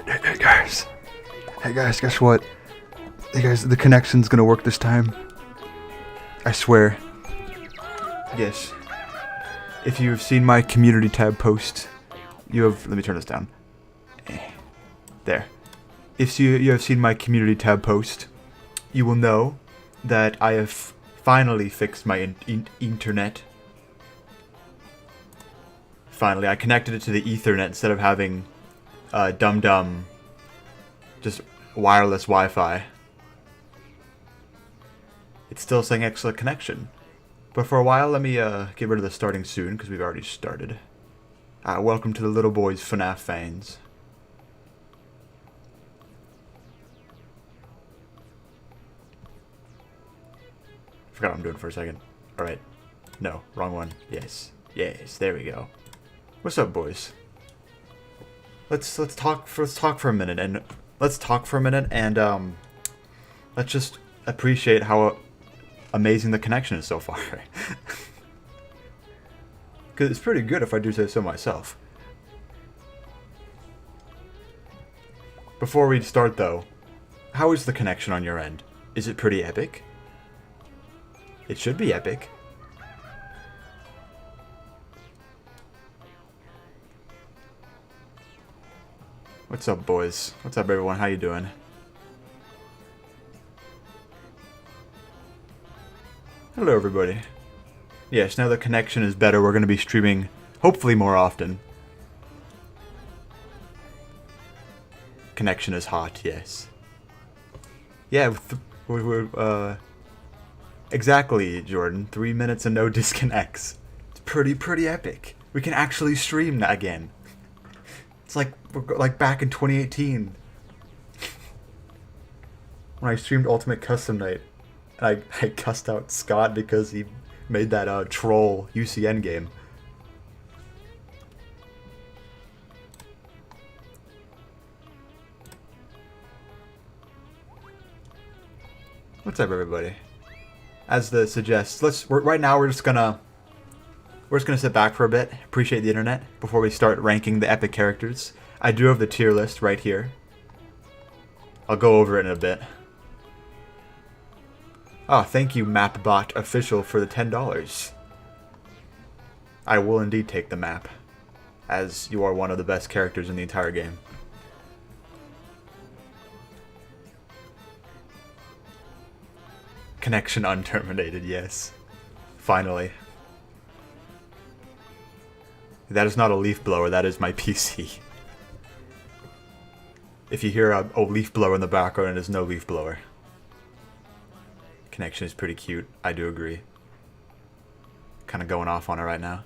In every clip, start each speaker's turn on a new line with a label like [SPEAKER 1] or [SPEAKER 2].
[SPEAKER 1] Hey guys. Hey guys, guess what? Hey guys, the connection's gonna work this time. I swear. Yes. If you've seen my community tab post, you have... Let me turn this down. There. If you have seen my community tab post, you will know that I have finally fixed my internet. Finally, I connected it to the Ethernet instead of having dumb just wireless Wi-Fi. It's still saying excellent connection. But for a while, let me get rid of the starting soon, because we've already started. Welcome to the little boys FNaF fans. Forgot what I'm doing for a second. Alright. No, wrong one. Yes. Yes, there we go. What's up, boys? Let's talk for a minute and let's just appreciate how amazing the connection is so far. Because it's pretty good if I do say so myself. Before we start though, how is the connection on your end? Is it pretty epic? It should be epic. What's up, boys? What's up, everyone? How you doing? Hello, everybody. Yes, now the connection is better. We're going to be streaming, hopefully, more often. Connection is hot, yes. Yeah, we're exactly, Jordan. 3 minutes and no disconnects. It's pretty epic. We can actually stream again. It's like we're like back in 2018 when I streamed Ultimate Custom Night. I cussed out Scott because he made that troll UCN game. What's up, everybody? As the suggests, right now we're just gonna sit back for a bit, appreciate the internet before we start ranking the epic characters. I do have the tier list right here. I'll go over it in a bit. Oh, thank you, MapBot Official, for the $10. I will indeed take the map, as you are one of the best characters in the entire game. Connection unterminated, yes. Finally. That is not a leaf blower, that is my PC. If you hear a leaf blower in the background, it is no leaf blower. Connection is pretty cute, I do agree. Kind of going off on it right now.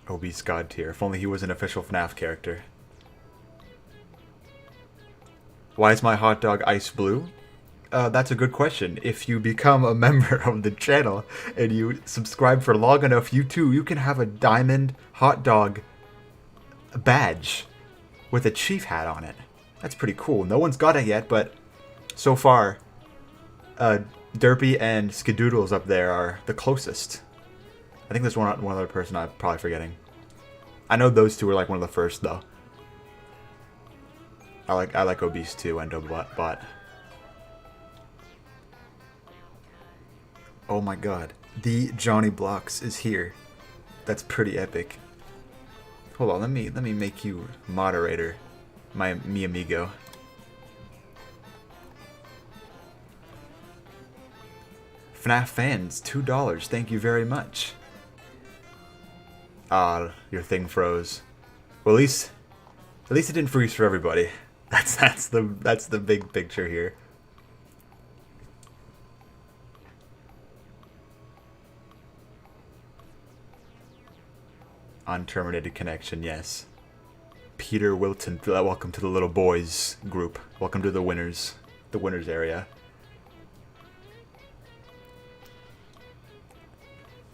[SPEAKER 1] Obese God tier. If only he was an official FNaF character. Why is my hot dog ice blue? That's a good question. If you become a member of the channel and you subscribe for long enough, you can have a diamond hot dog badge with a chief hat on it. That's pretty cool. No one's got it yet, but so far, Derpy and Skidoodles up there are the closest. I think there's one other person I'm probably forgetting. I know those two were like one of the first though. I like Obese too and Dobot. Oh my god. The Johnny Blocks is here. That's pretty epic. Hold on, let me make you moderator. Mi amigo. FNaF fans, $2. Thank you very much. Ah, your thing froze. Well, at least it didn't freeze for everybody. That's the big picture here. Unterminated connection, yes. Peter Wilton, welcome to the little boys group. Welcome to the winners area.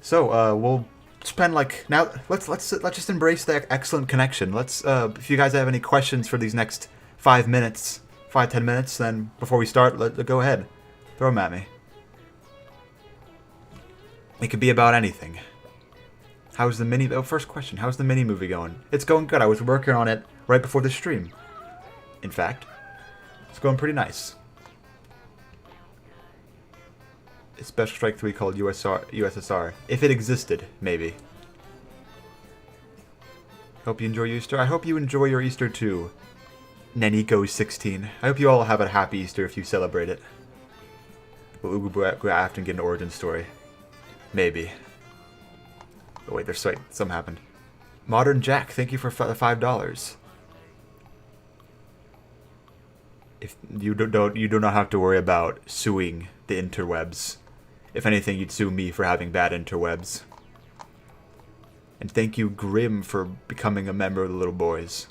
[SPEAKER 1] So, we'll spend like now. Let's just embrace the excellent connection. Let's if you guys have any questions for these next 5 minutes, 5-10 minutes, then before we start, go ahead, throw them at me. It could be about anything. How's the mini? Oh, first question. How's the mini movie going? It's going good. I was working on it right before the stream. In fact, it's going pretty nice. It's Special Strike 3 called USSR. If it existed, maybe. Hope you enjoy your Easter. I hope you enjoy your Easter too. Naniko16. I hope you all have a happy Easter if you celebrate it. Will Ugu Afton get an origin story? Maybe. Oh wait, there's something happened. Modern Jack, thank you for $5. If you do not have to worry about suing the interwebs. If anything, you'd sue me for having bad interwebs. And thank you, Grim, for becoming a member of the Little Boys.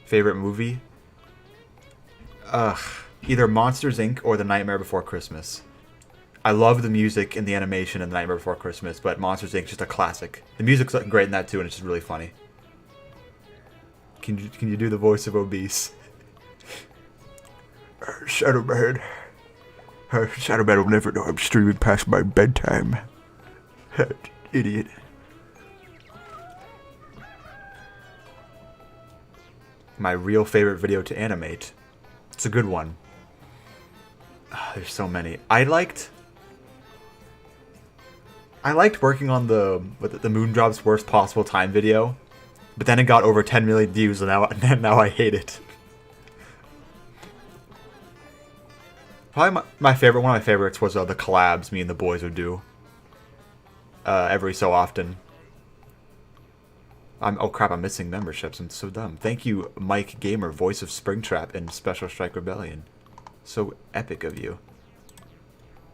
[SPEAKER 1] Favorite movie? Either Monsters, Inc. or The Nightmare Before Christmas. I love the music and the animation in The Nightmare Before Christmas, but Monsters, Inc. is just a classic. The music's great in that too, and it's just really funny. Can you do the voice of Obese? Shadowman. Shadowman will never know I'm streaming past my bedtime. Idiot. My real favorite video to animate. It's a good one. There's so many. I liked working on the Moondrop's worst possible time video, but then it got over 10 million views, and now I hate it. Probably one of my favorites was the collabs me and the boys would do every so often. Oh crap, I'm missing memberships. I'm so dumb. Thank you, Mike Gamer, voice of Springtrap in Special Strike Rebellion. So epic of you.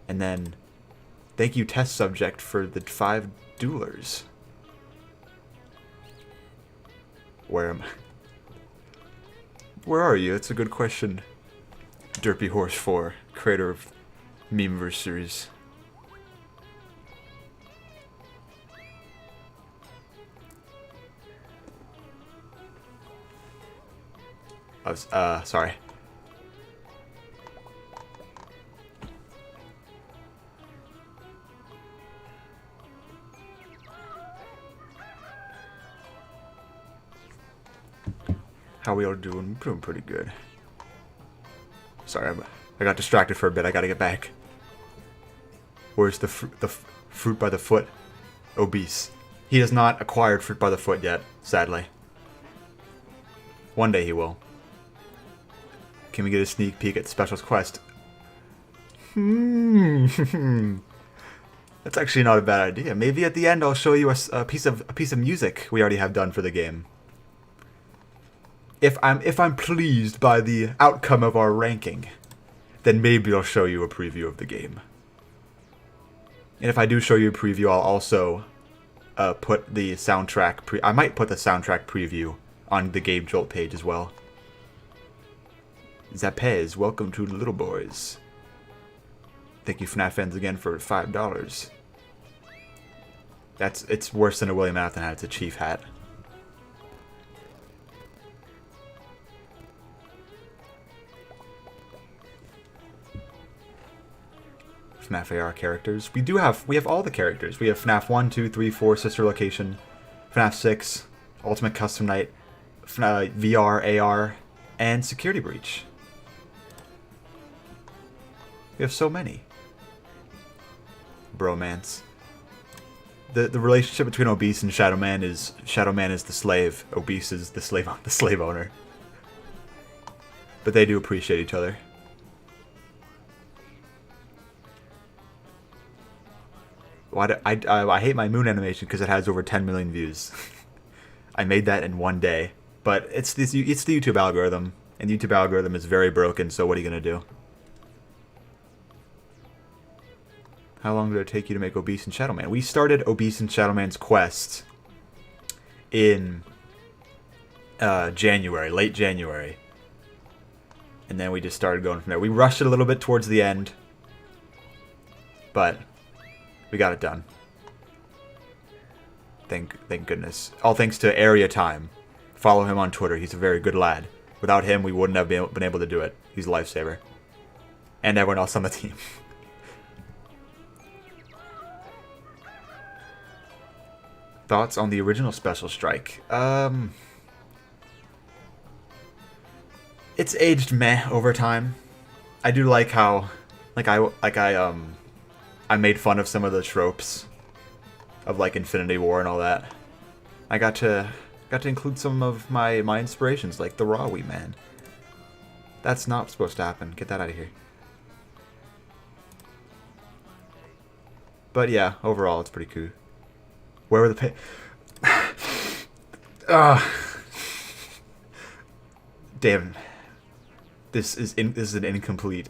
[SPEAKER 1] And then, thank you, Test Subject, for the 5 duelers. Where am I? Where are you? It's a good question. Derpy Horse 4, creator of Memeverse series. I was, sorry. How we all doing? Doing pretty good. Sorry, I got distracted for a bit. I gotta get back. Where's the fruit by the foot? Obese. He has not acquired fruit by the foot yet, sadly. One day he will. Can we get a sneak peek at Special's quest? That's actually not a bad idea. Maybe at the end I'll show you a piece of music we already have done for the game. If I'm pleased by the outcome of our ranking, then maybe I'll show you a preview of the game. And if I do show you a preview, I'll also put the soundtrack. I might put the soundtrack preview on the Game Jolt page as well. Zapez, welcome to the Little Boys. Thank you FNaF fans again for $5. It's worse than a William Afton hat, it's a Chief hat. FNaF AR characters. We have all the characters. We have FNaF 1, 2, 3, 4, Sister Location, FNaF 6, Ultimate Custom Night, VR, AR, and Security Breach. We have so many. Bromance. The relationship between Obese and Shadowman is the slave, Obese is the slave owner. But they do appreciate each other. I hate my moon animation because it has over 10 million views. I made that in one day, but it's the YouTube algorithm, and the YouTube algorithm is very broken. So what are you gonna do? How long did it take you to make Obese and Shadowman? We started Obese and Shadowman's quest in January, late January, and then we just started going from there. We rushed it a little bit towards the end, but we got it done. Thank goodness. All thanks to Area Time. Follow him on Twitter. He's a very good lad. Without him, we wouldn't have been able to do it. He's a lifesaver. And everyone else on the team. Thoughts on the original Special Strike? It's aged meh over time. I do like how, I made fun of some of the tropes of like Infinity War and all that. I got to include some of my inspirations, like the Raw Wee Man. That's not supposed to happen. Get that out of here. But yeah, overall it's pretty cool. Where were the damn. This is an incomplete.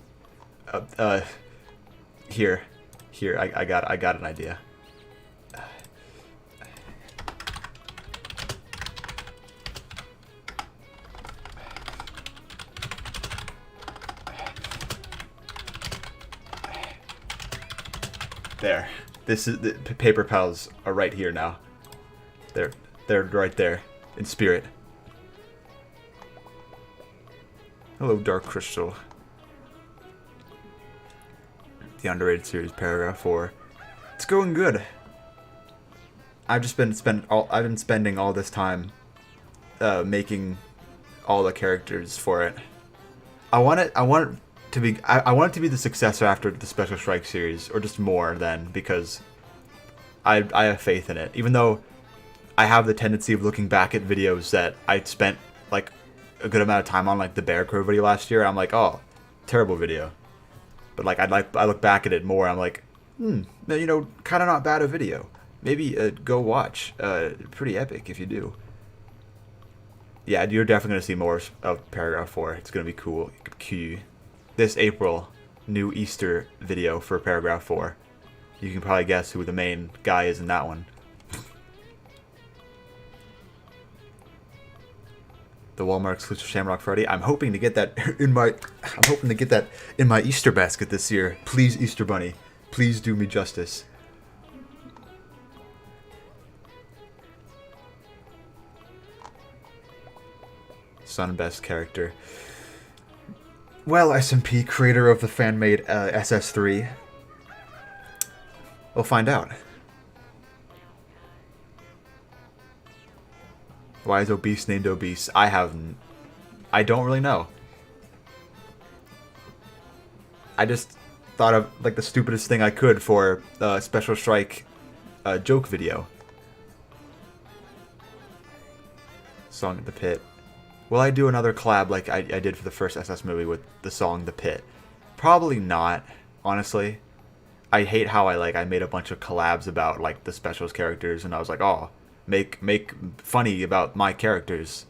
[SPEAKER 1] Here, I got an idea. There. This is the paper pals are right here now. They're right there in spirit. Hello, Dark Crystal. The underrated series, paragraph 4. It's going good. I've just been spending all this time making all the characters for it. I want it to be the successor after the Special Strike series, or just more than, because I have faith in it. Even though I have the tendency of looking back at videos that I spent like a good amount of time on, like the Bear Crow video last year, I'm like, oh, terrible video. But like I look back at it more, I'm like, you know, kind of not bad a video. Maybe go watch. Pretty epic if you do. Yeah, you're definitely gonna see more of paragraph 4. It's gonna be cool. This April, new Easter video for paragraph 4. You can probably guess who the main guy is in that one. The Walmart exclusive Shamrock Friday. I'm hoping to get that in my Easter basket this year. Please, Easter Bunny, please do me justice. Son best character. Well, SMP, creator of the fan-made SS3. We'll find out. Why is Obese named Obese? I don't really know. I just thought of like the stupidest thing I could for the Special Strike joke video. Song at the Pit. Will I do another collab like I did for the first SS movie with the song The Pit? Probably not, honestly. I hate how I made a bunch of collabs about like the Specials characters, and I was like, oh, make funny about my characters.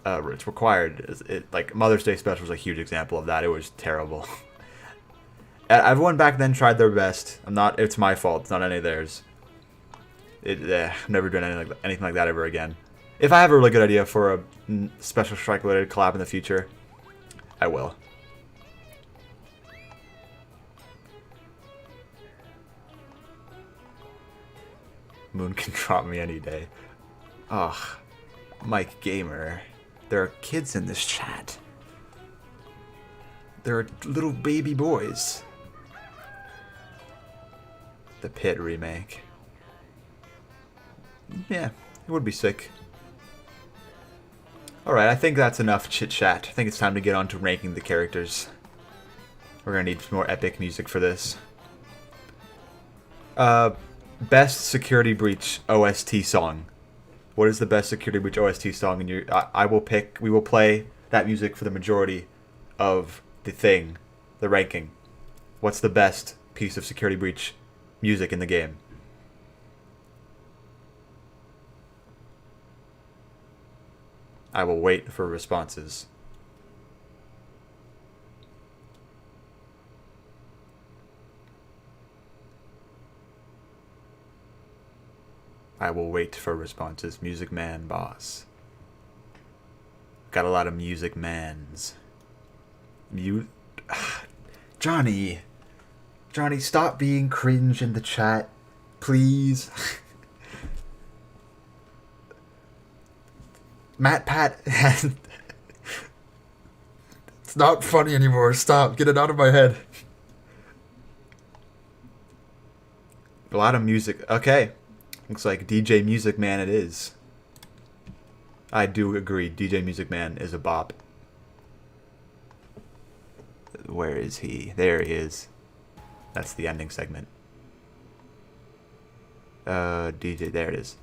[SPEAKER 1] It's required. Like Mother's Day Special was a huge example of that. It was terrible. Everyone back then tried their best. It's my fault. It's not any of theirs. I'm never doing anything like that ever again. If I have a really good idea for a Special Strike related collab in the future, I will. Moon can drop me any day. Ugh. Mike Gamer. There are kids in this chat. There are little baby boys. The Pit remake. Yeah, it would be sick. Alright, I think that's enough chit-chat. I think it's time to get on to ranking the characters. We're gonna need more epic music for this. Best Security Breach OST song. What is the best Security Breach OST song? And we will play that music for the majority of the ranking. What's the best piece of Security Breach music in the game? I will wait for responses. I will wait for responses. Music Man boss. Got a lot of music mans. Johnny, stop being cringe in the chat, please. Matt Pat. It's not funny anymore. Stop. Get it out of my head. A lot of music. Okay. Looks like DJ Music Man it is. I do agree. DJ Music Man is a bop. Where is he? There he is. That's the ending segment. DJ, there it is.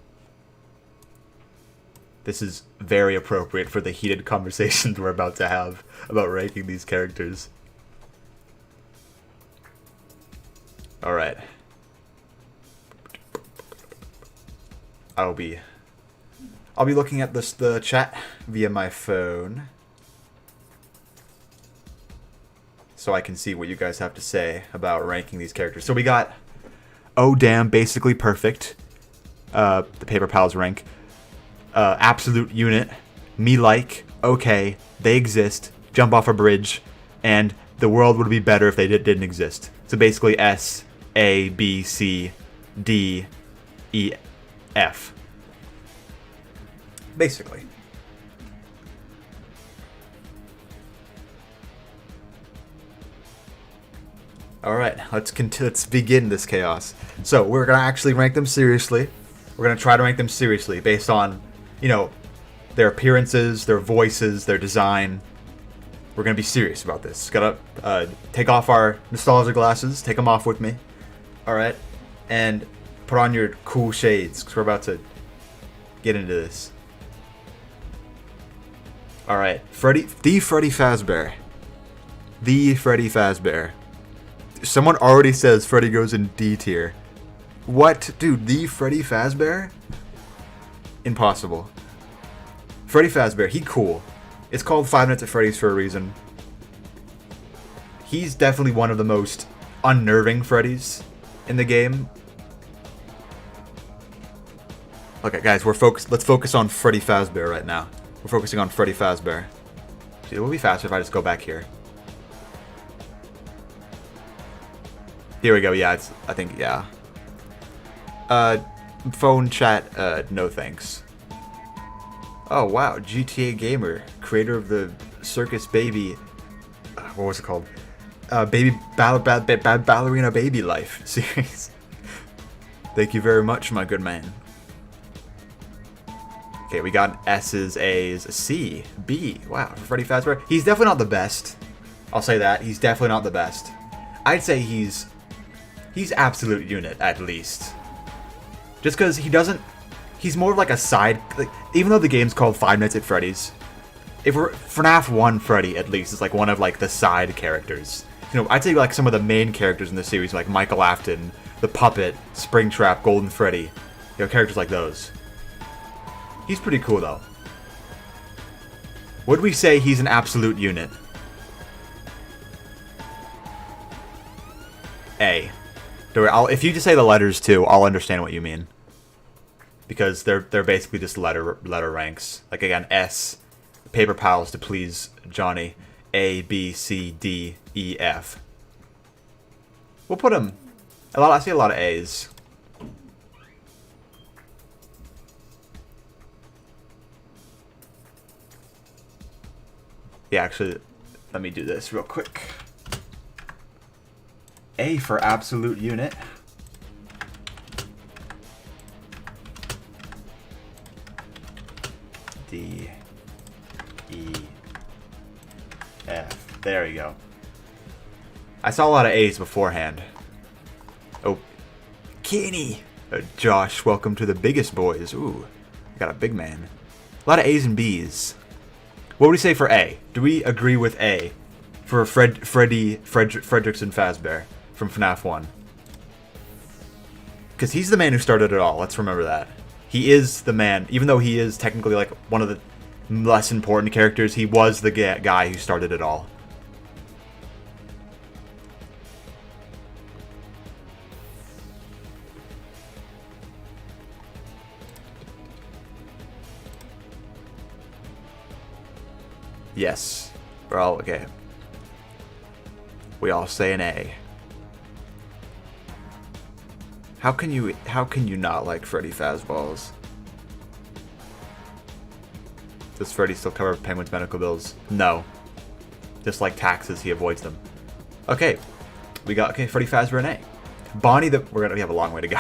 [SPEAKER 1] This is very appropriate for the heated conversations we're about to have about ranking these characters. Alright. I'll be looking at the chat via my phone, so I can see what you guys have to say about ranking these characters. So we got, oh damn, basically perfect. The Paper Pals rank. Absolute unit. Me like. Okay. They exist. Jump off a bridge. And the world would be better if they didn't exist. So basically S, A, B, C, D, E, F. Basically. Alright, let's begin this chaos. So, we're going to actually rank them seriously. We're going to try to rank them seriously based on, you know, their appearances, their voices, their design. We're going to be serious about this. Gotta take off our nostalgia glasses, take them off with me. Alright? And put on your cool shades, because we're about to get into this. Alright, the Freddy Fazbear. The Freddy Fazbear. Someone already says Freddy goes in D tier. What? Dude, the Freddy Fazbear? Impossible. Freddy Fazbear, he cool. It's called 5 Nights at Freddy's for a reason. He's definitely one of the most unnerving Freddys in the game. Okay, guys, let's focus on Freddy Fazbear right now. We're focusing on Freddy Fazbear. It would be faster if I just go back here. Here we go, yeah, I think, yeah. Phone chat, no thanks. Oh, wow, GTA Gamer, creator of the Circus Baby, what was it called? Ballerina Baby Life series. Thank you very much, my good man. Okay, we got S's, A's, a C, B. Wow, Freddy Fazbear. He's definitely not the best. I'll say that. He's definitely not the best. I'd say he's absolute unit, at least. Just because he doesn't... He's more of like a side... Like, even though the game's called 5 Nights at Freddy's, if we're... FNaF 1 Freddy, at least, is like one of like the side characters. You know, I'd say like some of the main characters in the series, like Michael Afton, the Puppet, Springtrap, Golden Freddy. You know, characters like those. He's pretty cool, though. Would we say he's an absolute unit? A. If you just say the letters too, I'll understand what you mean. because they're basically just letter ranks. Like again, S, paper pals to please Johnny. A, B, C, D, E, F. We'll put him. I see a lot of A's. Yeah, actually, let me do this real quick. A for absolute unit. D, E, F. There you go. I saw a lot of A's beforehand. Oh, Kenny. Josh, welcome to the biggest boys. Ooh, I got a big man. A lot of A's and B's. What would we say for A? Do we agree with A for Frederickson Fazbear from FNaF 1? Because he's the man who started it all. Let's remember that. He is the man, even though he is technically like one of the less important characters, he was the guy who started it all. Yes. We're all okay. We all say an A. How can you not like Freddy Fazballs? Does Freddy still cover Penguin's medical bills? No. Just like taxes, he avoids them. Okay. We got Freddy Fazbear and A. Bonnie the we have a long way to go.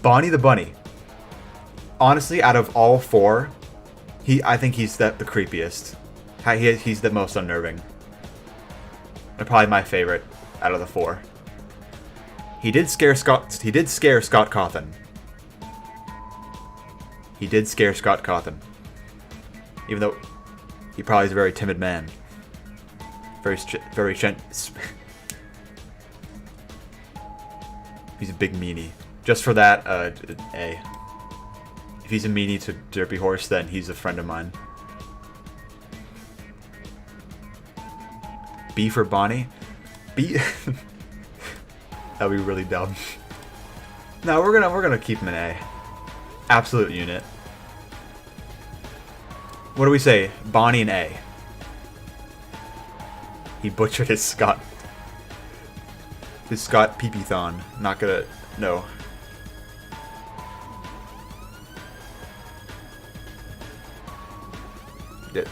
[SPEAKER 1] Bonnie the Bunny. Honestly, out of all four, I think he's the creepiest. He's the most unnerving. And probably my favorite out of the four. He did scare Scott Cawthon. He did scare Scott Cawthon. Even though he probably is a very timid man. He's a big meanie. Just for that, A. If he's a meanie to Derpy Horse, then he's a friend of mine. B for Bonnie? B? That'd be really dumb. No, we're gonna keep him an A. Absolute unit. What do we say? Bonnie and A. He butchered his Scott Peepee-thon. Not gonna... No. Yeah.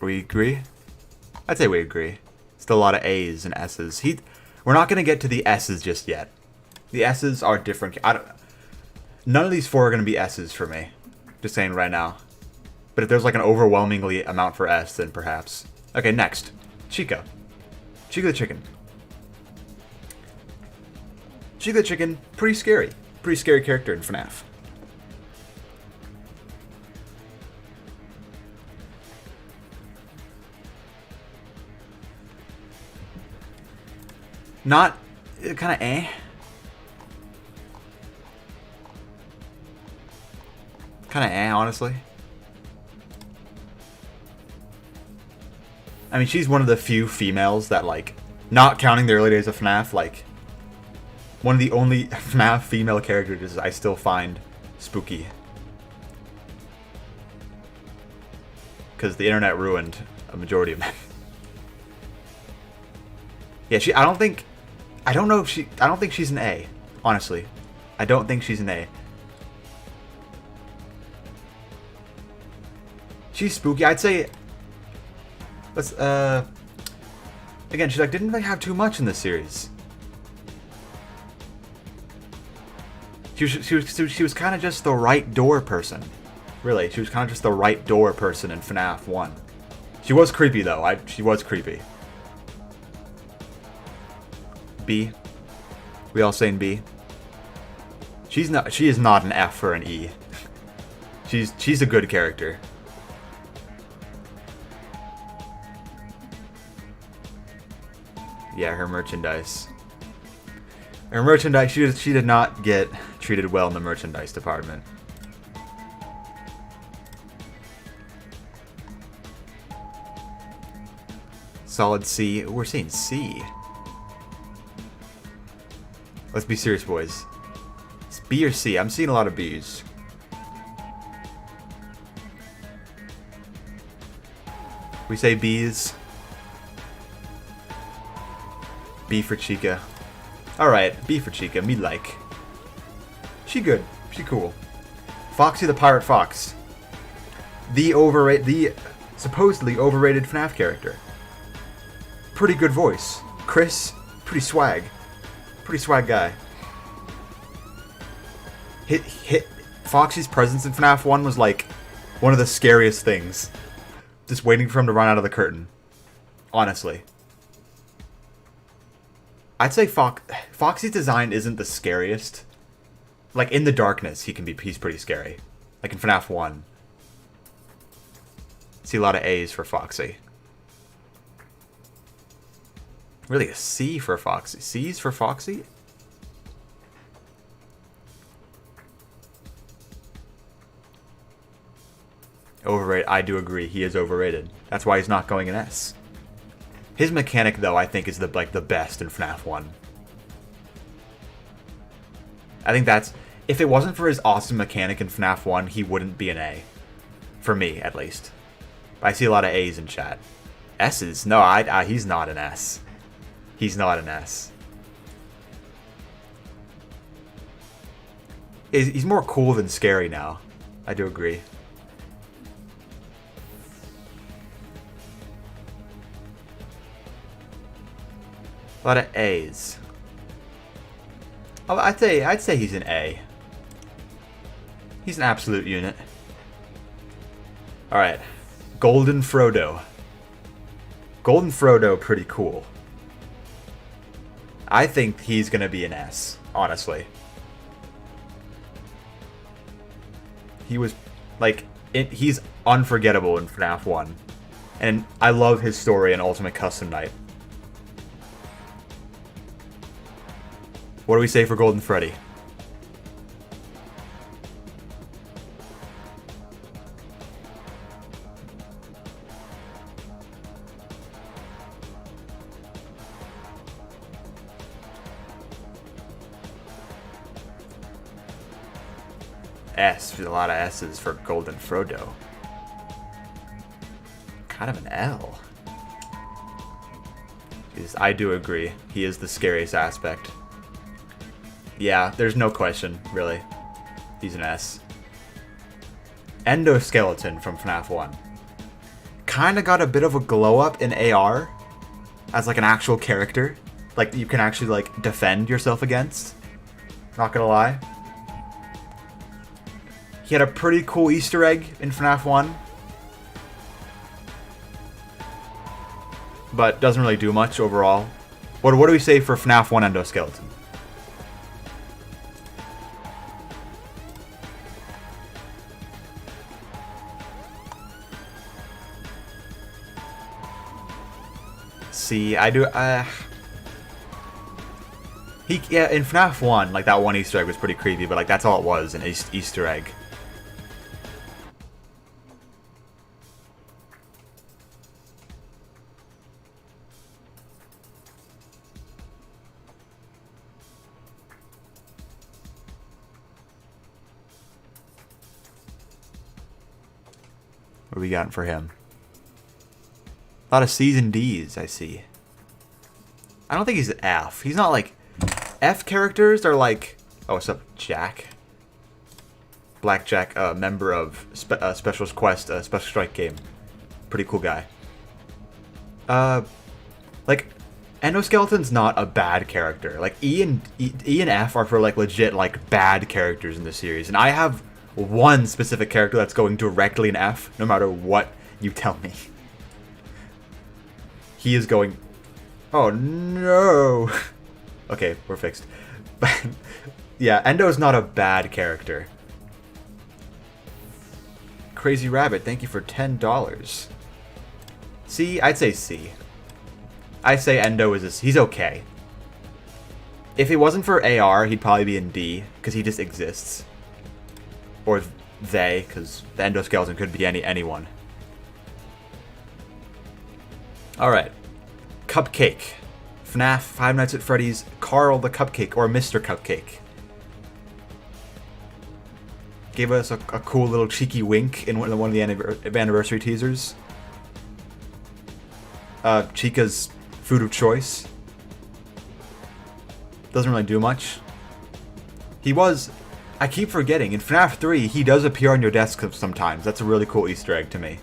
[SPEAKER 1] We agree? I'd say we agree. Still a lot of A's and S's. We're not going to get to the S's just yet. The S's are different. None of these four are going to be S's for me. Just saying right now. But if there's like an overwhelmingly amount for S, then perhaps. Okay, next. Chica. Chica the Chicken. Chica the Chicken, pretty scary. Pretty scary character in FNaF. Not kind of eh. Kind of eh, honestly. I mean, she's one of the few females that, like, not counting the early days of FNaF, like, one of the only FNaF female characters I still find spooky. Because the internet ruined a majority of men. Yeah, I don't think she's an A, honestly. I don't think she's an A. She's spooky. I'd say, let's, again, she, like, didn't really have too much in this series. She was kind of just the right door person. Really, she was kind of just the right door person in FNaF 1. She was creepy, though. She was creepy. B. We all saying B. She is not an F or an E. She's a good character. Yeah, her merchandise. Her merchandise, she did not get treated well in the merchandise department. Solid C. We're seeing C. Let's be serious, boys. It's B or C. I'm seeing a lot of B's. We say B's. B for Chica. Alright, B for Chica. Me like. She good. She cool. Foxy the Pirate Fox. The supposedly overrated FNAF character. Pretty good voice. Chris, pretty swag. Pretty swag guy. Foxy's presence in FNAF 1 was like one of the scariest things. Just waiting for him to run out of the curtain. Honestly. I'd say Foxy's design isn't the scariest. Like, in the darkness, he's pretty scary. Like in FNAF 1. See a lot of A's for Foxy. Really, a C for Foxy. C's for Foxy? Overrated. I do agree. He is overrated. That's why he's not going in S. His mechanic, though, I think is the best in FNAF 1. I think that's... If it wasn't for his awesome mechanic in FNAF 1, he wouldn't be an A. For me, at least. I see a lot of A's in chat. S's? No, he's not an S. He's not an S. He's more cool than scary now. I do agree. A lot of A's. Oh, I'd say he's an A. He's an absolute unit. Alright. Golden Frodo. Golden Frodo, pretty cool. I think he's gonna be an S, honestly. He was, like, he's unforgettable in FNAF 1. And I love his story in Ultimate Custom Night. What do we say for Golden Freddy? S. A lot of S's for Golden Frodo. Kind of an L. Jeez, I do agree. He is the scariest aspect. Yeah, there's no question, really. He's an S. Endoskeleton from FNAF 1. Kinda got a bit of a glow up in AR as like an actual character. Like you can actually like defend yourself against. Not gonna lie. He had a pretty cool Easter egg in FNAF 1. But doesn't really do much overall. What do we say for FNAF 1 Endoskeleton? See, I do. Yeah, in FNAF 1, like that one Easter egg was pretty creepy, but like that's all it was, an Easter egg. What are we got for him? A lot of C's and D's, I see. I don't think he's an F. He's not like... F characters are like... Oh, what's up, Jack? Blackjack, member of Specialist Quest, Special Strike game. Pretty cool guy. Like, Endoskeleton's not a bad character. Like, E and F are for, like, legit, like, bad characters in the series. And I have one specific character that's going directly in F, no matter what you tell me. He is going... Oh, no! Okay, we're fixed. But, yeah, Endo's not a bad character. Crazy Rabbit, thank you for $10. C? I'd say C. I'd say Endo is... he's okay. If it wasn't for AR, he'd probably be in D, because he just exists. Or they, because the endoskeleton could be anyone. Alright. Cupcake. FNaF, Five Nights at Freddy's, Carl the Cupcake, or Mr. Cupcake. Gave us a cool little cheeky wink in one of the anniversary teasers. Chica's food of choice. Doesn't really do much. He was... I keep forgetting, in FNaF 3, he does appear on your desk sometimes. That's a really cool Easter egg to me.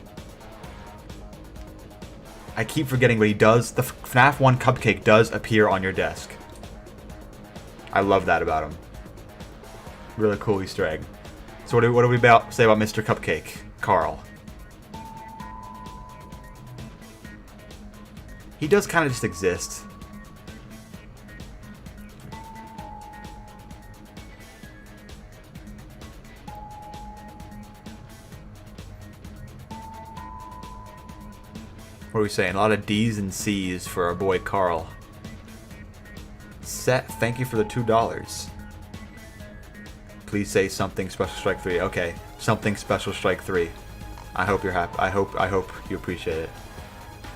[SPEAKER 1] I keep forgetting, but he does. The FNaF 1 Cupcake does appear on your desk. I love that about him. Really cool Easter egg. So what do we say about Mr. Cupcake? Carl. He does kind of just exist. What are we saying? A lot of D's and C's for our boy Carl. Set, thank you for the $2. Please say something Special Strike 3. Okay, something Special Strike 3. I hope you're happy. I hope you appreciate it.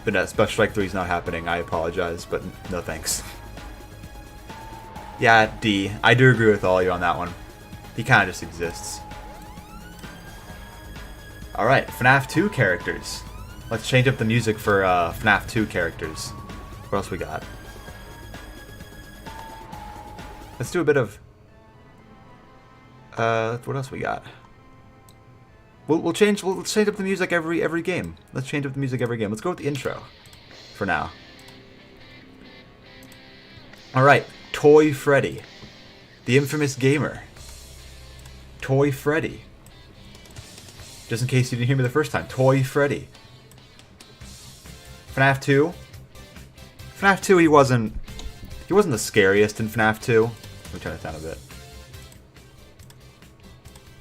[SPEAKER 1] But no, Special Strike 3 is not happening. I apologize, but no thanks. Yeah, D. I do agree with all of you on that one. He kind of just exists. Alright, FNaF 2 characters. Let's change up the music for FNaF 2 characters. What else we got? Let's do a bit of... what else we got? We'll change up the music every game. Let's change up the music every game. Let's go with the intro for now. Alright, Toy Freddy. The infamous gamer. Toy Freddy. Just in case you didn't hear me the first time. Toy Freddy. FNaF 2. FNaF 2, he wasn't the scariest in FNaF 2. Let me turn it down a bit.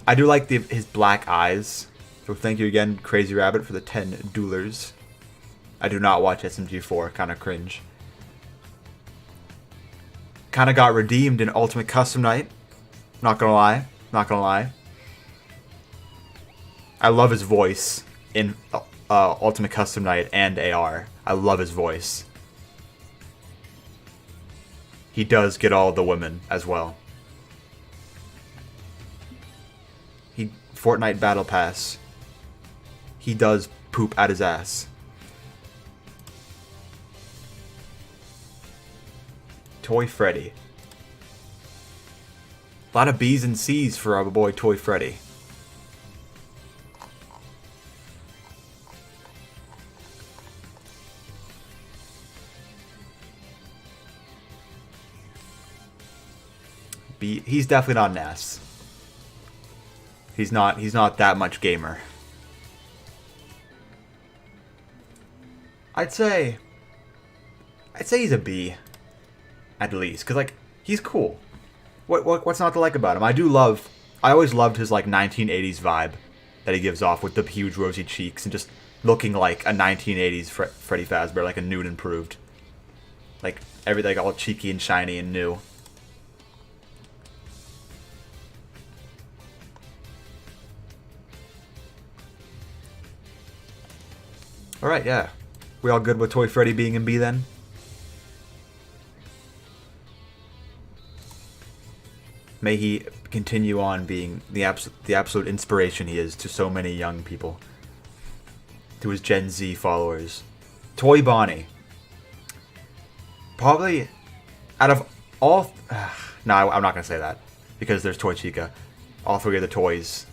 [SPEAKER 1] I do like his black eyes. So thank you again, Crazy Rabbit, for the 10 duelers. I do not watch SMG4. Kind of cringe. Kind of got redeemed in Ultimate Custom Night. Not gonna lie. Not gonna lie. I love his voice in Ultimate Custom Night and AR. I love his voice. He does get all the women as well. Fortnite Battle Pass. He does poop at his ass. Toy Freddy. A lot of B's and C's for our boy Toy Freddy. He's definitely not an S. He's not that much gamer. I'd say he's a B, at least, cause like he's cool. What's not to like about him? I always loved his like 1980s vibe that he gives off with the huge rosy cheeks and just looking like a 1980s Freddy Fazbear, like a nude improved, like everything all cheeky and shiny and new. Alright, yeah. We all good with Toy Freddy being in B then? May he continue on being the absolute inspiration he is to so many young people. To his Gen Z followers. Toy Bonnie. Probably, out of all... no, I'm not going to say that. Because there's Toy Chica. All three of the toys.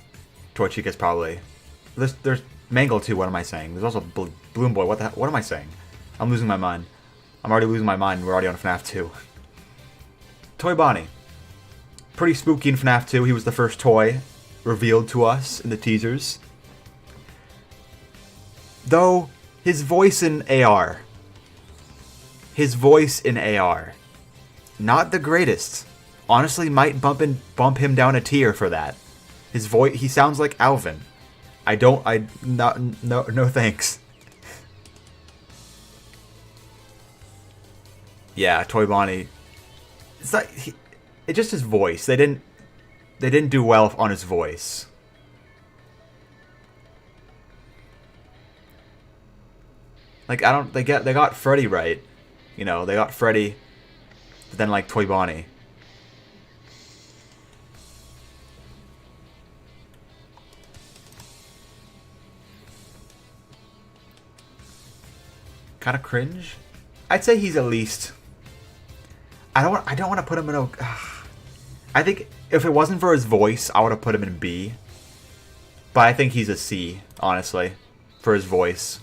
[SPEAKER 1] Toy Chica's probably... There's Mangle too, what am I saying? There's also Bloom Boy, what am I saying? I'm losing my mind. I'm already losing my mind, we're already on FNaF 2. Toy Bonnie. Pretty spooky in FNaF 2, he was the first toy revealed to us in the teasers. Though, his voice in AR. Not the greatest. Honestly, might bump him down a tier for that. His voice, he sounds like Alvin. No thanks. Yeah, Toy Bonnie. It's not. It's just his voice. They didn't do well on his voice. Like I don't. They got Freddy right. You know, they got Freddy. But then like Toy Bonnie. Kind of cringe. I'd say he's at least. I don't want to put him in a. I think if it wasn't for his voice, I would have put him in B. But I think he's a C, honestly, for his voice.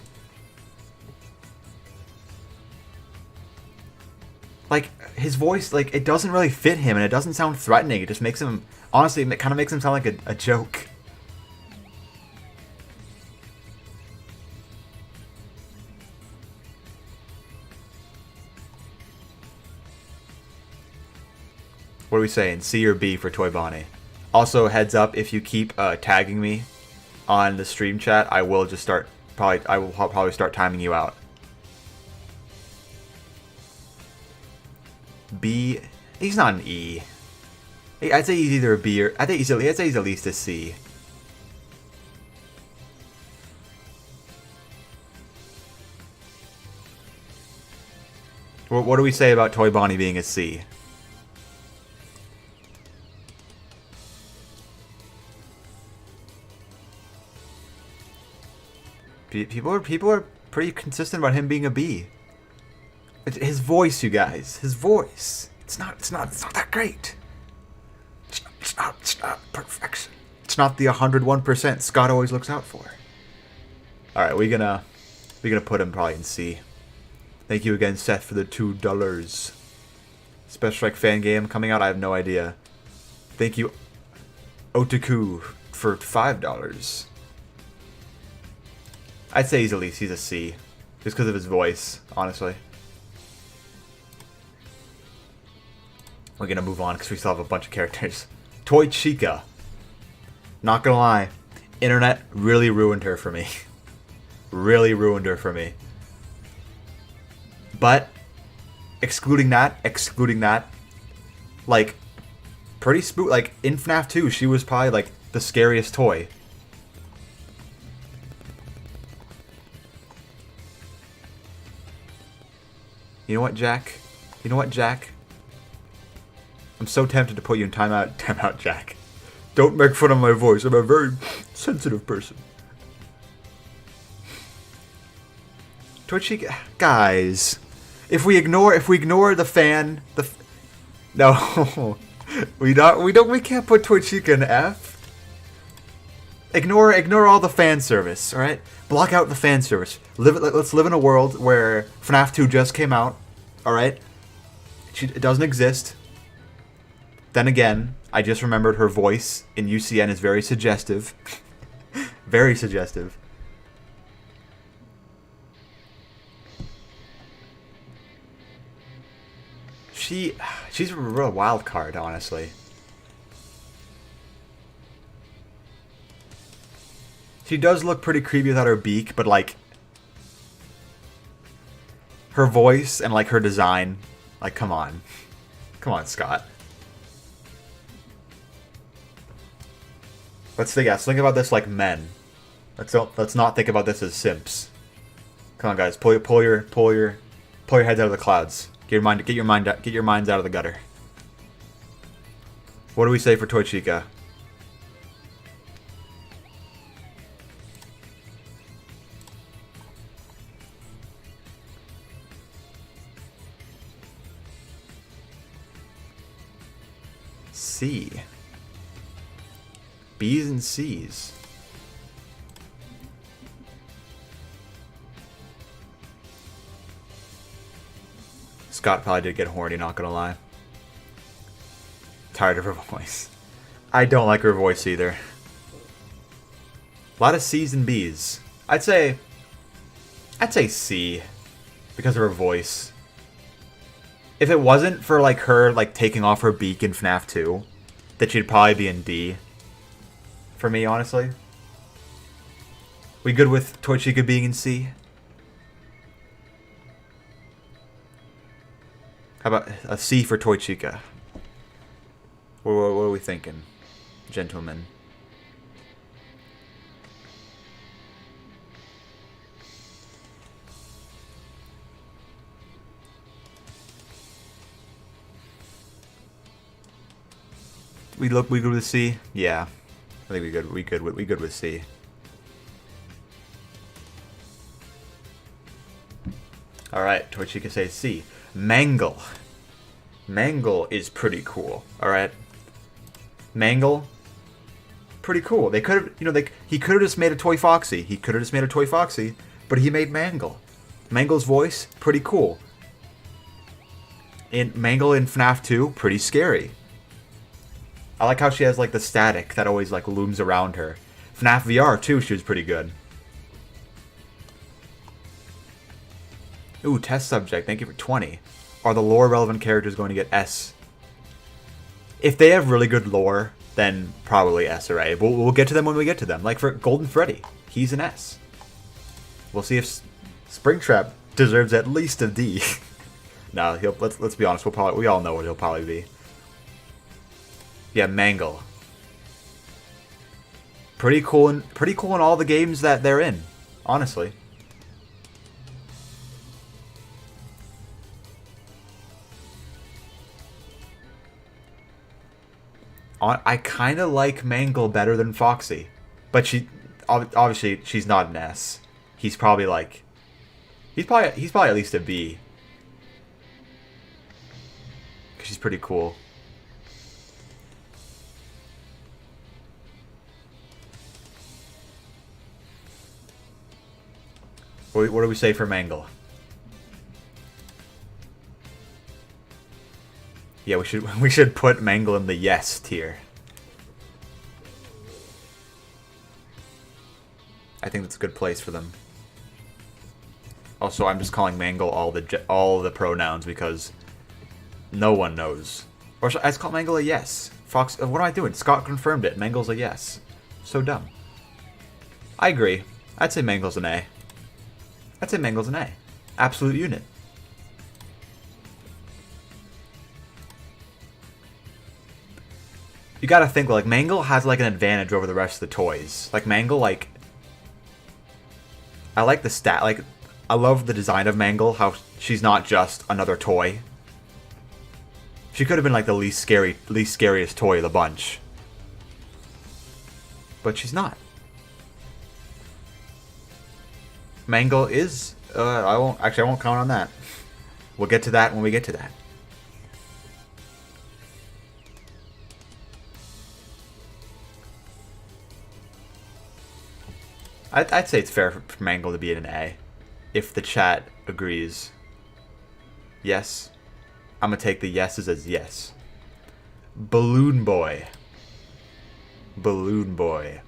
[SPEAKER 1] Like his voice, like it doesn't really fit him, and it doesn't sound threatening. It just makes him, honestly, it kind of makes him sound like a joke. What are we saying? C or B for Toy Bonnie? Also, heads up, if you keep tagging me on the stream chat, I will just start, I will probably start timing you out. B, he's not an E. I'd say he's either a B or, I'd say he's at least a C. What do we say about Toy Bonnie being a C? People are pretty consistent about him being a B. His voice, you guys, his voice. It's not that great. It's not perfection. It's not the 101% Scott always looks out for. All right, we're gonna put him probably in C. Thank you again, Seth, for the $2. Special Strike fan game coming out. I have no idea. Thank you, Otaku, for $5. I'd say he's at least a C, just because of his voice, honestly. We're gonna move on because we still have a bunch of characters. Toy Chica. Not gonna lie, internet really ruined her for me. Really ruined her for me. But excluding that, like pretty spook. Like in FNaF 2, she was probably like the scariest toy. You know what, Jack? You know what, Jack? I'm so tempted to put you in timeout. Timeout, Jack. Don't make fun of my voice. I'm a very sensitive person. Toy Chica, guys. If we ignore the fan, no, we can't put Toy Chica in F. Ignore all the fan service, all right? Block out the fan service. Let's live in a world where FNaF 2 just came out, all right? It doesn't exist. Then again, I just remembered her voice in UCN is very suggestive. Very suggestive. She's a real wild card, honestly. She does look pretty creepy without her beak, but like her voice and like her design, like come on. Come on, Scott. Let's think about this like men. Let's not think about this as simps. Come on, guys, pull your heads out of the clouds. Get your minds out of the gutter. What do we say for Toy Chica? C. B's and C's. Scott probably did get horny, not gonna lie. Tired of her voice. I don't like her voice either. A lot of C's and B's. I'd say C because of her voice. If it wasn't for like her like taking off her beak in FNaF 2, that she'd probably be in D. For me, honestly. We good with Toy Chica being in C? How about a C for Toy Chica? What are we thinking, gentlemen? We good with C? Yeah. I think we good with C. Alright, Toy Chica says C. Mangle. Mangle is pretty cool. Alright. Mangle. Pretty cool. They could have, you know, he could have just made a Toy Foxy. He could have just made a Toy Foxy, but he made Mangle. Mangle's voice, pretty cool. Mangle in FNaF 2, pretty scary. I like how she has like the static that always like looms around her. FNaF VR too, she was pretty good. Ooh, test subject, thank you for 20. Are the lore relevant characters going to get S? If they have really good lore, then probably S or A. We'll get to them when we get to them. Like for Golden Freddy, he's an S. We'll see if Springtrap deserves at least a D. No, let's be honest. We all know what he'll probably be. Yeah, Mangle. Pretty cool in all the games that they're in, honestly. I kind of like Mangle better than Foxy, but obviously she's not an S. He's probably like he's probably at least a B. 'Cause she's pretty cool. What do we say for Mangle? Yeah, we should put Mangle in the yes tier. I think that's a good place for them. Also, I'm just calling Mangle all the pronouns because no one knows. Or should I just call Mangle a yes? Fox, what am I doing? Scott confirmed it. Mangle's a yes. So dumb. I agree. I'd say Mangle's an A. I'd say Mangle's an A. Absolute unit. You gotta think, like, Mangle has, like, an advantage over the rest of the toys. Like, Mangle, like... I like the stat, like... I love the design of Mangle, how she's not just another toy. She could have been, like, the least scariest toy of the bunch. But she's not. Mangle is... I won't count on that. We'll get to that when we get to that. I'd say it's fair for Mangle to be in an A, if the chat agrees. Yes. I'm gonna take the yeses as yes. Balloon Boy. Balloon Boy.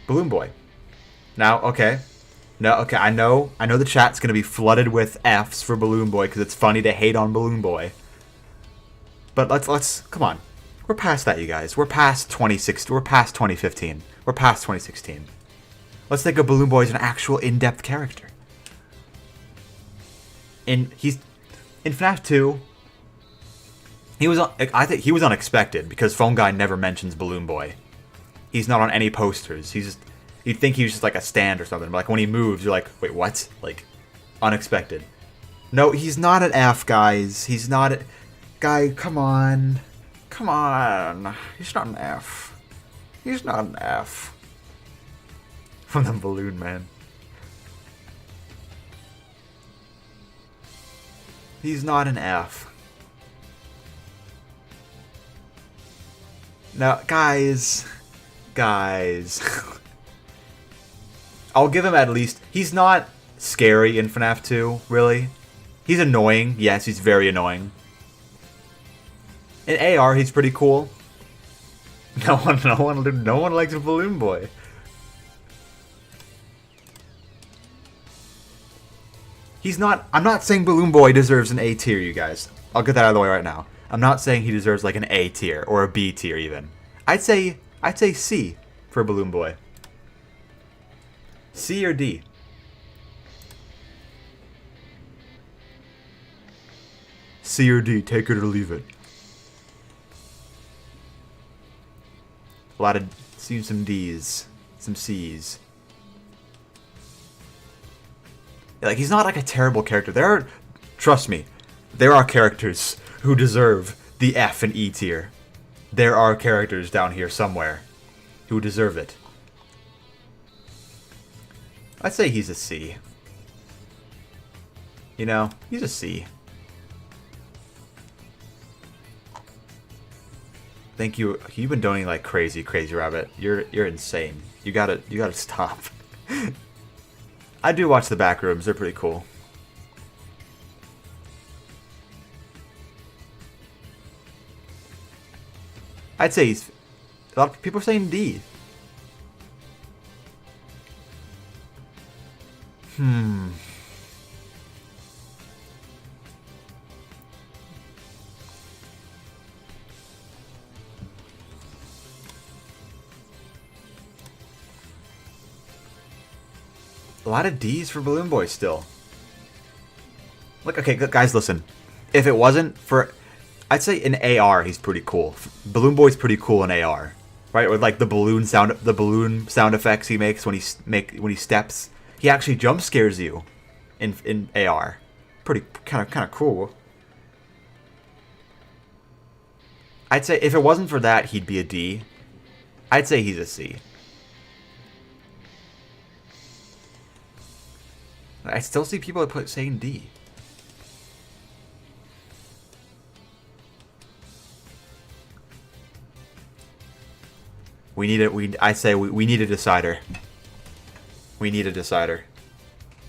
[SPEAKER 1] Balloon Boy. Now, okay. No, okay, I know the chat's gonna be flooded with Fs for Balloon Boy because it's funny to hate on Balloon Boy. But let's come on. We're past that, you guys. We're past 2016. We're past 2015. We're past 2016. Let's think of Balloon Boy as an actual in-depth character. In FNaF 2, I think he was unexpected because Phone Guy never mentions Balloon Boy. He's not on any posters. You'd think he was just like a stand or something. But like when he moves, you're like, wait, what? Like, unexpected. No, he's not an F, guys. He's not a... Guy, come on. Come on. He's not an F. He's not an F. From the Balloon Man. He's not an F. No, guys. Guys. I'll give him at least... He's not scary in FNaF 2, really. He's annoying. Yes, he's very annoying. In AR, he's pretty cool. No one likes a Balloon Boy. He's not... I'm not saying Balloon Boy deserves an A tier, you guys. I'll get that out of the way right now. I'm not saying he deserves like an A tier or a B tier even. I'd say C for Balloon Boy. C or D? C or D. Take it or leave it. A lot of... See some D's. Some C's. Like, he's not like a terrible character. There are... Trust me. There are characters who deserve the F and E tier. There are characters down here somewhere who deserve it. I'd say he's a C. You know, he's a C. Thank you. You've been donating like crazy, Crazy Rabbit. You're insane. You gotta stop. I do watch the back rooms. They're pretty cool. I'd say he's... A lot of people are saying D. A lot of D's for Balloon Boy still. Look, okay, guys, listen. If it wasn't for... I'd say in AR, he's pretty cool. Balloon Boy's pretty cool in AR. Right? With like the balloon sound effects he makes when he steps. He actually jump scares you in AR. Pretty kind of cool. I'd say if it wasn't for that, he'd be a D. I'd say he's a C. I still see people saying D. We need it. I say we need a decider. We need a decider.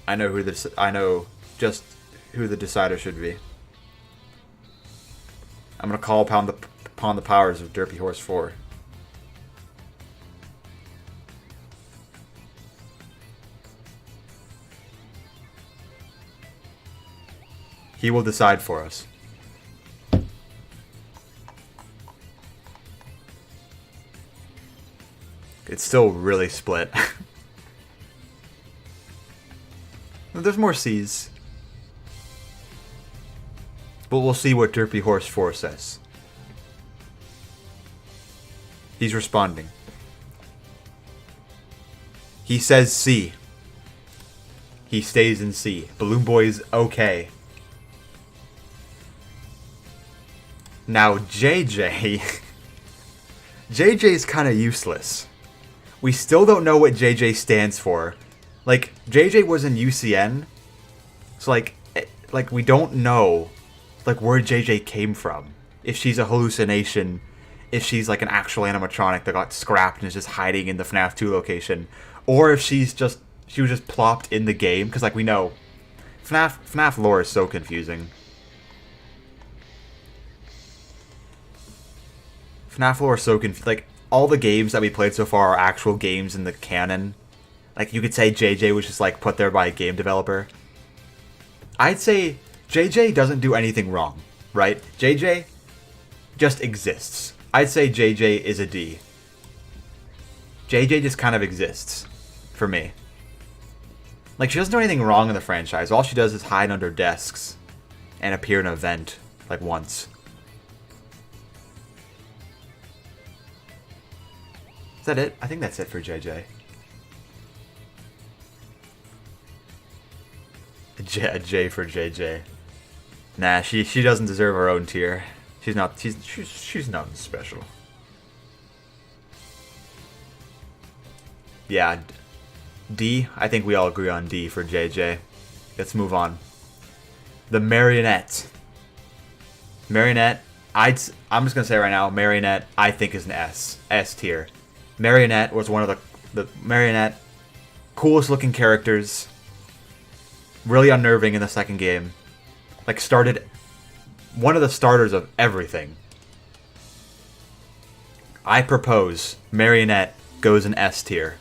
[SPEAKER 1] I know just who the decider should be. I'm gonna call upon the powers of Derpy Horse 4. He will decide for us. It's still really split. There's more C's. But we'll see what Derpy Horse 4 says. He's responding. He says C. He stays in C. Balloon Boy's okay. Now JJ... JJ's kind of useless. We still don't know what JJ stands for. Like, JJ was in UCN. So, like we don't know, like, where JJ came from. If she's a hallucination. If she's, like, an actual animatronic that got scrapped and is just hiding in the FNAF 2 location. Or if she was just plopped in the game. Because, like, we know, FNAF lore is so confusing. FNAF lore is so confusing. Like, all the games that we played so far are actual games in the canon. Like, you could say JJ was just, like, put there by a game developer. I'd say JJ doesn't do anything wrong, right? JJ just exists. I'd say JJ is a D. JJ just kind of exists, for me. Like, she doesn't do anything wrong in the franchise. All she does is hide under desks and appear in an event, like, once. Is that it? I think that's it for JJ. A J for JJ. Nah, she doesn't deserve her own tier. She's nothing special. Yeah, D. I think we all agree on D for JJ. Let's move on. The Marionette. Marionette. I'm just gonna say right now, Marionette. I think is an S tier. Marionette was one of the Marionette coolest looking characters. Really unnerving in the second game. Like, started one of the starters of everything. I propose Marionette goes in S tier.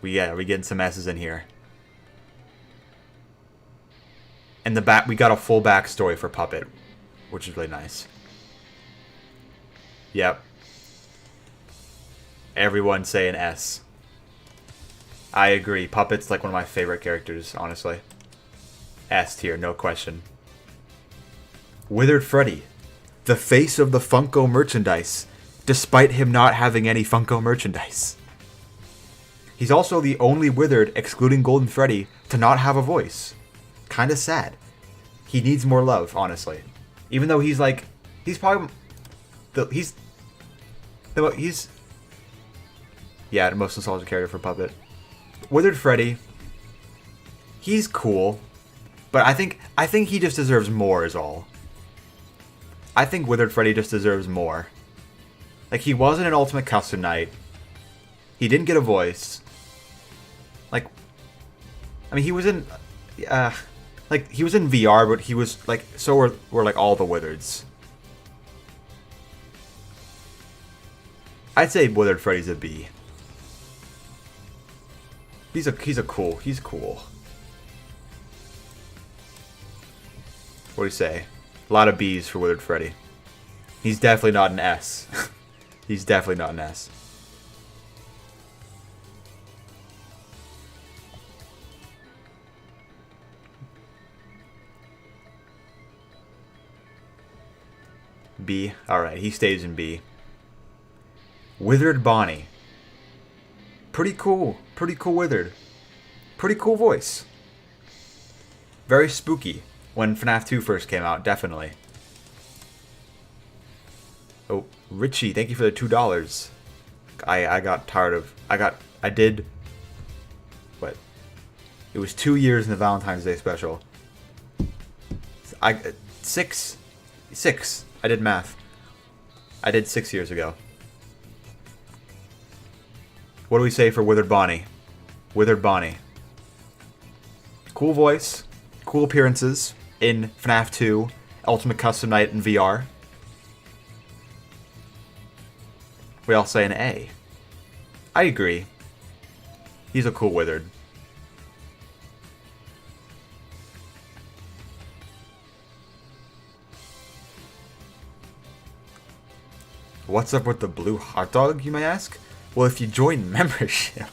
[SPEAKER 1] We getting some S's in here. And we got a full backstory for Puppet, which is really nice. Yep. Everyone say an S. I agree. Puppet's like one of my favorite characters, honestly. S tier, no question. Withered Freddy. The face of the Funko merchandise, despite him not having any Funko merchandise. He's also the only Withered, excluding Golden Freddy, to not have a voice. Kinda sad. He needs more love, honestly. Even though he's like... He's probably... He's... Yeah, the most nostalgic character for Puppet. Withered Freddy... He's cool. But I think he just deserves more is all. I think Withered Freddy just deserves more. Like, he wasn't an Ultimate Custom Night. He didn't get a voice. Like... I mean, he was in... like, he was in VR, but he was, like... So were like, all the Withereds. I'd say Withered Freddy's a B. He's cool. What do you say? A lot of B's for Withered Freddy. He's definitely not an S. He's definitely not an S. B. Alright, he stays in B. Withered Bonnie. Pretty cool. Pretty cool Withered. Pretty cool voice. Very spooky. When FNaF 2 first came out, definitely. Oh, Richie, thank you for the $2. I got tired of... I did... What? It was 2 years in the Valentine's Day special. 6. I did math. I did 6 years ago. What do we say for Withered Bonnie? Withered Bonnie. Cool voice. Cool appearances in FNaF 2, Ultimate Custom Night in VR. We all say an A. I agree. He's a cool Withered. What's up with the blue hot dog, you may ask? Well, if you join membership,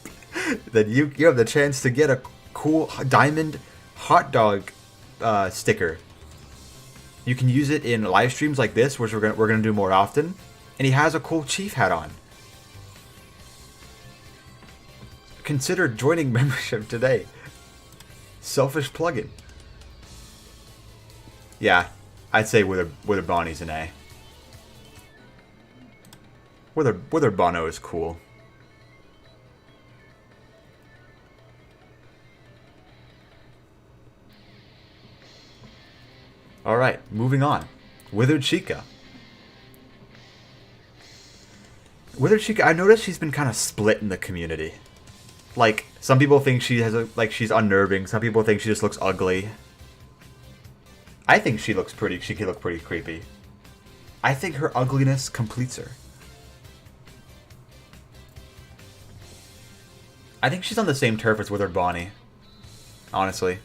[SPEAKER 1] then you have the chance to get a cool diamond hot dog sticker. You can use it in live streams like this, which we're gonna do more often. And he has a cool chief hat on. Consider joining membership today. Selfish plugin. Yeah, I'd say Withered Bonnie's an A. Withered Bono is cool. Alright, moving on. Withered Chica. Withered Chica, I noticed she's been kind of split in the community. Like, some people think she has she's unnerving. Some people think she just looks ugly. I think she can look pretty creepy. I think her ugliness completes her. I think she's on the same turf as Withered Bonnie. Honestly.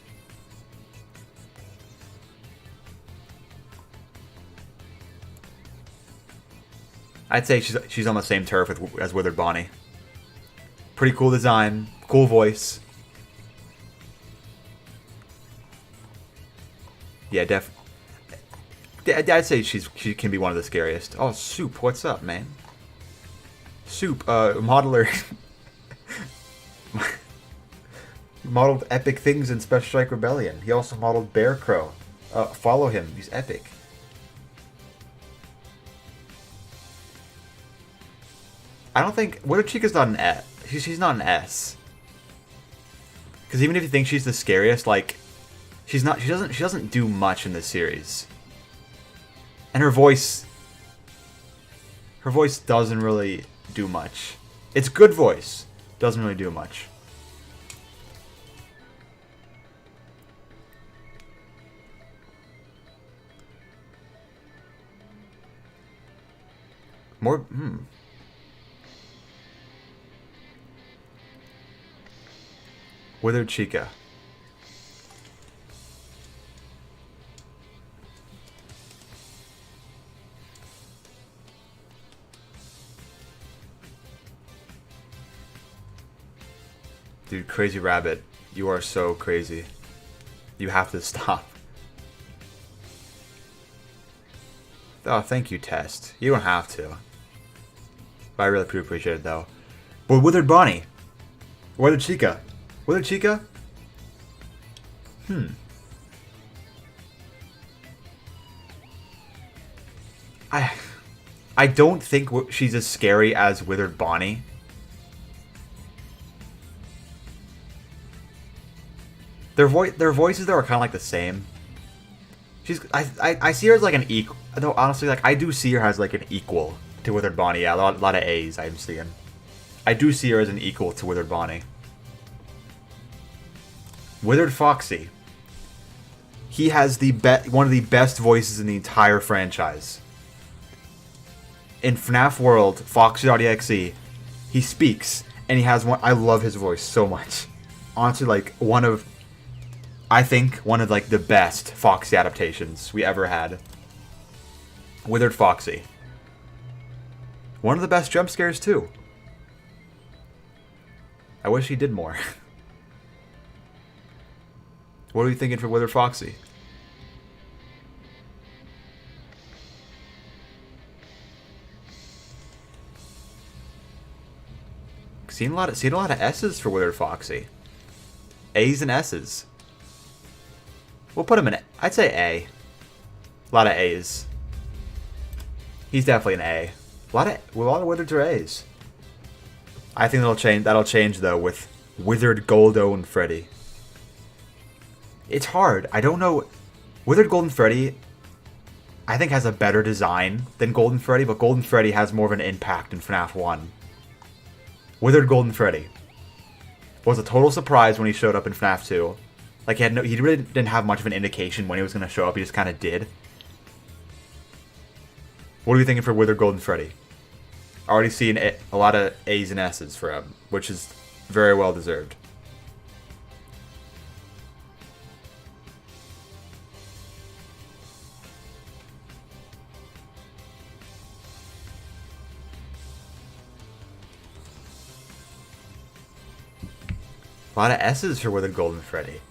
[SPEAKER 1] I'd say she's on the same turf as Withered Bonnie. Pretty cool design, cool voice. Yeah, I'd say she can be one of the scariest. Oh, Soup, what's up, man? Soup, modeler. Modeled epic things in Special Strike Rebellion. He also modeled Bear Crow. Follow him, he's epic. I don't think Withered Chica's not an S. She's not an S. Because even if you think she's the scariest, like, she's not. She doesn't do much in this series. And her voice doesn't really do much. It's good voice, doesn't really do much. More. Withered Chica. Dude, Crazy Rabbit, you are so crazy. You have to stop. Oh, thank you, Test. You don't have to. But I really appreciate it, though. But Withered Bonnie. Withered Chica. Withered Chica? I don't think she's as scary as Withered Bonnie. Their voices though are kind of like the same. I see her as like an equal. Though honestly, like I do see her as like an equal to Withered Bonnie. Yeah, a lot of A's I'm seeing. I do see her as an equal to Withered Bonnie. Withered Foxy. He has one of the best voices in the entire franchise. In FNaF World, Foxy.exe, he speaks, and he has one. I love his voice so much. Honestly, like I think one of like the best Foxy adaptations we ever had. Withered Foxy. One of the best jump scares too. I wish he did more. What are you thinking for Withered Foxy? Seen a lot of S's for Withered Foxy. A's and S's. We'll put him in. I'd say A. A lot of A's. He's definitely an A. A lot of Withereds are A's. I think that'll change though with Withered Goldo and Freddy. It's hard. I don't know. Withered Golden Freddy, I think, has a better design than Golden Freddy, but Golden Freddy has more of an impact in FNaF 1. Withered Golden Freddy was a total surprise when he showed up in FNaF 2. Like he really didn't have much of an indication when he was going to show up. He just kind of did. What are you thinking for Withered Golden Freddy? Already seen a lot of A's and S's for him, which is very well deserved. A lot of S's for Withered Golden Freddy.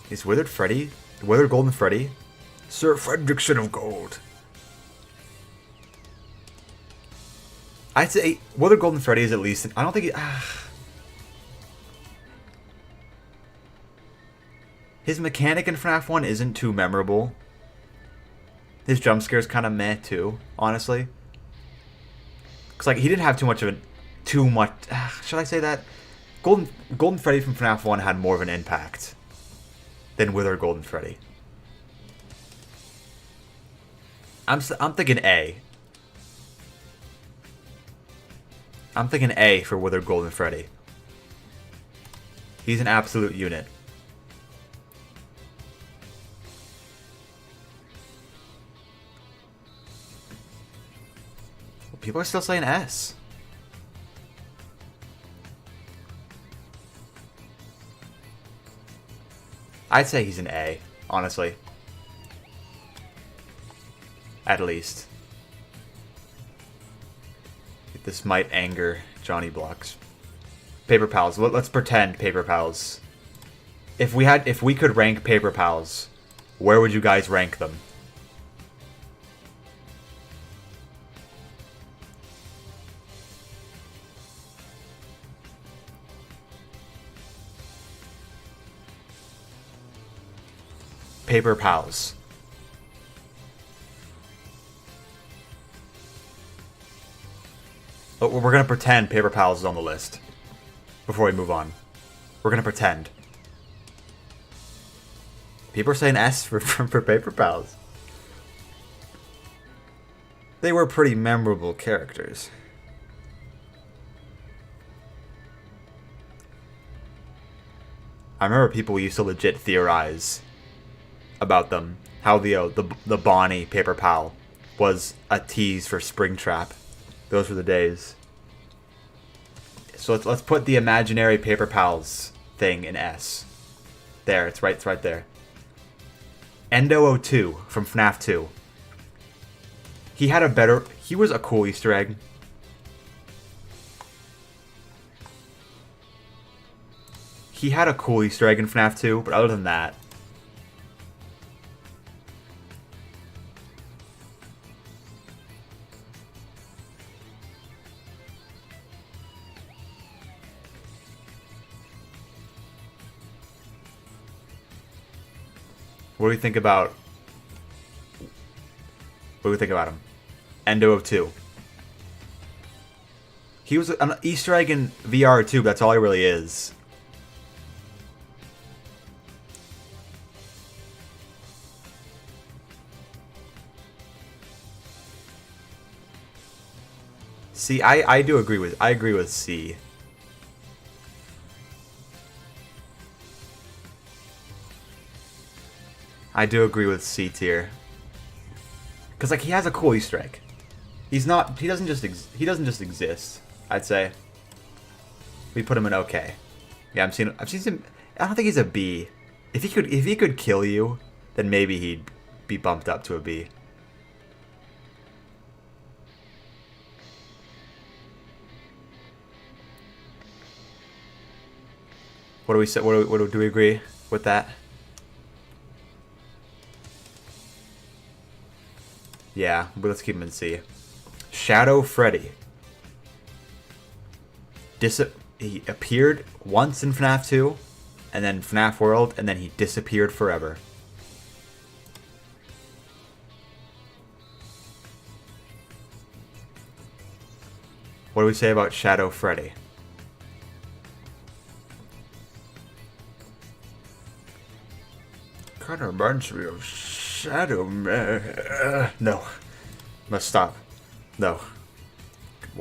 [SPEAKER 1] Is Withered Golden Freddy? Sir Fredrickson of Gold. I'd say Withered Golden Freddy is at least. I don't think his mechanic in FNaF 1 isn't too memorable. His jump scare's kind of meh too, honestly. Cause like he didn't have too much. Should I say that? Golden Freddy from FNaF 1 had more of an impact than Withered Golden Freddy. I'm thinking A. I'm thinking A for Withered Golden Freddy. He's an absolute unit. People are still saying S. I'd say he's an A, honestly. At least. This might anger Johnny Blocks. Paper Pals. Let's pretend Paper Pals. If we could rank Paper Pals, where would you guys rank them? Paper Pals. Oh, we're gonna pretend Paper Pals is on the list. Before we move on. We're gonna pretend. People are saying S for Paper Pals. They were pretty memorable characters. I remember people used to legit theorize about them. How the Bonnie Paper Pal was a tease for Springtrap. Those were the days. So let's put the imaginary Paper Pals thing in S. There, it's right there. Endo02 from FNaF 2. He was a cool Easter egg. he had a cool Easter egg in FNAF 2, but other than that, what do we think about? What do we think about him? Endo of 2. He was an Easter egg in VR too, but that's all he really is. See, I agree with C. I do agree with C tier. Cause like he has a cool Easter egg. He doesn't just exist. I'd say. We put him in okay. Yeah, I've seen him. I don't think he's a B. If he could kill you, then maybe he'd be bumped up to a B. What do we say? What do we agree with that? Yeah, but let's keep him in C. Shadow Freddy. He appeared once in FNAF 2, and then FNAF World, and then he disappeared forever. What do we say about Shadow Freddy? Kind of reminds me of Shadow Man. No. Must stop. No.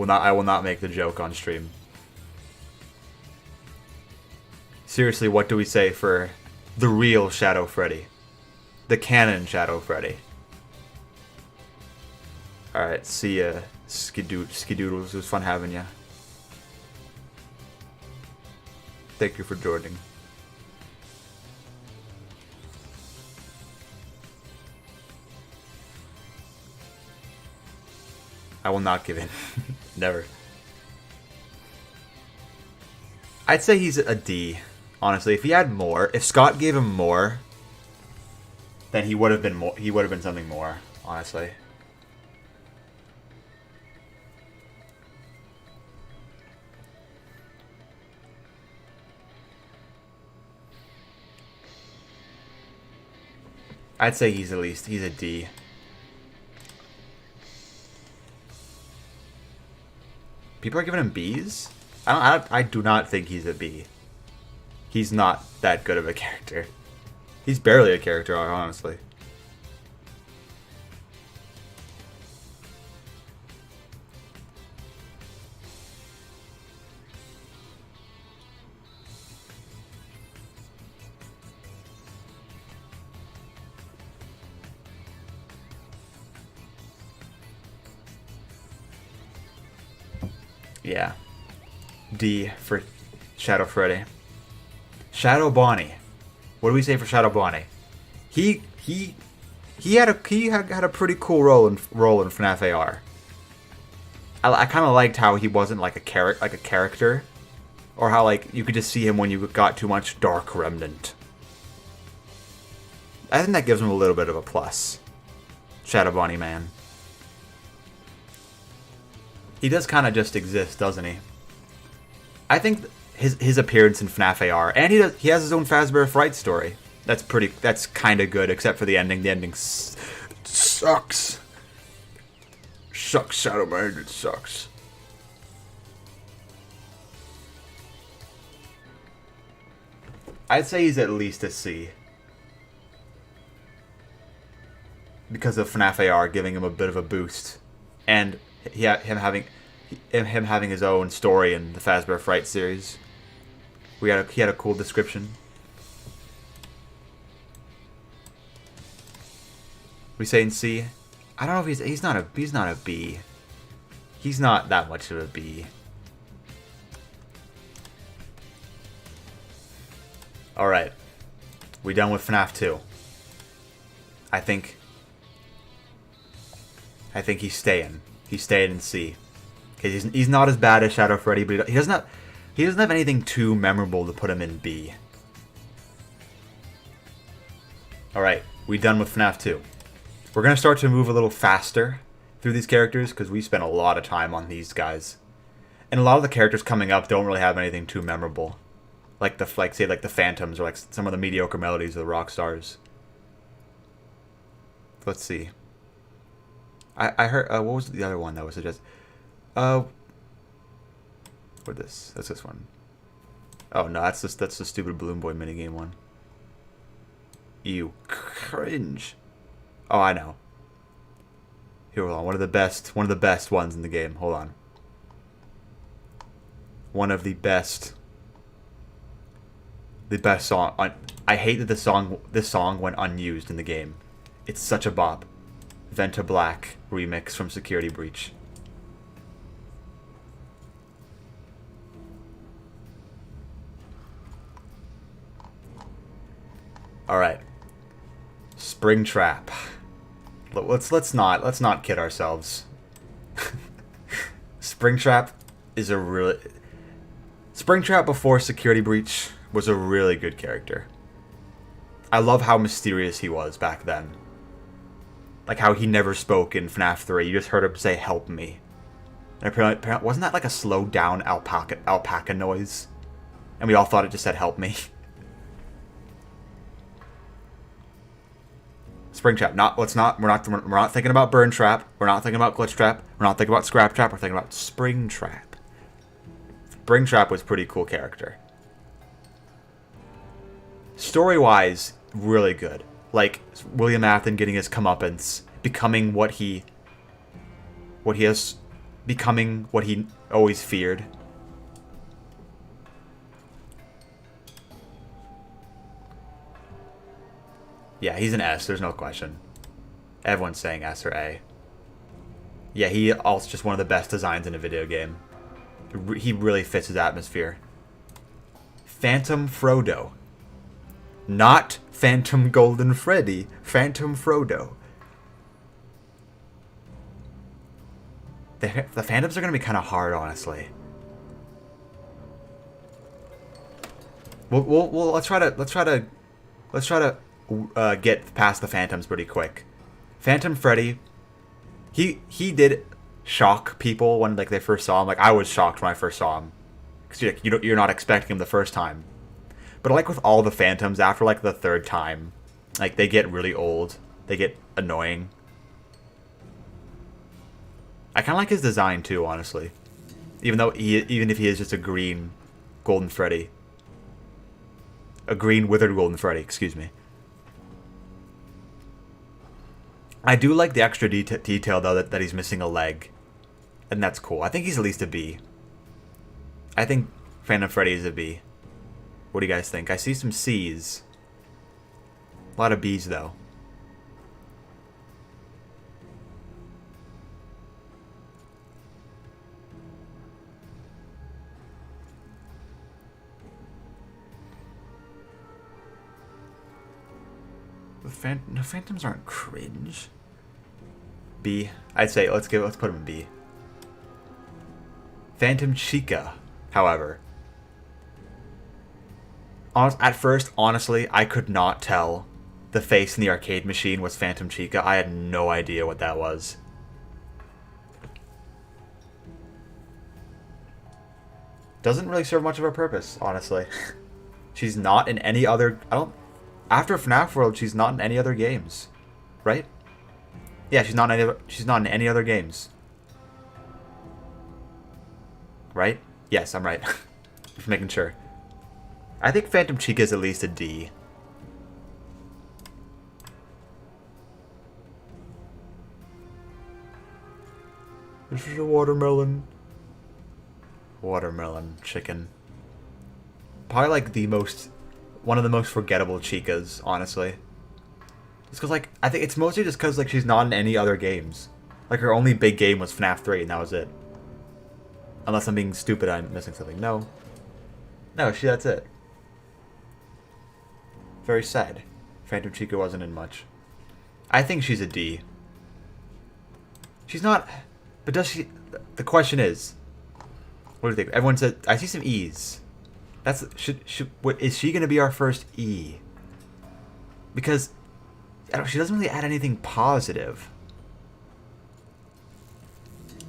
[SPEAKER 1] I will not make the joke on stream. Seriously, what do we say for the real Shadow Freddy? The canon Shadow Freddy. Alright, see ya, Skidoodles. It was fun having ya. Thank you for joining. I will not give in. Never. I'd say he's a D. Honestly, if he had more, if Scott gave him more, then he would have been more. He would have been something more. Honestly. I'd say he's a D. People are giving him Bs? I do not think he's a B. He's not that good of a character. He's barely a character, honestly. Yeah. D for Shadow Freddy. Shadow Bonnie. What do we say for Shadow Bonnie? He had a pretty cool role in FNAF AR. I kind of liked how he wasn't like a character, or how like you could just see him when you got too much Dark Remnant. I think that gives him a little bit of a plus. Shadow Bonnie man. He does kind of just exist, doesn't he? I think his appearance in FNAF AR, and he has his own Fazbear Fright story. That's kind of good, except for the ending. The ending sucks. Sucks, Shadow Man. It sucks. I'd say he's at least a C. Because of FNAF AR giving him a bit of a boost, and him having his own story in the Fazbear Fright series. He had a cool description. We say in C. I don't know if he's not a B. He's not that much of a B. All right, we done with FNAF 2. I think he's staying. He's staying in C. Okay, he's not as bad as Shadow Freddy, but he doesn't have. He doesn't have anything too memorable to put him in B. Alright, we done with FNaF 2. We're going to start to move a little faster through these characters because we spent a lot of time on these guys. And a lot of the characters coming up don't really have anything too memorable. Like the Phantoms or like some of the mediocre melodies of the rock stars. Let's see. I heard what was the other one that was suggested? What this? That's this one. Oh no, that's the stupid Balloon Boy minigame one. Ew, cringe. Oh, I know. Here, hold on. One of the best ones in the game. Hold on. One of the best song. I hate that this song went unused in the game. It's such a bop. Venta Black remix from Security Breach. All right. Springtrap. Let's not kid ourselves. Springtrap is a really Springtrap before Security Breach was a really good character. I love how mysterious he was back then. Like how he never spoke in FNaF 3. You just heard him say, "Help me." And apparently, wasn't that like a slowed down alpaca noise? And we all thought it just said, "Help me." Springtrap. We're not thinking about Burn Trap. We're not thinking about Glitch Trap. We're not thinking about Scrap Trap. We're thinking about Springtrap. Springtrap was a pretty cool character. Story-wise, really good. Like William Afton getting his comeuppance, becoming what he always feared. Yeah, he's an S, there's no question. Everyone's saying S or A. Yeah, he also just one of the best designs in a video game. He really fits his atmosphere. Phantom Frodo. Not Phantom Golden Freddy. Phantom Frodo. The Phantoms are going to be kind of hard, honestly. Well, let's try to get past the Phantoms pretty quick. Phantom Freddy, he did shock people when like they first saw him. Like I was shocked when I first saw him because you're not expecting him the first time. But like with all the Phantoms, after like the third time, like they get really old. They get annoying. I kind of like his design too, honestly. Even if he is just a green Golden Freddy. A green Withered Golden Freddy, excuse me. I do like the extra detail, though, that he's missing a leg. And that's cool. I think he's at least a B. I think Phantom Freddy is a B. What do you guys think? I see some C's. A lot of B's, though. The Phantoms aren't cringe. B. I'd say let's put him in B. Phantom Chica, however. At first, honestly, I could not tell the face in the arcade machine was Phantom Chica. I had no idea what that was. Doesn't really serve much of a purpose, honestly. She's not in any other... After FNaF World, she's not in any other games, right? Yeah, she's not in any other games, right? Yes, I'm right. Just making sure. I think Phantom Chica is at least a D. This is a watermelon. Watermelon chicken. Probably like one of the most forgettable Chicas, honestly. Just because, like, I think it's mostly just because, like, she's not in any other games. Like, her only big game was FNaF 3, and that was it. Unless I'm being stupid, I'm missing something. No. No, that's it. Very sad. Phantom Chica wasn't in much. I think she's a D. She's not... But does she... The question is... What do you think? Everyone said I see some E's. That's what is she gonna be our first E? Because she doesn't really add anything positive.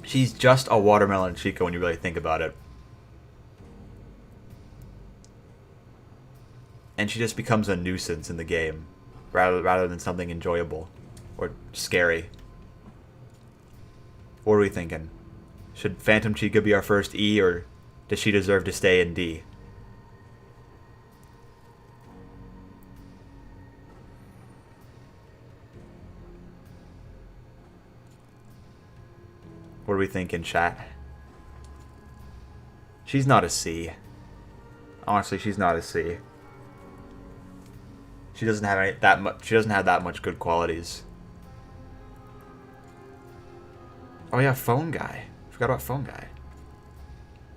[SPEAKER 1] She's just a watermelon Chica when you really think about it. And she just becomes a nuisance in the game rather than something enjoyable or scary. What are we thinking? Should Phantom Chica be our first E, or does she deserve to stay in D? What are we thinking, chat? She's not a C. Honestly, she's not a C. She doesn't have that much. She doesn't have that much good qualities. Oh yeah, phone guy. Forgot about phone guy.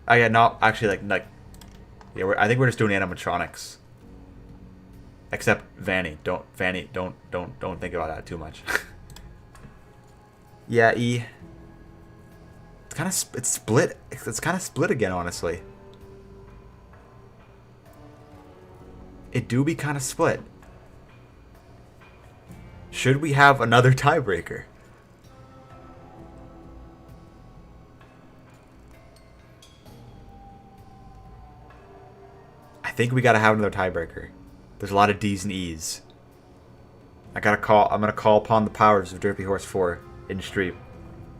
[SPEAKER 1] Oh yeah, no, actually, yeah. I think we're just doing animatronics. Except Vanny. Don't think about that too much. Yeah, E. It's split. It's kind of split again, honestly. It do be kind of split. Should we have another tiebreaker? I think we gotta have another tiebreaker. There's a lot of D's and E's. I'm gonna call upon the powers of Derpy Horse 4 in stream.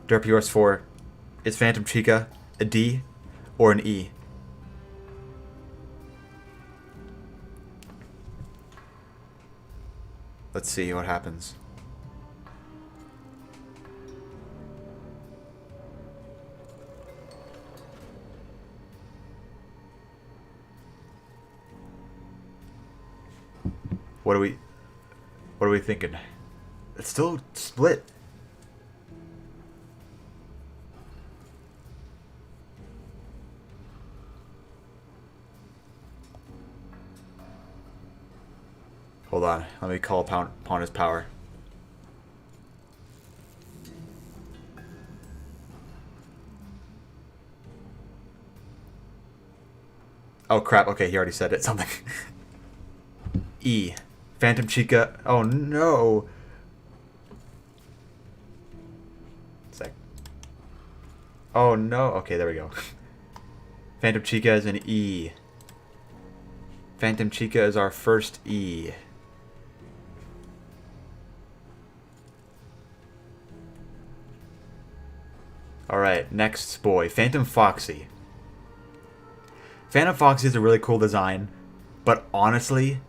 [SPEAKER 1] Derpy Horse 4, is Phantom Chica a D or an E? Let's see what happens. What are we thinking? It's still split. Hold on, let me call upon his power. Oh crap, okay, he already said it. Something. E. Phantom Chica. Oh no. Sec. Oh no. Okay, there we go. Phantom Chica is an E. Phantom Chica is our first E. Alright, next boy. Phantom Foxy. Phantom Foxy is a really cool design, but honestly,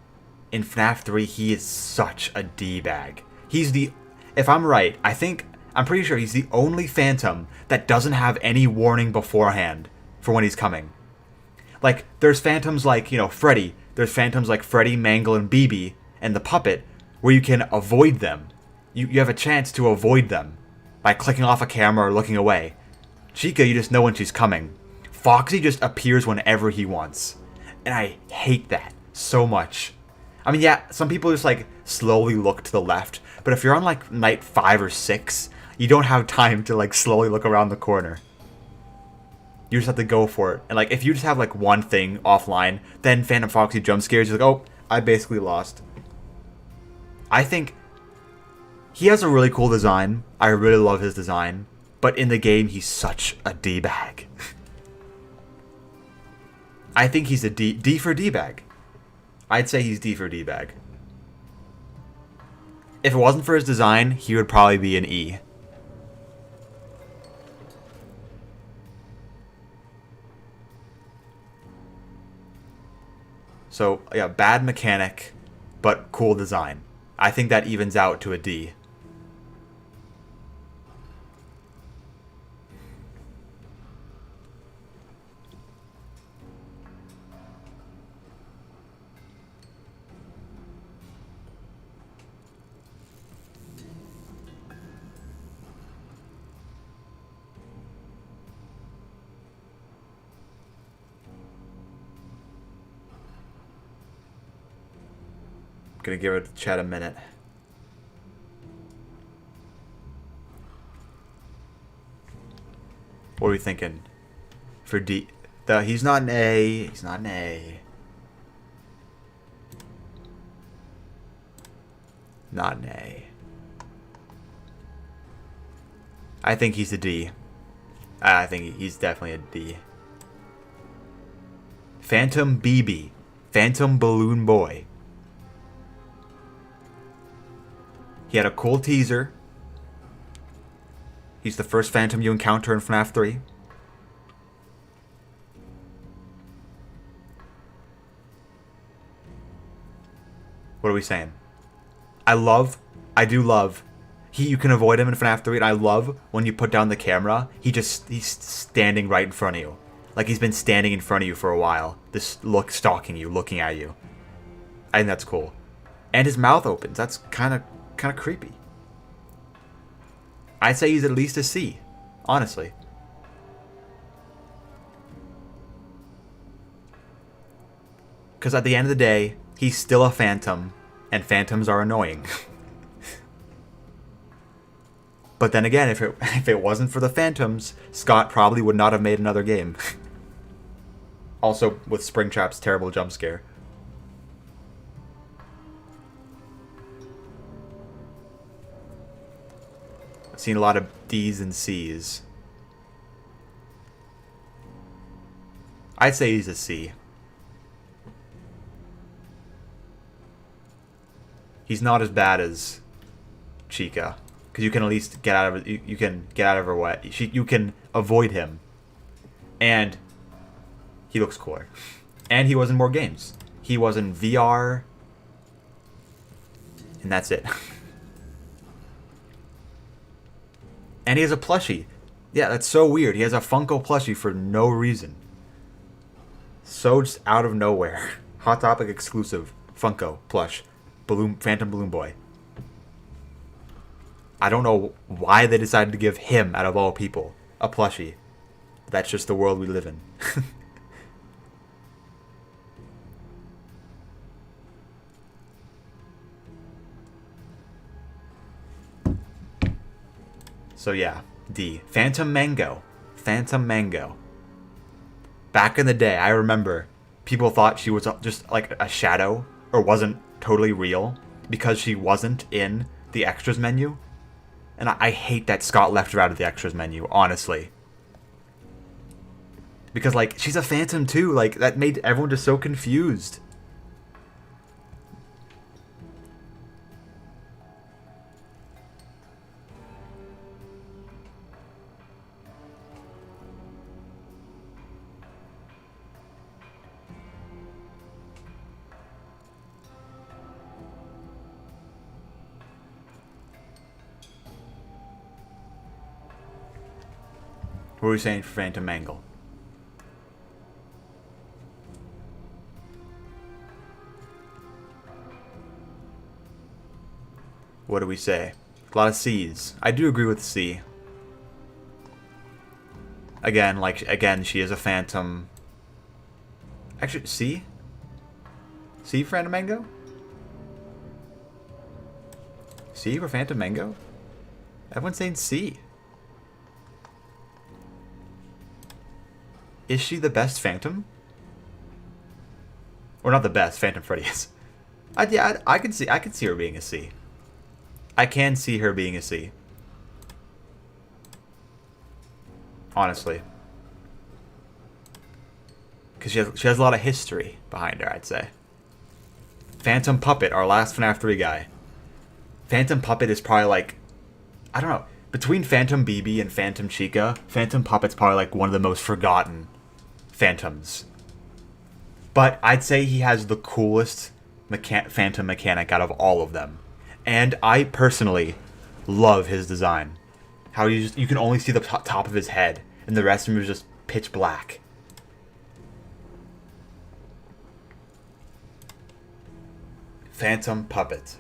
[SPEAKER 1] in FNaF 3, he is such a D-bag. He's the... If I'm right, I'm pretty sure he's the only Phantom that doesn't have any warning beforehand for when he's coming. Like, there's Phantoms like, Freddy. There's Phantoms like Freddy, Mangle, and BB, and the Puppet, where you can avoid them. You have a chance to avoid them by clicking off a camera or looking away. Chica, you just know when she's coming. Foxy just appears whenever he wants. And I hate that so much. I mean, yeah, some people just, slowly look to the left. But if you're on, night 5 or 6, you don't have time to, slowly look around the corner. You just have to go for it. And, if you just have, one thing offline, then Phantom Foxy jump scares you. Oh, I basically lost. I think he has a really cool design. I really love his design. But in the game, he's such a D-bag. I think he's a D for D-bag. I'd say he's D for D-bag. If it wasn't for his design, he would probably be an E. So, yeah, bad mechanic, but cool design. I think that evens out to a D. Gonna give it chat a minute. What are we thinking? for D. He's not an A. He's not an A. Not an A. I think he's a D. I think he's definitely a D. Phantom BB. Phantom Balloon Boy. He had a cool teaser. He's the first Phantom you encounter in FNaF 3. What are we saying? I do love, you can avoid him in FNaF 3, and I love when you put down the camera, he's standing right in front of you. Like he's been standing in front of you for a while. Stalking you, looking at you. I think that's cool. And his mouth opens. That's kind of creepy. I'd say he's at least a C, honestly. Because at the end of the day, he's still a Phantom, and Phantoms are annoying. But then again, if it wasn't for the Phantoms, Scott probably would not have made another game. Also, with Springtrap's terrible jump scare. I've seen a lot of D's and C's. I'd say he's a C. He's not as bad as Chica, because you can at least get out of it. You can get out of her way. You can avoid him, and he looks cooler. And he was in more games. He was in VR, and that's it. And he has a plushie. Yeah, that's so weird. He has a Funko plushie for no reason. So just out of nowhere. Hot Topic exclusive Funko plush. Phantom Balloon Boy. I don't know why they decided to give him, out of all people, a plushie. That's just the world we live in. So yeah, D. Phantom Mango. Phantom Mango. Back in the day, I remember people thought she was just like a shadow, or wasn't totally real, because she wasn't in the extras menu. And I hate that Scott left her out of the extras menu, honestly. Because, like, she's a Phantom too. Like, that made everyone just so confused. What are we saying for Phantom Mangle? What do we say? A lot of C's. I do agree with C. Again, she is a Phantom. Actually, C? C for Phantom Mango? C for Phantom Mango? Everyone's saying C. Is she the best Phantom? Or not the best, Phantom Freddy is. I could see her being a C. I can see her being a C. Honestly. Because she has a lot of history behind her, I'd say. Phantom Puppet, our last FNaF 3 guy. Phantom Puppet is probably like, I don't know, between Phantom BB and Phantom Chica, Phantom Puppet's probably like one of the most forgotten Phantoms. But I'd say he has the coolest Phantom mechanic out of all of them. And I personally love his design. How you can only see the top of his head, and the rest of him is just pitch black. Phantom Puppet.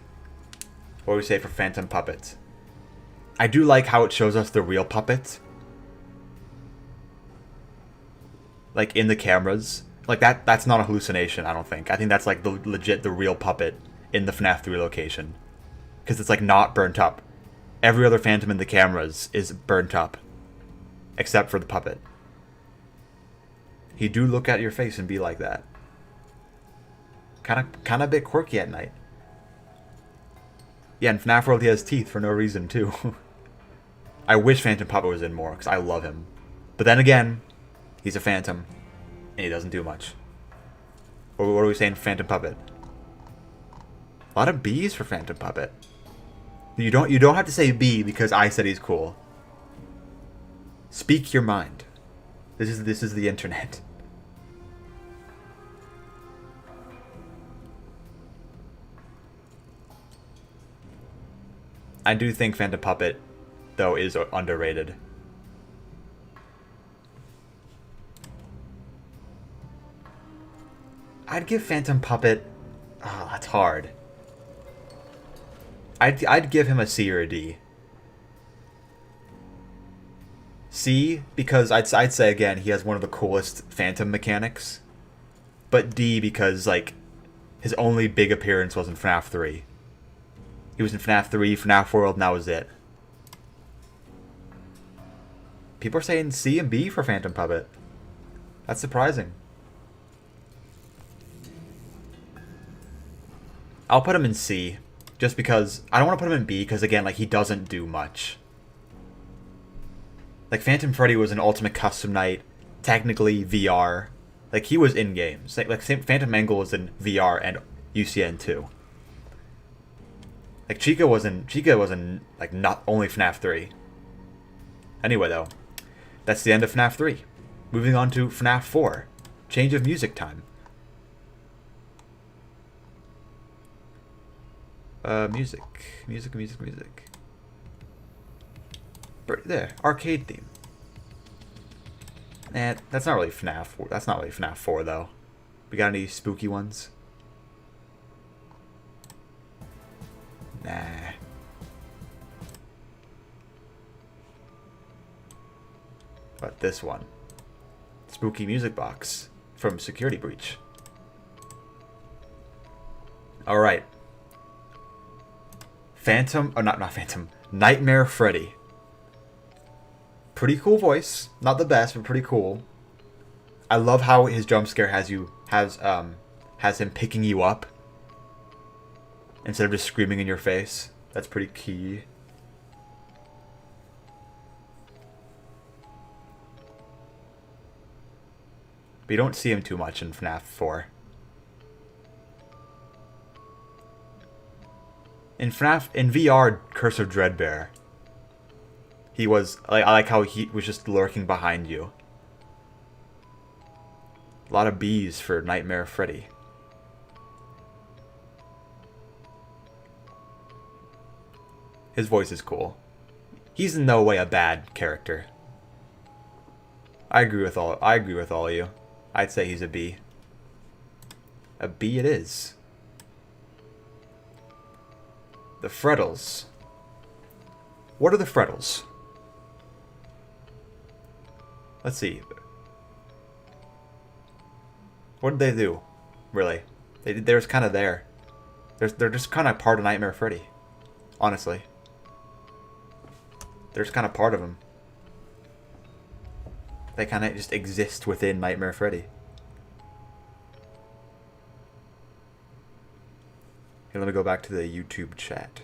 [SPEAKER 1] What do we say for Phantom Puppet? I do like how it shows us the real puppet. Like, in the cameras. Like, that's not a hallucination, I don't think. I think that's, like, the real puppet in the FNaF 3 location. Because it's, like, not burnt up. Every other Phantom in the cameras is burnt up. Except for the puppet. He do look at your face and be like that. Kind of a bit quirky at night. Yeah, in FNaF World he has teeth for no reason too. I wish Phantom Puppet was in more because I love him. But then again, he's a Phantom and he doesn't do much. What are we saying, Phantom Puppet? A lot of B's for Phantom Puppet. You don't have to say B because I said he's cool. Speak your mind. This is the internet. I do think Phantom Puppet, though, is underrated. I'd give Phantom Puppet... Oh, that's hard. I'd give him a C or a D. C, because I'd say, again, he has one of the coolest Phantom mechanics. But D, because, like, his only big appearance was in FNaF 3. He was in FNaF 3, FNaF World, and that was it. People are saying C and B for Phantom Puppet. That's surprising. I'll put him in C, just because... I don't want to put him in B, because, again, like, he doesn't do much. Like, Phantom Freddy was an Ultimate Custom Night, technically VR. Like, he was in games. Like Phantom Angle was in VR and UCN too. Like, Chica was in, like, not only FNaF 3. Anyway, though, that's the end of FNaF 3. Moving on to FNaF 4. Change of music time. Music. There, arcade theme. Nah, that's not really FNaF 4. That's not really FNaF 4, though. We got any spooky ones? Nah. But this one. Spooky music box from Security Breach. Alright. Phantom, or not Phantom, Nightmare Freddy. Pretty cool voice. Not the best, but pretty cool. I love how his jump scare has him picking you up instead of just screaming in your face. That's pretty key. But you don't see him too much in FNaF 4. In VR, Curse of Dreadbear, he was, like, I like how he was just lurking behind you. A lot of B's for Nightmare Freddy. His voice is cool. He's in no way a bad character. I agree with all of you. I'd say he's a B. A B it is. The Freddles. What are the Freddles? Let's see. What did they do? Really? They're just kind of there. They're just kind of part of Nightmare Freddy. Honestly. They're just kind of part of him. They kind of just exist within Nightmare Freddy. Here, let me go back to the YouTube chat.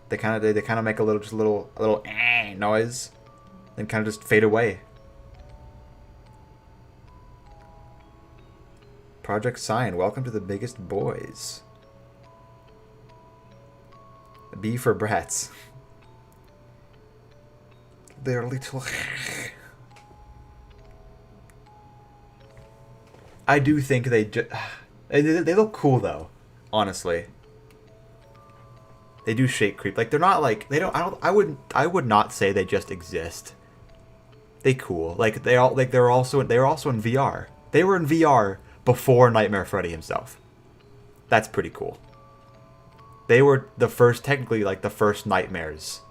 [SPEAKER 1] They kind of make a little noise, then kind of just fade away. Project Sign, welcome to the biggest boys. B for brats. They're little. I do think they look cool though, honestly. They do shake creep. Like, they're not like, I would not say they just exist. They cool. Like, they're also in VR. They were in VR before Nightmare Freddy himself. That's pretty cool. They were the first, technically, like, the first Nightmares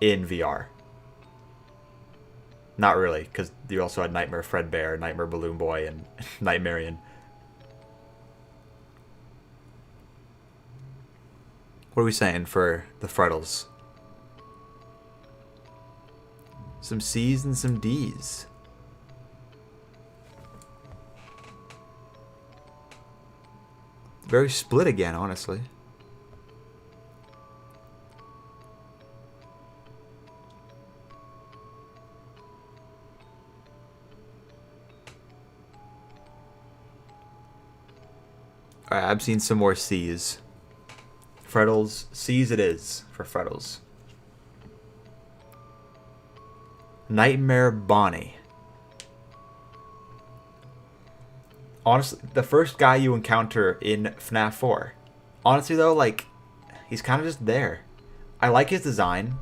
[SPEAKER 1] in VR. Not really, because you also had Nightmare Fredbear, Nightmare Balloon Boy, and Nightmarian. What are we saying for the Freddles? Some C's and some D's. Very split again, honestly. Alright, I've seen some more C's. Freddles, C's it is for Freddles. Nightmare Bonnie. Honestly, the first guy you encounter in FNaF 4. Honestly though, like, he's kind of just there. I like his design.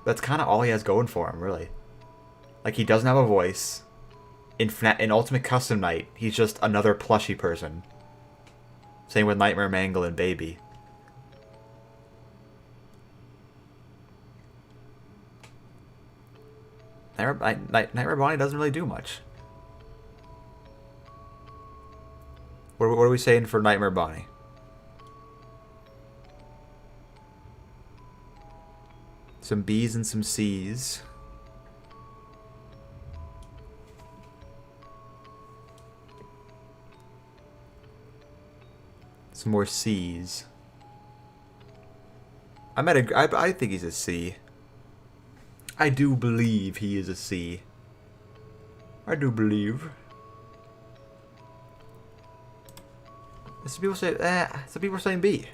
[SPEAKER 1] That's kind of all he has going for him, really. Like, he doesn't have a voice. In Ultimate Custom Night, he's just another plushy person. Same with Nightmare Mangle and Baby. Nightmare Bonnie doesn't really do much. What are we saying for Nightmare Bonnie? Some B's and some C's. Some more C's. I think he's a C. I do believe he is a C. I do believe. Some people are saying B.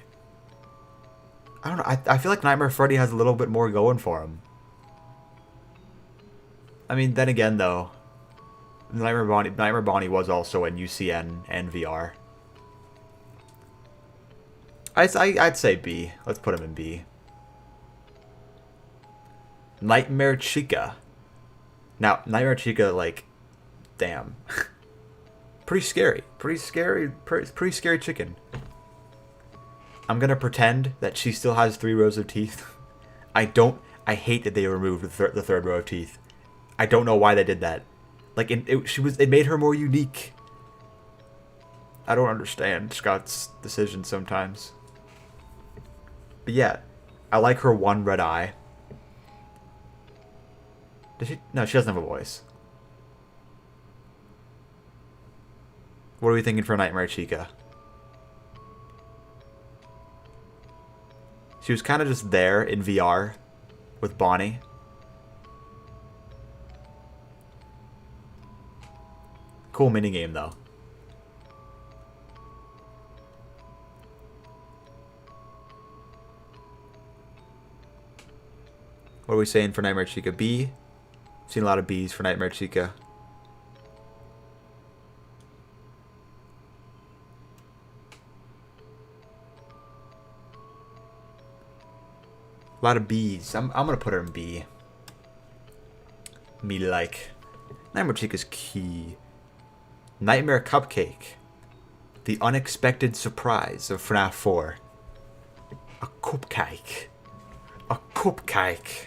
[SPEAKER 1] I don't know. I feel like Nightmare Freddy has a little bit more going for him. I mean, then again, though, Nightmare Bonnie was also in UCN and VR. I'd say B. Let's put him in B. Nightmare Chica. Now, Nightmare Chica, like, damn. Pretty scary. Pretty scary chicken. I'm gonna pretend that she still has 3 rows of teeth. I hate that they removed the third row of teeth. I don't know why they did that. Like, it made her more unique. I don't understand Scott's decision sometimes. But yeah, I like her one red eye. Does she? No, she doesn't have a voice. What are we thinking for Nightmare Chica? She was kind of just there in VR with Bonnie. Cool minigame, though. What are we saying for Nightmare Chica? B? Seen a lot of B's for Nightmare Chica. A lot of B's. I'm gonna put her in B. Me like. Nightmare Chica's key. Nightmare Cupcake. The unexpected surprise of FNaF 4. A cupcake. A cupcake.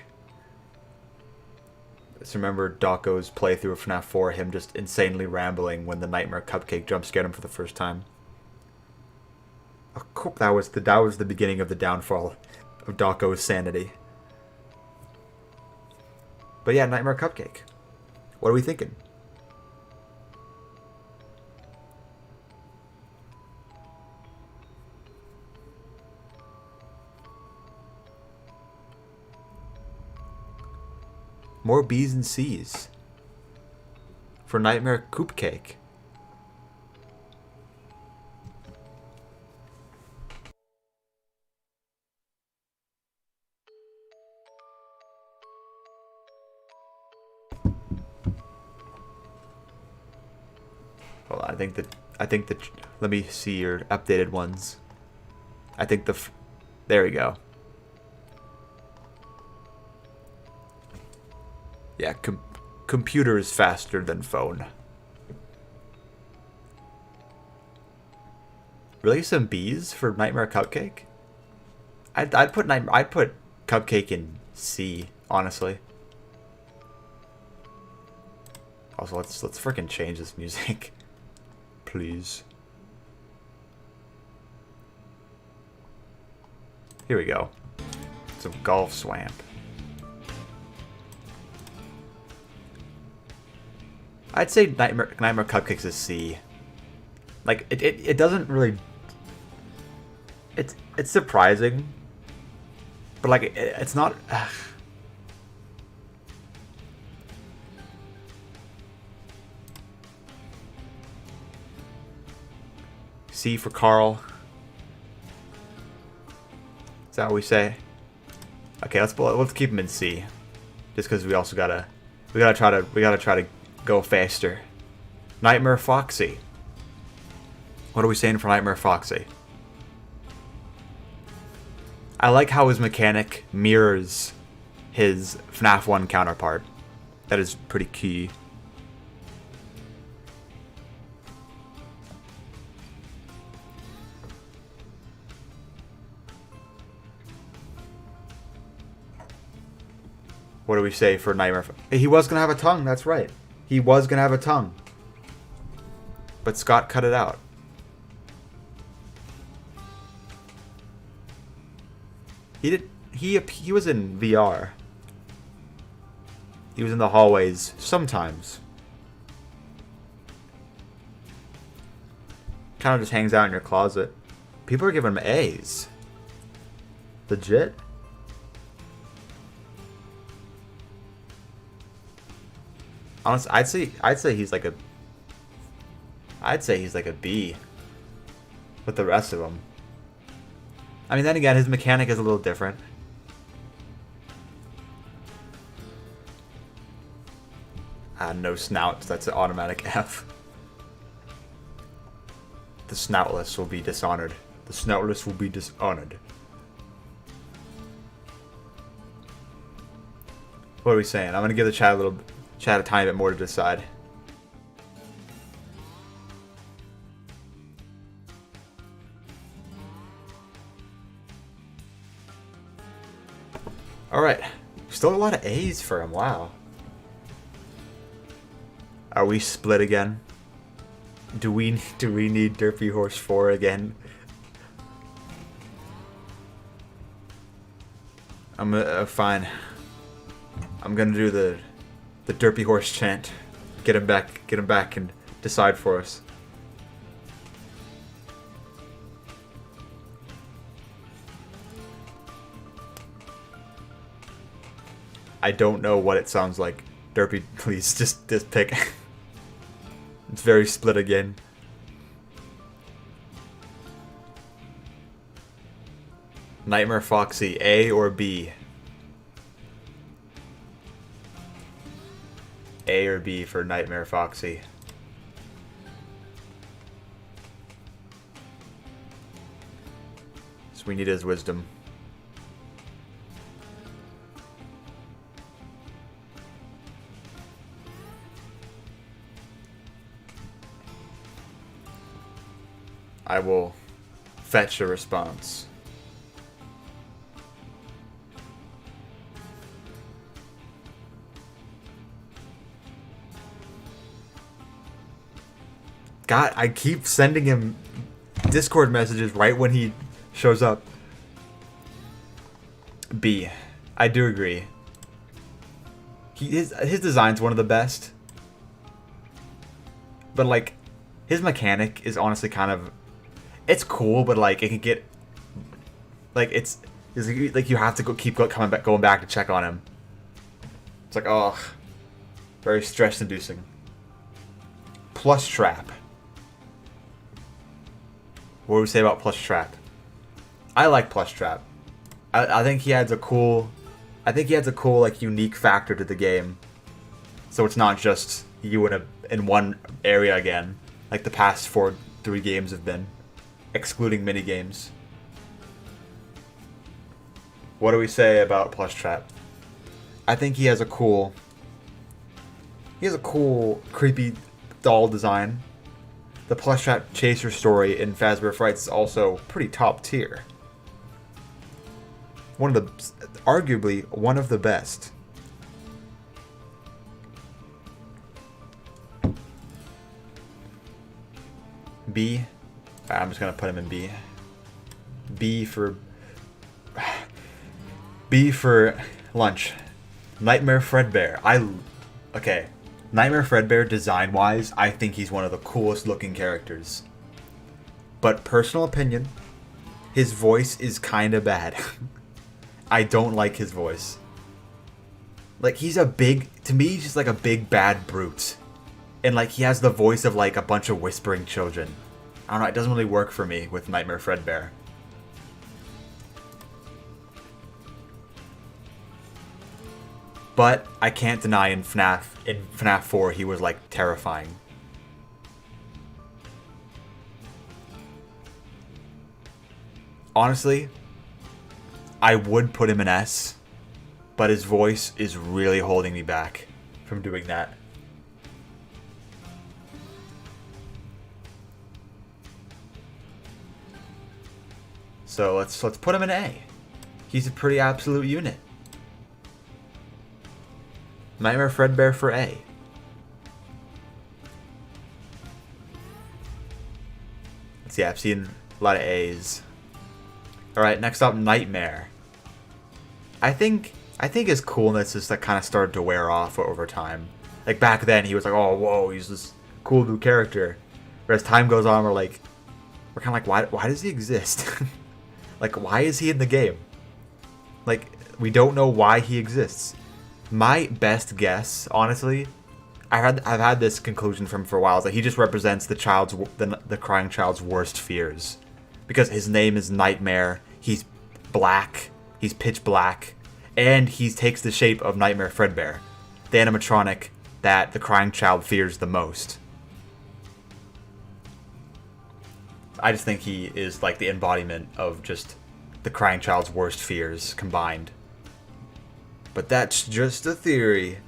[SPEAKER 1] Just remember Dawko's playthrough of FNaF 4, him just insanely rambling when the Nightmare Cupcake jump scared him for the first time. That was the beginning of the downfall of Dawko's sanity. But yeah, Nightmare Cupcake. What are we thinking? More B's and C's for Nightmare Cupcake. Hold on, I think that let me see your updated ones. I think there we go. Yeah, computer is faster than phone. Really, some B's for Nightmare Cupcake? I'd put Cupcake in C, honestly. Also, let's freaking change this music, please. Here we go. Some Golf Swamp. I'd say Nightmare Cupcakes is C. Like it doesn't really. It's surprising, but like it's not. C for Carl. Is that what we say? Okay, let's keep him in C, just because we gotta try to go faster. Nightmare Foxy. What are we saying for Nightmare Foxy? I like how his mechanic mirrors his FNaF 1 counterpart. That is pretty key. What do we say for Nightmare? He was going to have a tongue, that's right. He was going to have a tongue. But Scott cut it out. He was in VR. He was in the hallways sometimes. Kind of just hangs out in your closet. People are giving him A's. Legit? Honestly, I'd say he's like a B with the rest of them. I mean, then again, his mechanic is a little different. No snouts. That's an automatic F. The snoutless will be dishonored. The snoutless will be dishonored. What are we saying? I'm gonna give the chat a tiny bit more to decide. Alright. Still a lot of A's for him. Wow. Are we split again? Do we need Derpy Horse 4 again? I'm fine. I'm gonna do the Derpy Horse chant. Get him back and decide for us. I don't know what it sounds like. Derpy, please just pick. It's very split again. Nightmare Foxy, A or B? A or B for Nightmare Foxy? So we need his wisdom. I will fetch a response. God, I keep sending him Discord messages right when he shows up. B. I do agree. His design's one of the best. But like, his mechanic is honestly kind of... It's cool, but like it can get like it's like you have to going back to check on him. It's like, oh, very stress inducing. Plus Trap. What do we say about Plus Trap? I like Plus Trap. I think he adds a cool like unique factor to the game. So it's not just you in one area again, like the past 3 games have been. Excluding minigames. What do we say about Plush Trap? I think he has a cool creepy doll design. The Plush Trap Chaser story in Fazbear Frights is also pretty top tier. Arguably one of the best. B. I'm just gonna put him in B. B for lunch. Nightmare Fredbear. Okay. Nightmare Fredbear, design-wise, I think he's one of the coolest looking characters. But personal opinion, his voice is kind of bad. I don't like his voice. Like, he's a big... To me, he's just like a big bad brute. And, like, he has the voice of, like, a bunch of whispering children. I don't know, it doesn't really work for me with Nightmare Fredbear. But I can't deny in FNaF 4, he was, like, terrifying. Honestly, I would put him in S, but his voice is really holding me back from doing that. So let's put him in A. He's a pretty absolute unit. Nightmare Fredbear for A. Let's see, I've seen a lot of A's. Alright, next up, Nightmare. I think his coolness is like kind of started to wear off over time. Like back then he was like, oh whoa, he's this cool new character. But as time goes on, we're kind of like, why does he exist? Like, why is he in the game? Like, we don't know why he exists. My best guess, honestly, I've had this conclusion from him for a while, is that he just represents the crying child's worst fears, because his name is Nightmare. He's black. He's pitch black, and he takes the shape of Nightmare Fredbear, the animatronic that the crying child fears the most. I just think he is like the embodiment of just the crying child's worst fears combined. But that's just a theory.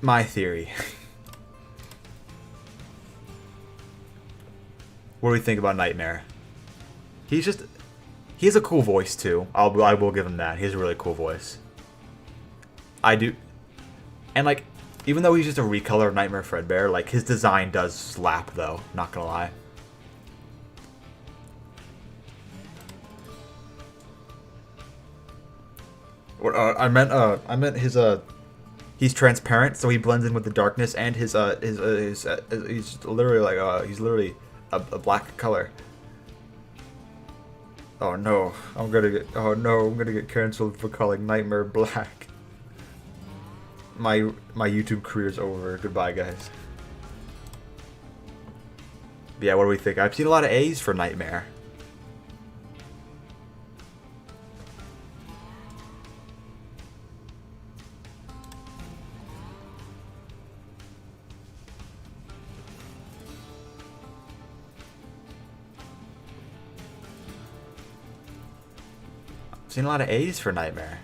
[SPEAKER 1] My theory. What do we think about Nightmare? He has a cool voice too. I will give him that. He has a really cool voice. I do. And like, even though he's just a recolor of Nightmare Fredbear, like his design does slap though, not gonna lie. I meant his he's transparent, so he blends in with the darkness, and he's literally like he's literally a black color. Oh no, I'm gonna get canceled for calling Nightmare black. My YouTube career's over. Goodbye, guys. But yeah, what do we think? I've seen a lot of A's for Nightmare. Seen a lot of A's for Nightmare.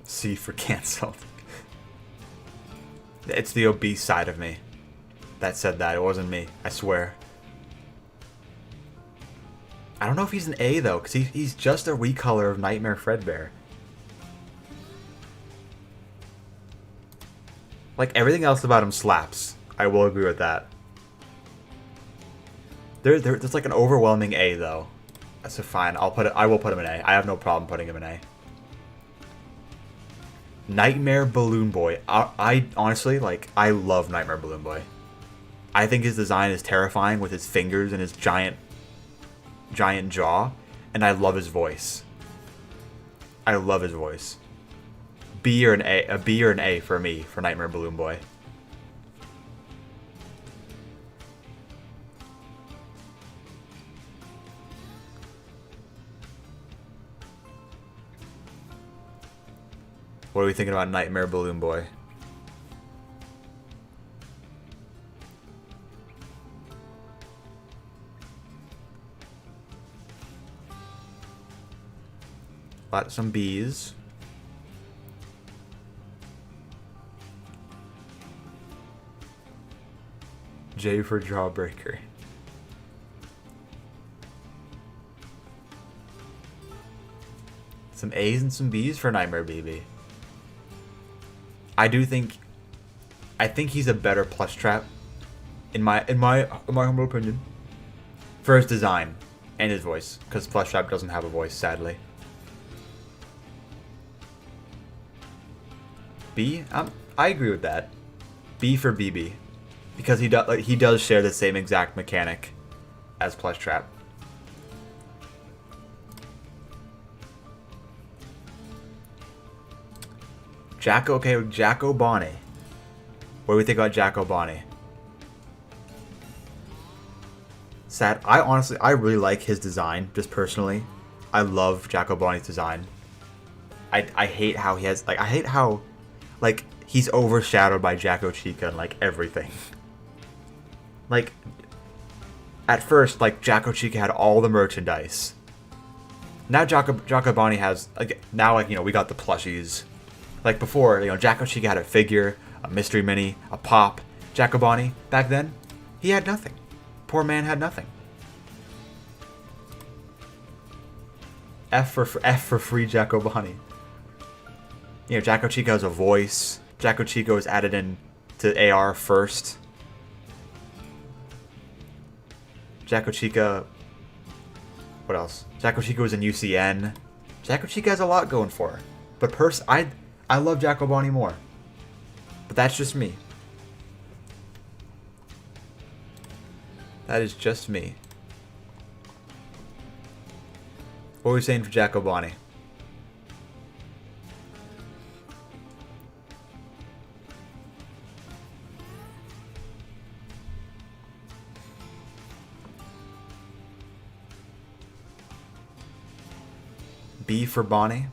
[SPEAKER 1] C for canceled. It's the obese side of me that said that. It wasn't me. I swear. I don't know if he's an A though, because he's just a recolor of Nightmare Fredbear. Like, everything else about him slaps. I will agree with that. There's like an overwhelming A, though. So fine, I will put him in A. I have no problem putting him in A. Nightmare Balloon Boy. I honestly, like, I love Nightmare Balloon Boy. I think his design is terrifying with his fingers and his giant jaw. And I love his voice. I love his voice. B or an A for me for Nightmare Balloon Boy. What are we thinking about Nightmare Balloon Boy? Some B's. J for Jawbreaker. Some A's and some B's for Nightmare BB. I think he's a better plush trap, in my humble opinion, for his design. And his voice, because Plushtrap doesn't have a voice, sadly. B? I agree with that. B for BB. Because he does share the same exact mechanic as Plushtrap. Jacko Bonnie. What do we think about Jacko Bonnie? Sad. I really like his design, just personally. I love Jacko Bonnie's design. I hate how he has, like, I hate how, like, he's overshadowed by Jacko Chica and, like, everything. Like, at first, like, Jacko Chica had all the merchandise. Now Jacko Bonnie has, like, now, like, you know, we got the plushies. Like, before, you know, Jacko Chica had a figure, a mystery mini, a pop. Jacko Bonnie, back then, he had nothing. Poor man had nothing. F for free Jacko Bonnie. You know, Jacko Chica has a voice. Jacko Chica was added in to AR first. Jacko Chica. What else? Jacko Chica was in UCN. Jacko Chica has a lot going for her. But I love Jacko Bonnie more. But that's just me. That is just me. What are we saying for Jacko Bonnie? B for Bonnie.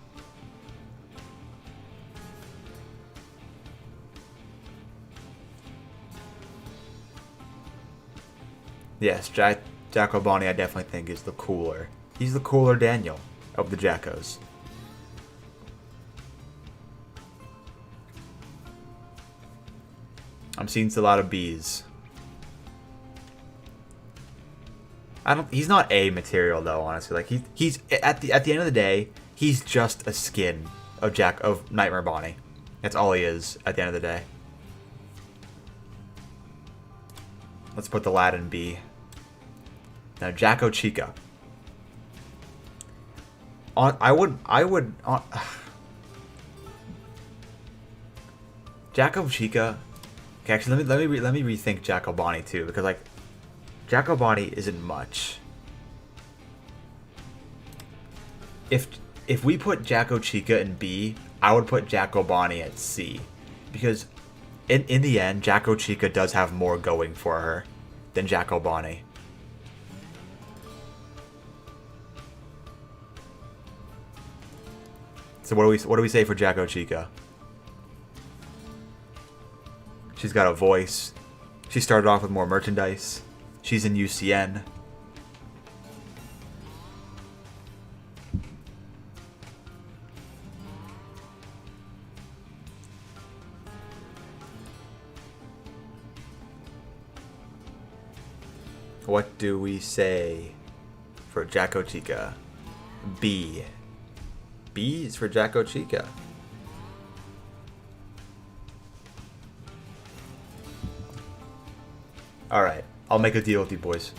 [SPEAKER 1] Yes, Jacko Bonnie I definitely think is the cooler. He's the cooler Daniel of the Jackos. I'm seeing a lot of B's. He's not A material though, honestly. Like he's at the end of the day, he's just a skin of Nightmare Bonnie. That's all he is at the end of the day. Let's put the lad in B. Now Jacko Chica. Jacko Chica. Okay, actually, let me rethink Jacko Bonnie too, because like Jacko Bonnie isn't much. If we put Jacko Chica in B, I would put Jacko Bonnie at C, because in the end, Jacko Chica does have more going for her than Jacko Bonnie. So what do we say for Jacko Chica? She's got a voice. She started off with more merchandise. She's in UCN. What do we say for Jacko Chica? B. B is for Jacko Chica. Alright, I'll make a deal with you boys.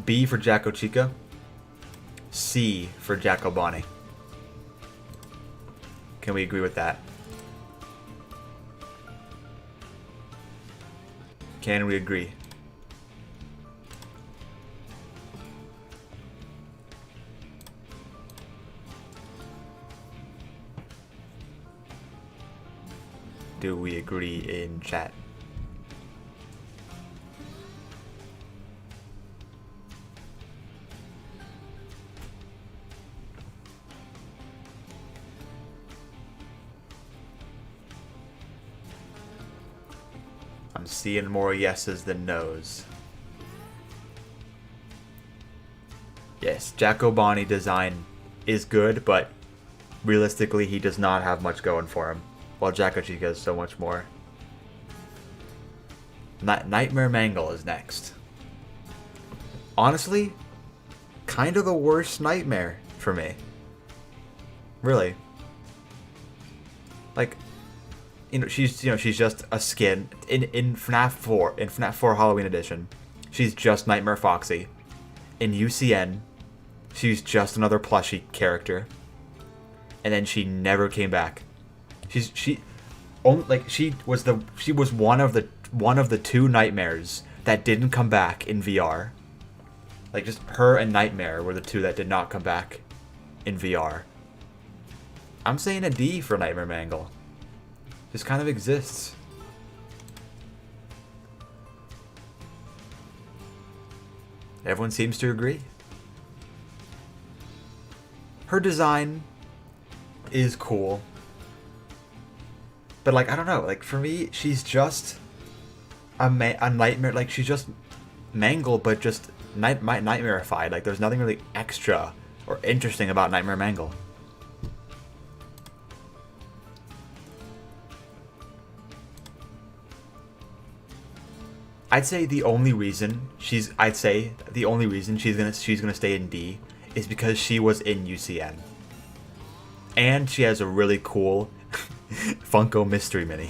[SPEAKER 1] B for Jacko Chica. C for Jacko Bonnie. Can we agree with that? Can we agree? Do we agree in chat? I'm seeing more yeses than nos. Yes, Jacko Bonnie design is good, but realistically he does not have much going for him. While Jacko Chica has so much more. Nightmare Mangle is next. Honestly, kind of the worst nightmare for me. Really. Like, she's just a skin in FNaF 4, in FNaF 4 Halloween Edition. She's just Nightmare Foxy. in UCN, she's just another plushie character, and then she never came back. She was one of the two Nightmares that didn't come back in VR. Like, just her and Nightmare were the two that did not come back in VR. I'm saying a D for Nightmare Mangle. Just kind of exists. Everyone seems to agree. Her design is cool. But, like, I don't know. Like, for me, she's just a Nightmare. Like, she's just Mangle, but just Nightmarified. Like, there's nothing really extra or interesting about Nightmare Mangle. I'd say the only reason she's gonna stay in D is because she was in UCN. And she has a really cool Funko Mystery Mini.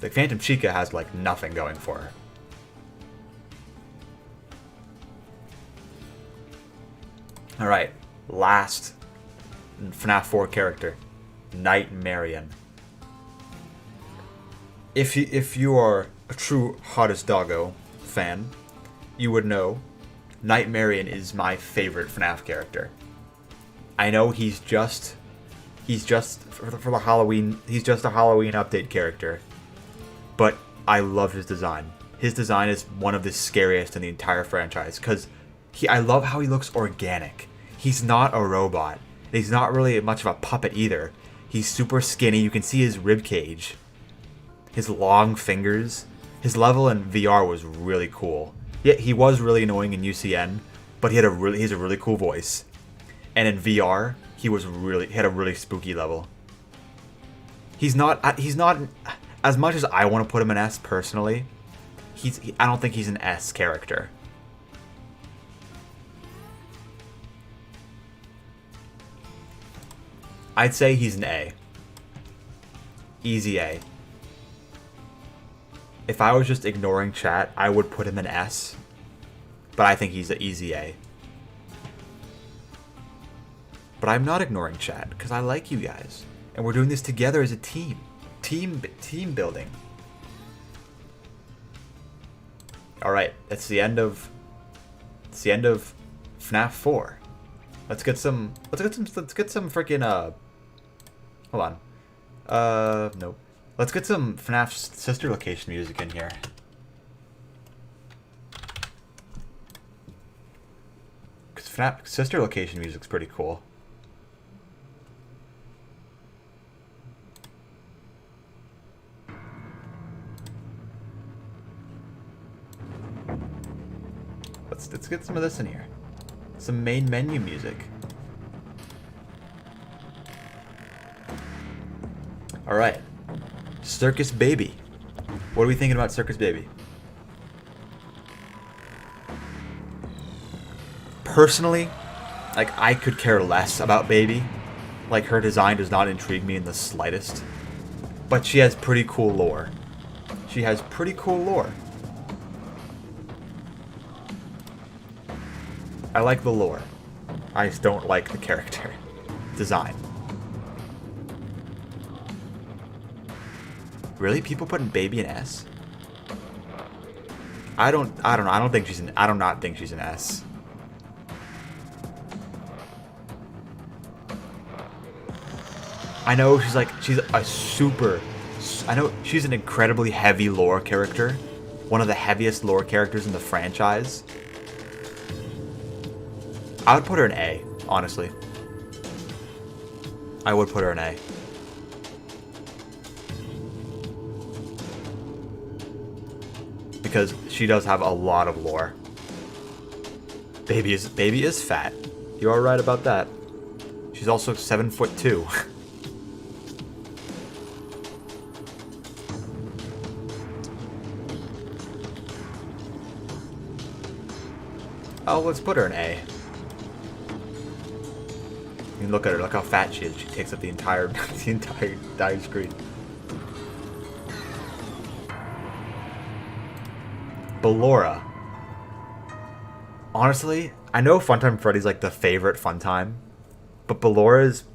[SPEAKER 1] The Phantom Chica has, like, nothing going for her. Alright, last FNAF 4 character, Nightmarian. If you are a true Hottest Doggo fan, you would know Nightmarian is my favorite FNAF character. I know he's just for the Halloween, he's just a Halloween update character, but I love his design. His design is one of the scariest in the entire franchise because I love how he looks organic. He's not a robot. He's not really much of a puppet either. He's super skinny. You can see his rib cage, his long fingers. His level in VR was really cool. Yeah, he was really annoying in UCN, but he has a really cool voice. And in VR, he had a really spooky level. He's not as much as I want to put him in S personally. I don't think he's an S character. I'd say he's an A. Easy A. If I was just ignoring chat, I would put him in S. But I think he's an easy A. But I'm not ignoring chat, because I like you guys. And we're doing this together as a team. Team building. Alright, that's the end of FNAF 4. Let's get some freaking hold on. Nope. Let's get some FNAF sister location music in here. Cause FNAF sister location music's pretty cool. Let's get some of this in here. Some main menu music. Alright. Circus Baby. What are we thinking about Circus Baby? Personally, like, I could care less about Baby. Like, her design does not intrigue me in the slightest. But she has pretty cool lore. She has pretty cool lore. I like the lore. I just don't like the character design. Really? People putting Baby in S? I do not think she's an S. I know she's a super, I know she's an incredibly heavy lore character. One of the heaviest lore characters in the franchise. I would put her in A, honestly. I would put her in A. Because she does have a lot of lore. Baby is fat. You are right about that. She's also 7'2". Oh, let's put her in A. You can look at her. Look how fat she is. She takes up the entire screen. Ballora. Honestly, I know Funtime Freddy's like the favorite Funtime, but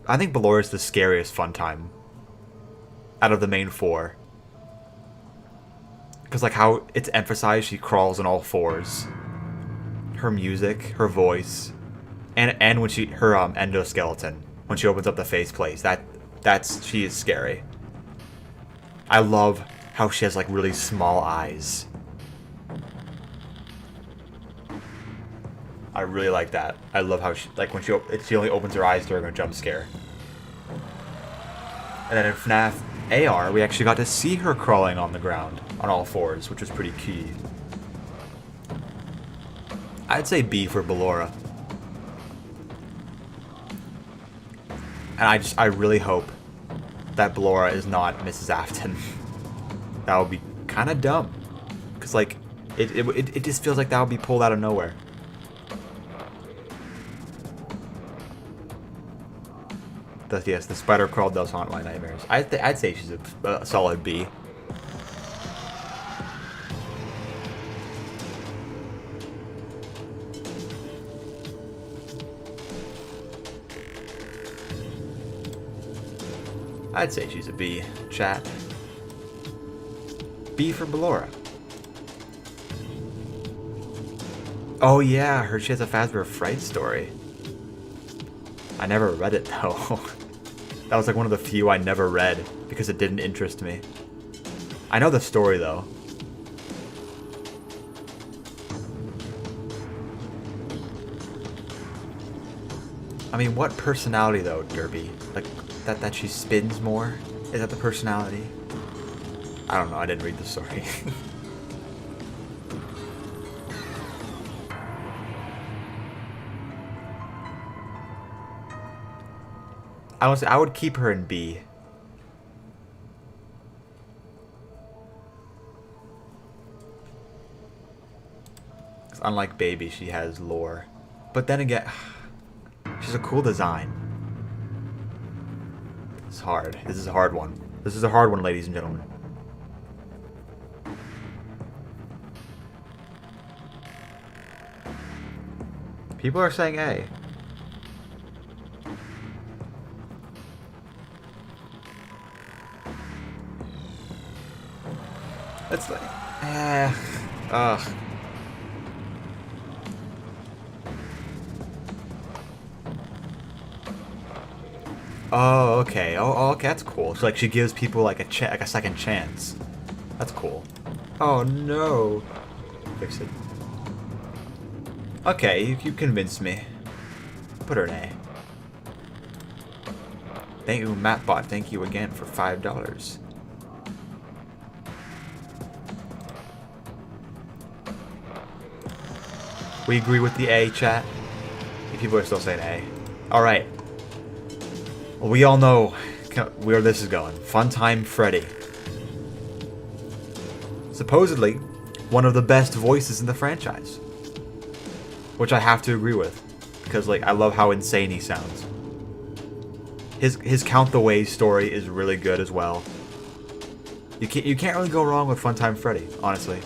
[SPEAKER 1] I think Ballora's the scariest Funtime out of the main four. Because like how it's emphasized, she crawls on all fours. Her music, her voice, and when her endoskeleton when she opens up the faceplate, she is scary. I love how she has like really small eyes. I really like that. I love how when she only opens her eyes during a jump scare. And then in FNaF AR, we actually got to see her crawling on the ground on all fours, which was pretty key. I'd say B for Ballora. And I really hope that Ballora is not Mrs. Afton. That would be kind of dumb. Because, like, it just feels like that would be pulled out of nowhere. Yes, the spider crawl does haunt my nightmares. I'd say she's a solid B. I'd say she's a B, chat. B for Ballora. Oh yeah, I heard she has a Fazbear Fright story. I never read it though. That was like one of the few I never read because it didn't interest me. I know the story though. I mean, what personality though, Derby? Like that she spins more? Is that the personality? I don't know, I didn't read the story. I would keep her in B. Unlike Baby, she has lore. But then again, she's a cool design. It's hard. This is a hard one. This is a hard one, ladies and gentlemen. People are saying A. It's like, ugh. Oh, okay. Oh, okay, that's cool. So, like, she gives people, like, a second chance. That's cool. Oh, no. Fix it. Okay, you convinced me. Put her in A. Thank you, Mattbot. Thank you again for $5. We agree with the A, chat. People are still saying A. Alright. Well, we all know where this is going. Funtime Freddy. Supposedly, one of the best voices in the franchise. Which I have to agree with. Because, like, I love how insane he sounds. His Count the Ways story is really good as well. You can't really go wrong with Funtime Freddy, honestly.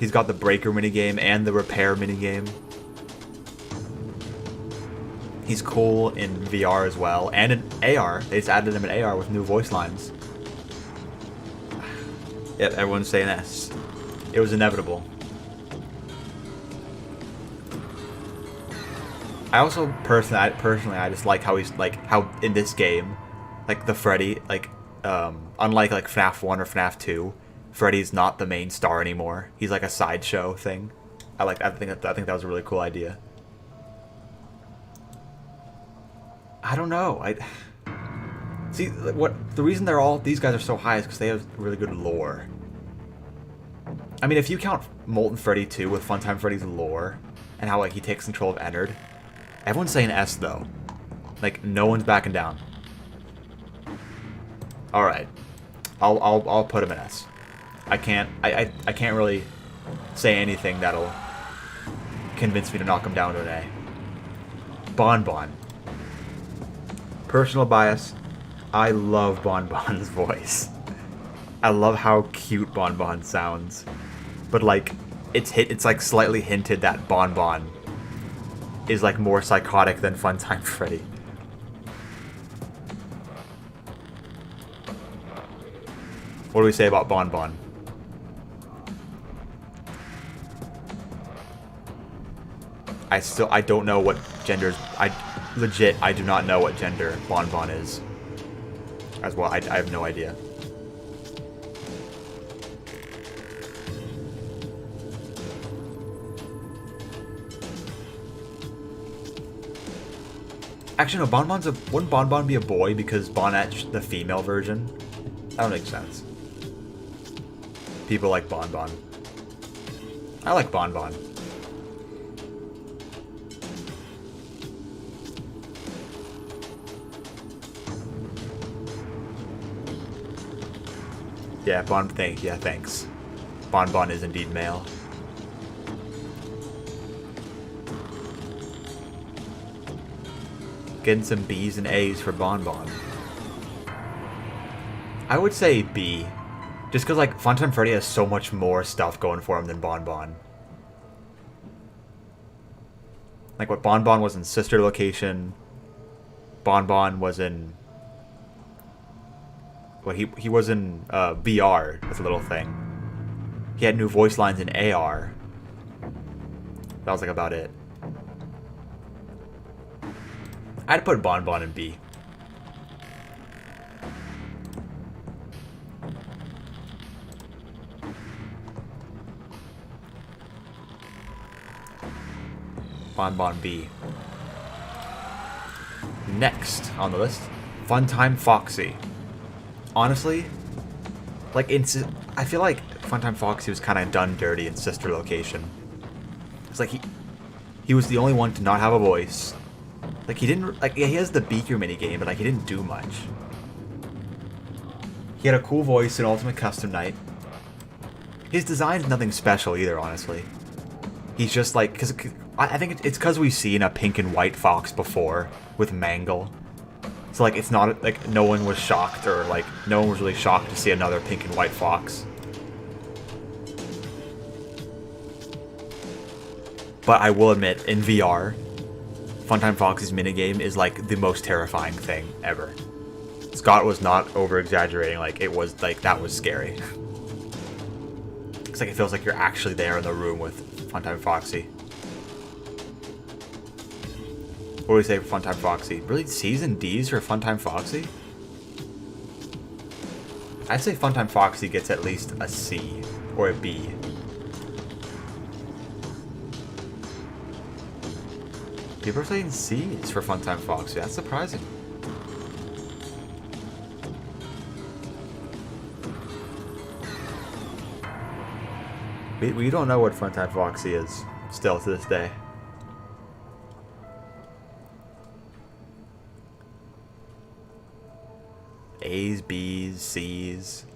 [SPEAKER 1] He's got the breaker minigame and the repair minigame. He's cool in VR as well, and in AR. They just added him in AR with new voice lines. Yep, everyone's saying S. It was inevitable. I also personally I just like how he's how in this game, like the Freddy, unlike like FNaF 1 or FNaF 2. Freddy's not the main star anymore. He's like a sideshow thing. I think that was a really cool idea. I don't know. See what the reason these guys are so high is because they have really good lore. I mean, if you count Molten Freddy 2 with Funtime Freddy's lore and how like he takes control of Ennard, everyone's saying S though. Like no one's backing down. All right, I'll put him in S. I can't really say anything that'll convince me to knock him down to an A. Bonbon. Personal bias. I love Bonbon's voice. I love how cute Bonbon sounds. But like, it's like slightly hinted that Bon Bon is like more psychotic than Funtime Freddy. What do we say about Bon Bon? I don't know what genders. I do not know what gender Bon Bon is. As well, I have no idea. Actually, no. Wouldn't Bon Bon be a boy because Bonet's the female version? That don't make sense. People like Bon Bon. I like Bon Bon. Yeah, thanks. Bon Bon is indeed male. Getting some B's and A's for Bon Bon. I would say B. Just because, like, Funtime Freddy has so much more stuff going for him than Bon Bon. Like, what Bon Bon was in Sister Location. Bon Bon was in... Well, he was in VR. That's a little thing. He had new voice lines in AR. That was, like, about it. I'd put Bon Bon in B. Bon Bon B. Next on the list, Funtime Foxy. Honestly, like I feel like Funtime Foxy was kind of done dirty in Sister Location. It's like he was the only one to not have a voice. Like he didn't yeah, he has the Beaker minigame, but like he didn't do much. He had a cool voice in Ultimate Custom Night. His design's nothing special either, honestly. He's just like, because I think it's because we've seen a pink and white fox before with Mangle. So like it's not like no one was shocked, or like no one was really shocked to see another pink and white fox. But I will admit, in VR, Funtime Foxy's minigame is like the most terrifying thing ever. Scott was not over exaggerating, like it was like that was scary. It's like it feels like you're actually there in the room with Funtime Foxy. What do we say for Funtime Foxy? Really, C's and D's for Funtime Foxy? I'd say Funtime Foxy gets at least a C or a B. People are saying C's for Funtime Foxy. That's surprising. We don't know what Funtime Foxy is still to this day. A's, B's, C's.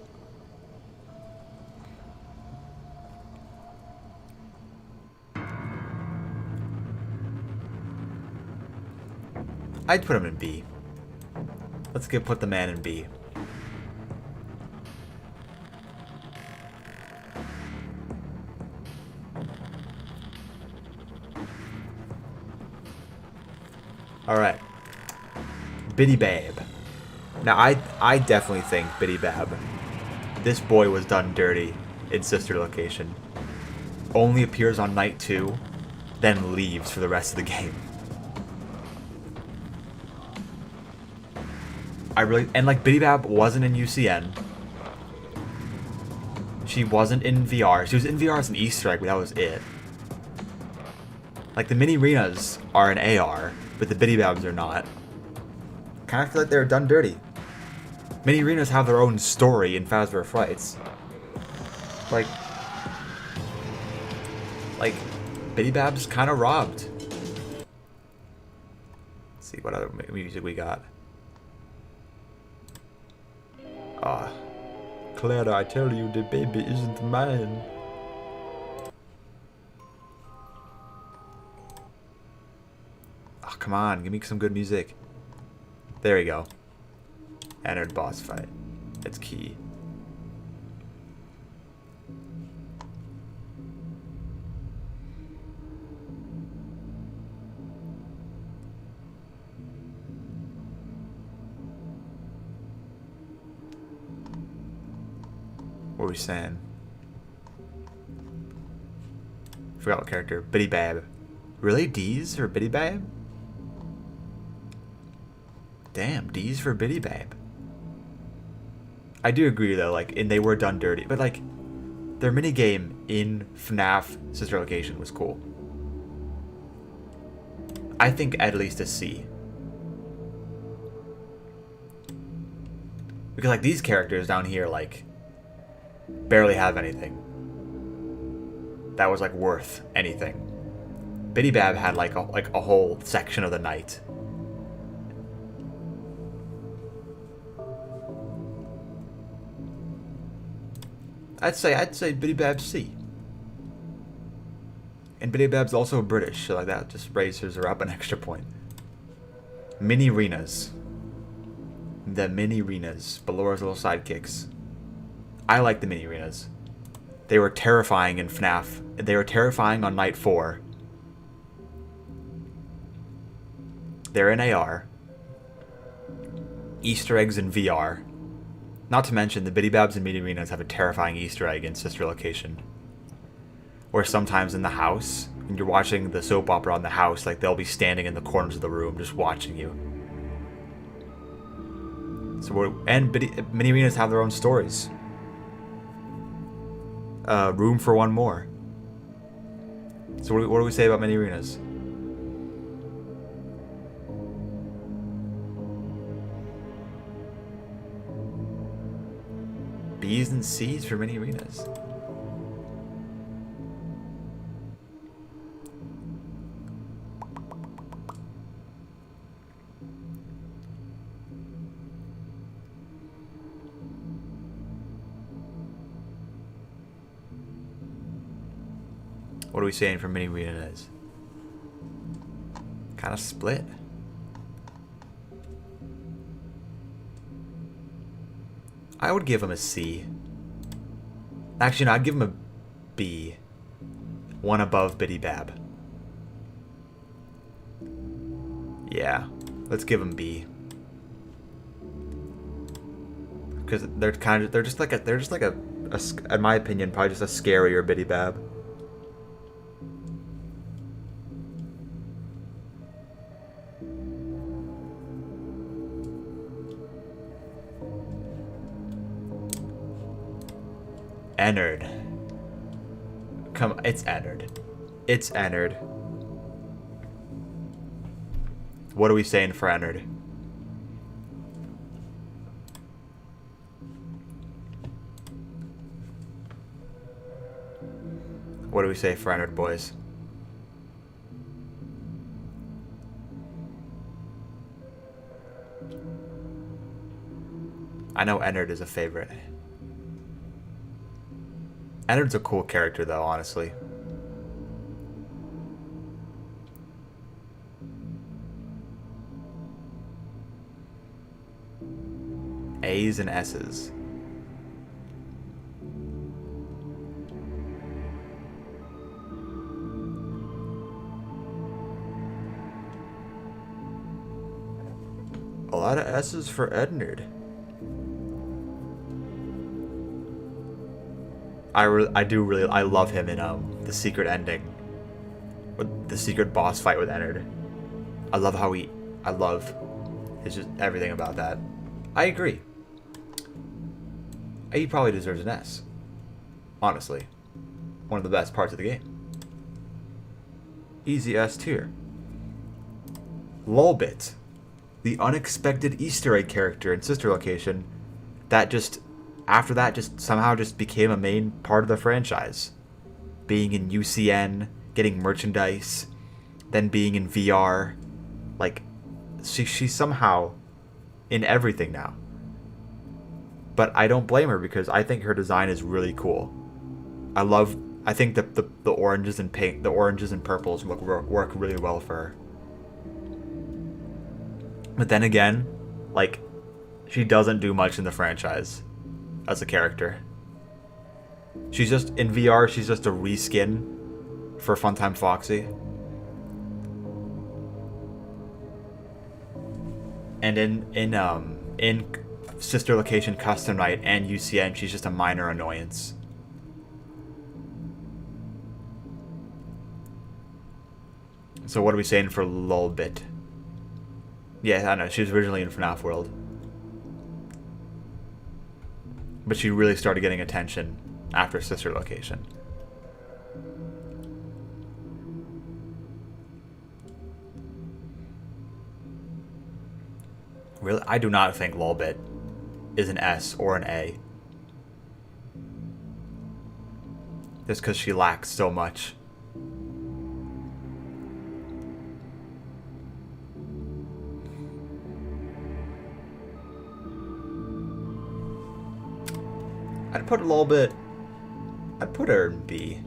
[SPEAKER 1] I'd put him in B. Let's put the man in B. Alright. Biddy Babe. Now, I definitely think Biddy Bab, this boy was done dirty in Sister Location. Only appears on night 2, then leaves for the rest of the game. And like Biddy Bab wasn't in UCN. She wasn't in VR. She was in VR as an Easter egg, but that was it. Like the mini arenas are in AR, but the Biddy Babs are not. Kind of feel like they're done dirty. Mini arenas have their own story in Fazbear Frights. Like Biddy Bab's kind of robbed. Let's see what other music we got. Clara, I tell you, the baby isn't mine. Oh, come on, give me some good music. There we go. Entered boss fight. It's key. What are we saying? Forgot what character. Biddy Bab. Really? D's for Biddy Bab? Damn, D's for Biddy Bab. I do agree though, like, and they were done dirty, but like, their minigame in FNaF Sister Location was cool. I think at least a C. Because like these characters down here, like, barely have anything that was like worth anything. Biddy Bab had like a whole section of the night. I'd say Biddy Bab's C. And Biddy Bab's also British, so like that just raises her up an extra point. Mini Renas. The Mini Renas, Ballora's little sidekicks. I like the Mini Renas. They were terrifying in FNaF. They were terrifying on night 4. They're in AR. Easter eggs in VR. Not to mention, the Biddy Babs and Mini Renas have a terrifying Easter egg in Sister Location. Or sometimes in the house, when you're watching the soap opera on the house, like they'll be standing in the corners of the room just watching you. So Mini Renas have their own stories. Room for one more. So what do we say about Mini Renas? B's and C's for Mini Renas. What are we saying for Mini Renas? Kind of split. I would give him a C. Actually, no, I'd give him a B. One above Biddy Bab. Yeah, let's give him B. Because they're just like a, in my opinion, probably just a scarier Biddy Bab. Ennard. Come, it's Ennard. It's Ennard. What are we saying for Ennard? What do we say for Ennard, boys? I know Ennard is a favorite. Ennard's a cool character, though, honestly. A's and S's. A lot of S's for Ennard. I love him in the secret ending, with the secret boss fight with Ennard. I love his just everything about that. I agree. He probably deserves an S. Honestly, one of the best parts of the game. Easy S tier. Lolbit, the unexpected Easter egg character in Sister Location, that just. After that, just somehow just became a main part of the franchise. Being in UCN, getting merchandise, then being in VR. Like, she's somehow in everything now. But I don't blame her because I think her design is really cool. I think the oranges and pink, the oranges and purples work really well for her. But then again, like, she doesn't do much in the franchise. As a character, she's just in VR. She's just a reskin for Funtime Foxy, and in Sister Location, Custom Night, and UCN, she's just a minor annoyance. So what are we saying for Lolbit? Yeah, I know, she was originally in FNaF World. But she really started getting attention after Sister Location. Really, I do not think Lolbit is an S or an A. Just because she lacks so much. I'd put Lolbit. I'd put her in B.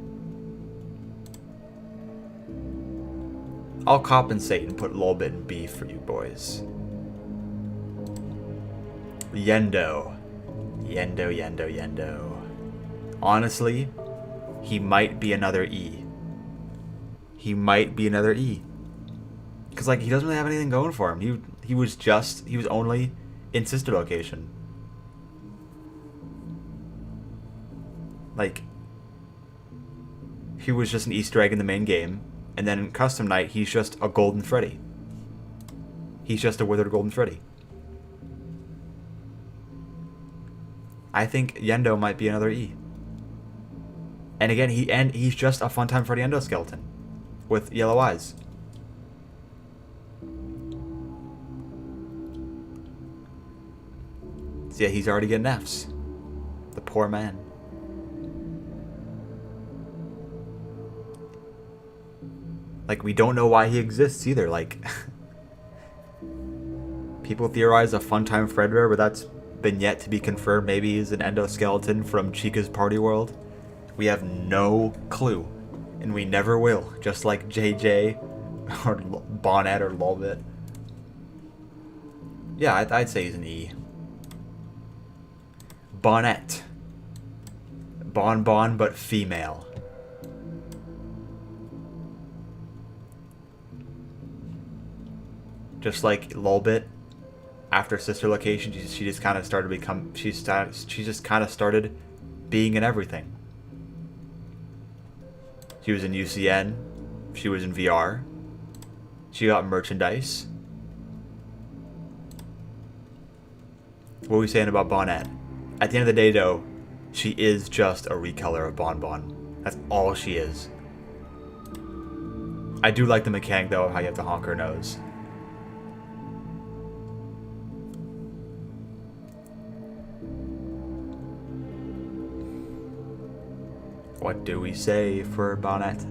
[SPEAKER 1] I'll compensate and put Lolbit in B for you boys. Yendo. Yendo. Honestly, he might be another E. He might be another E. Because, like, he doesn't really have anything going for him. He was only in Sister Location. Like, he was just an Easter egg in the main game. And then in Custom Night, he's just a Golden Freddy. He's just a Withered Golden Freddy. I think Yendo might be another E. And again, he's just a Funtime Freddy endoskeleton with yellow eyes. So yeah, he's already getting Fs. The poor man. Like, we don't know why he exists either. Like, people theorize a Funtime Fredbear, but that's been yet to be confirmed. Maybe he's an endoskeleton from Chica's Party World. We have no clue, and we never will. Just like JJ or Bonnet or Lolbit. Yeah, I'd say he's an E. Bonnet. Bonbon, but female. Just like Lolbit, after Sister Location, she just kind of started to become. She just kind of started being in everything. She was in UCN. She was in VR. She got merchandise. What are we saying about Bonnet? At the end of the day, though, she is just a recolor of Bonbon. That's all she is. I do like the mechanic, though, of how you have to honk her nose. What do we say for Bonnet?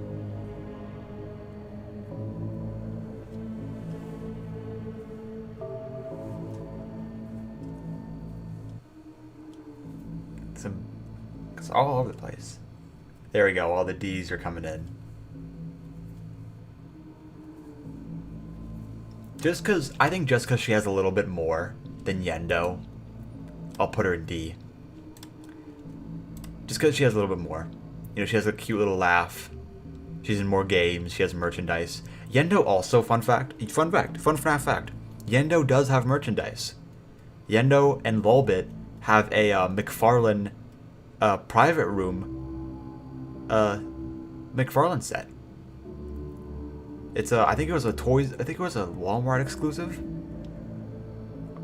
[SPEAKER 1] It's all over the place. There we go, all the D's are coming in. I think just because she has a little bit more than Yendo, I'll put her in D. Just because she has a little bit more. You know, she has a cute little laugh. She's in more games. She has merchandise. Yendo also, fun FNaF fact. Yendo does have merchandise. Yendo and Lolbit have a McFarlane private room McFarlane set. It's I think it was a Walmart exclusive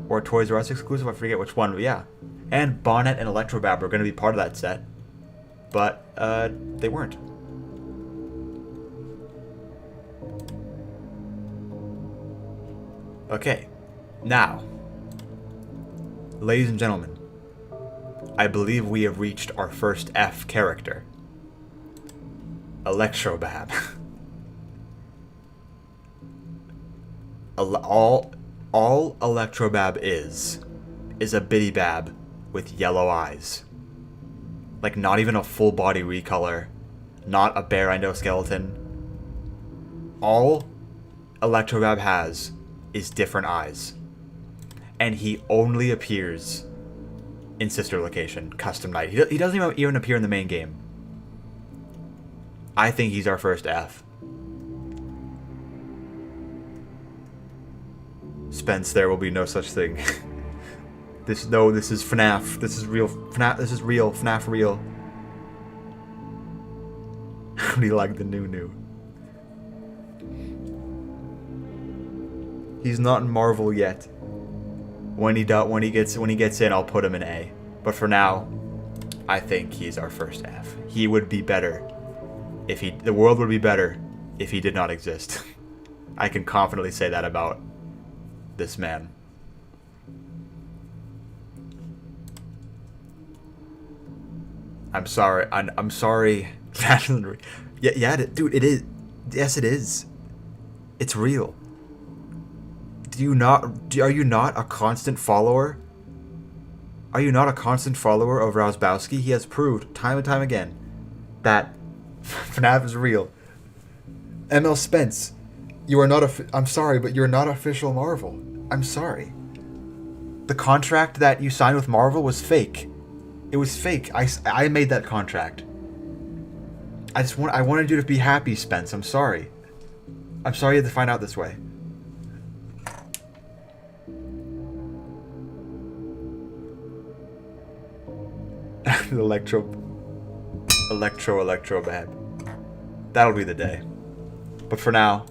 [SPEAKER 1] or a Toys R Us exclusive. I forget which one, but yeah. And Bonnet and Electrobab are going to be part of that set. But they weren't. Okay, now, ladies and gentlemen, I believe we have reached our first F character. Electrobab. all Electrobab is a bitty bab with yellow eyes. Like, not even a full body recolor, not a bare endoskeleton. All Electrobab has is different eyes. And he only appears in Sister Location, Custom Night. He doesn't even appear in the main game. I think he's our first F. Spence, there will be no such thing. This is FNaF. This is real. FNaF. This is real. FNaF real. How do you like the new? He's not in Marvel yet. When he gets in, I'll put him in A. But for now, I think he's our first F. He would be better if the world would be better if he did not exist. I can confidently say that about this man. I'm sorry. I'm sorry. Yeah, dude, it is. Yes, it is. It's real. Are you not a constant follower? Are you not a constant follower of Rosbowski? He has proved time and time again that FNaF is real. ML Spence, you are not I'm sorry, but you're not official Marvel. I'm sorry. The contract that you signed with Marvel was fake. It was fake. I made that contract. I wanted you to be happy, Spence. I'm sorry. I'm sorry you had to find out this way. Electro bad. That'll be the day. But for now,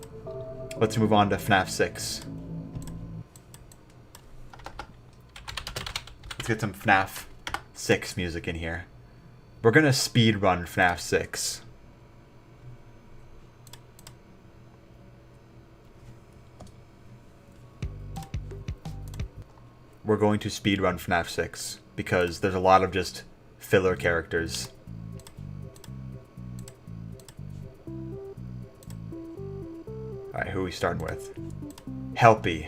[SPEAKER 1] let's move on to FNaF 6. Let's get some FNaF 6 music in here. We're gonna speed run FNaF 6. We're going to speed run FNaF 6 because there's a lot of just filler characters. Alright, who are we starting with? Helpy.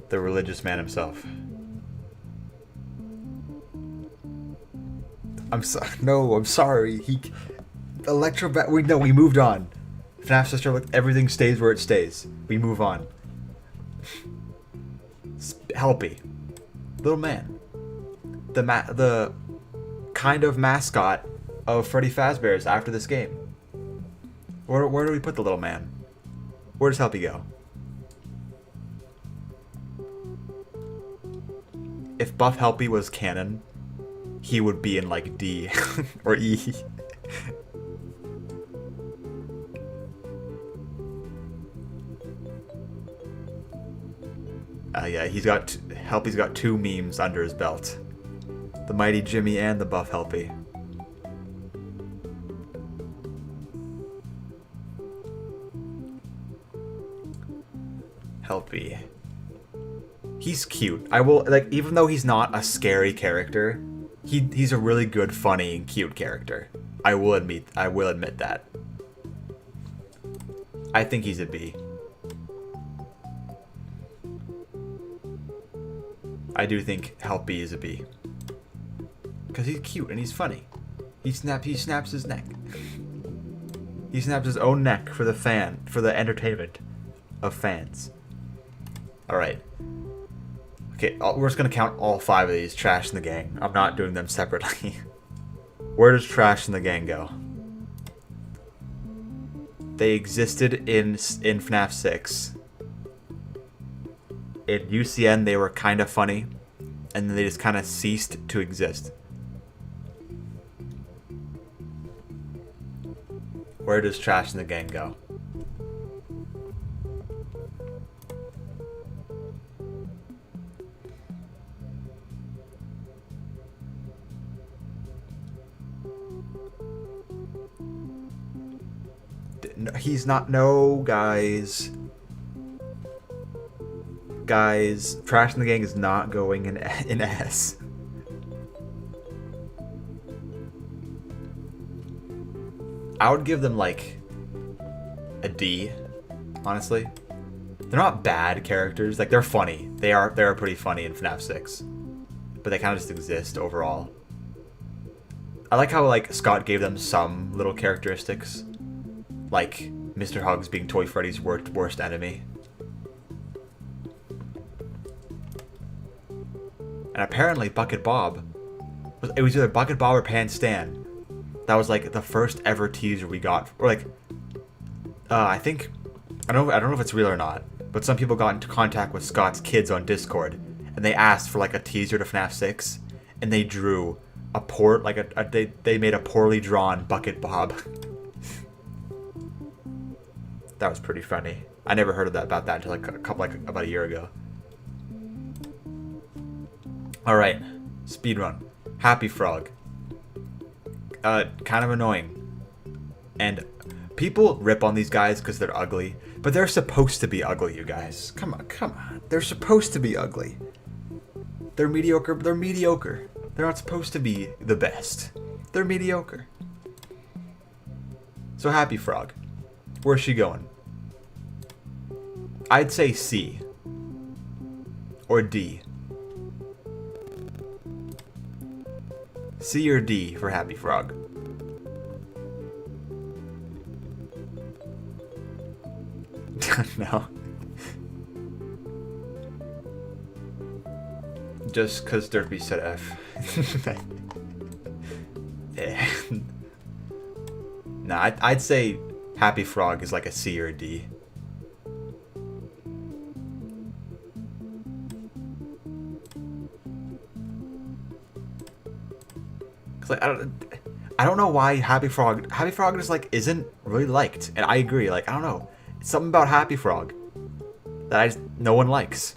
[SPEAKER 1] The religious man himself. I'm sorry. We moved on. FNaF sister, look, everything stays where it stays. We move on. Helpy. Little man. The kind of mascot of Freddy Fazbear's after this game. Where do we put the little man? Where does Helpy go? If Buff Helpy was canon, he would be in like D or E. Yeah, Helpy's got 2 memes under his belt. The Mighty Jimmy and the Buff Helpy. Helpy. He's cute. Even though he's not a scary character, he's a really good, funny, and cute character. I will admit that. I think he's a B. I do think Helpy is a B. Because he's cute and he's funny. He snaps his neck. He snaps his own neck for the entertainment of fans. Alright. Okay, we're just gonna count all 5 of these Trash in the Gang. I'm not doing them separately. Where does Trash in the Gang go? They existed in FNaF 6. In UCN, they were kind of funny, and then they just kind of ceased to exist. Where does Trash in the Gang go? He's not. No, guys. Guys, Trash in the Gang is not going in S. I would give them like a D, honestly. They're not bad characters. Like, they're funny. They're pretty funny in FNaF 6. But they kind of just exist overall. I like how like Scott gave them some little characteristics. Like Mr. Hugs being Toy Freddy's worst enemy. And apparently Bucket Bob, it was either Bucket Bob or Pan Stan. That was like the first ever teaser we got, or like, I don't know if it's real or not, but some people got into contact with Scott's kids on Discord, and they asked for like a teaser to FNAF 6, and they drew they made a poorly drawn Bucket Bob. That was pretty funny. I never heard of that about that until about a year ago. All right, speedrun. Happy Frog. Kind of annoying, and people rip on these guys because they're ugly, but they're supposed to be ugly, you guys. Come on. They're supposed to be ugly. They're mediocre. They're not supposed to be the best. They're mediocre. So Happy Frog. Where's she going? I'd say C. Or D. C or D for Happy Frog. No. Just because Derpy said F. Yeah. Nah, I'd say Happy Frog is like a C or a D. Cause like, I don't know why Happy Frog just like isn't really liked, and I agree. Like I don't know, it's something about Happy Frog that no one likes.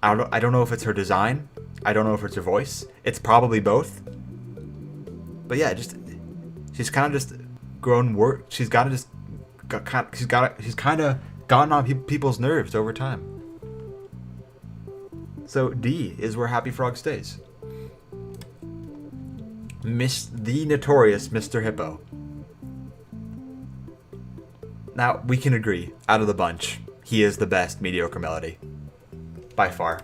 [SPEAKER 1] I don't know if it's her design. I don't know if it's her voice. It's probably both. But yeah, she's kind of just grown work. She's kind of gotten on people's nerves over time. So D is where Happy Frog stays. The notorious Mr. Hippo. Now, we can agree, out of the bunch, he is the best mediocre melody. By far.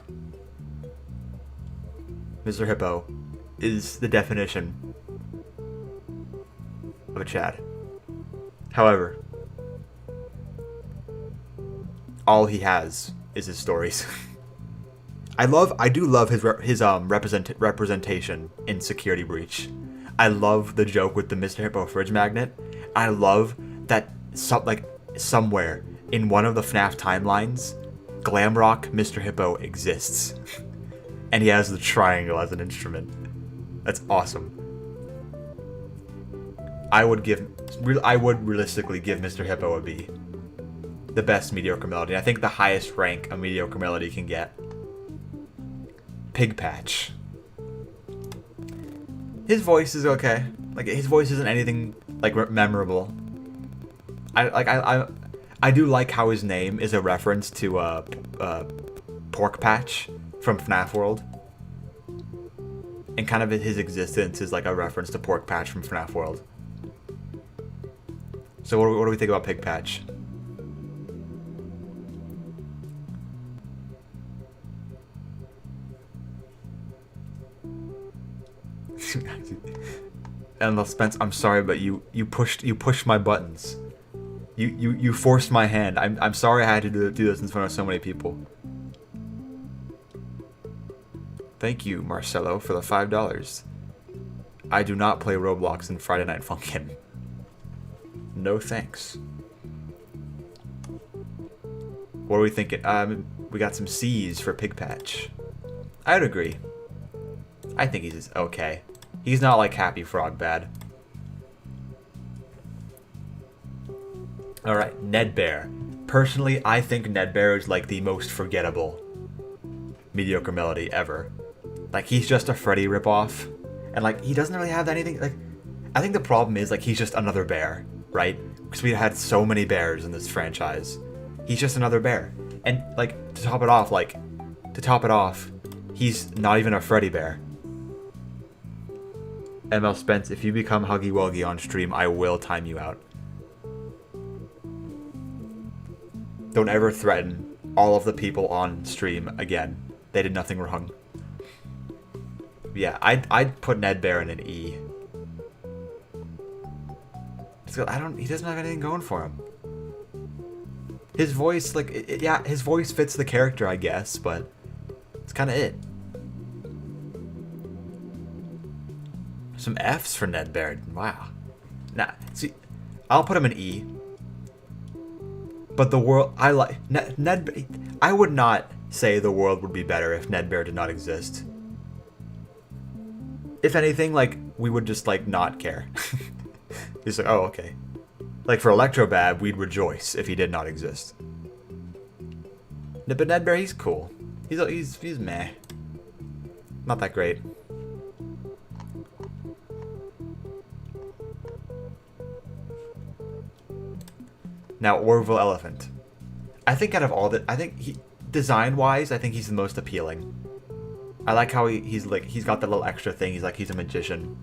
[SPEAKER 1] Mr. Hippo is the definition of a Chad. However, all he has is his stories. I do love his representation in Security Breach. I love the joke with the Mr. Hippo fridge magnet. I love that somewhere in one of the FNAF timelines, Glamrock Mr. Hippo exists, and he has the triangle as an instrument. That's awesome. I would realistically give Mr. Hippo a B. The best mediocre melody. I think the highest rank a mediocre melody can get. Pig Patch. His voice is okay. Like his voice isn't anything like memorable. I do like how his name is a reference to Pork Patch from FNAF World, and kind of his existence is like a reference to Pork Patch from FNAF World. So what do we think about Pig Patch? And Spence, I'm sorry, but you pushed my buttons. You forced my hand. I'm sorry I had to do this in front of so many people. Thank you, Marcelo, for the $5. I do not play Roblox and Friday Night Funkin'. No thanks. What are we thinking? We got some C's for Pig Patch. I'd agree. I think he's okay. He's not like Happy Frog bad. Alright, Ned Bear. Personally, I think Ned Bear is like the most forgettable mediocre melody ever. Like, he's just a Freddy ripoff. And like, he doesn't really have anything, like, I think the problem is like, he's just another bear, right? Because we had so many bears in this franchise. He's just another bear. And like, to top it off, he's not even a Freddy bear. ML Spence, if you become Huggy Wuggy on stream, I will time you out. Don't ever threaten all of the people on stream again. They did nothing wrong. Yeah, I'd put Ned Bear in an E. He doesn't have anything going for him. His voice, like, his voice fits the character, I guess, but it's kind of it. Some F's for Ned Bear. Wow. Nah, see, I'll put him in E. But the world, I like Ned. I would not say the world would be better if Nedbear did not exist. If anything, like, we would just, like, not care. He's like, oh, okay. Like, for Electrobab, we'd rejoice if he did not exist. But Nedbear, he's cool. He's meh. Not that great. Now, Orville Elephant. I think out of all the... I think design-wise, I think he's the most appealing. I like how he's got that little extra thing. He's like, he's a magician.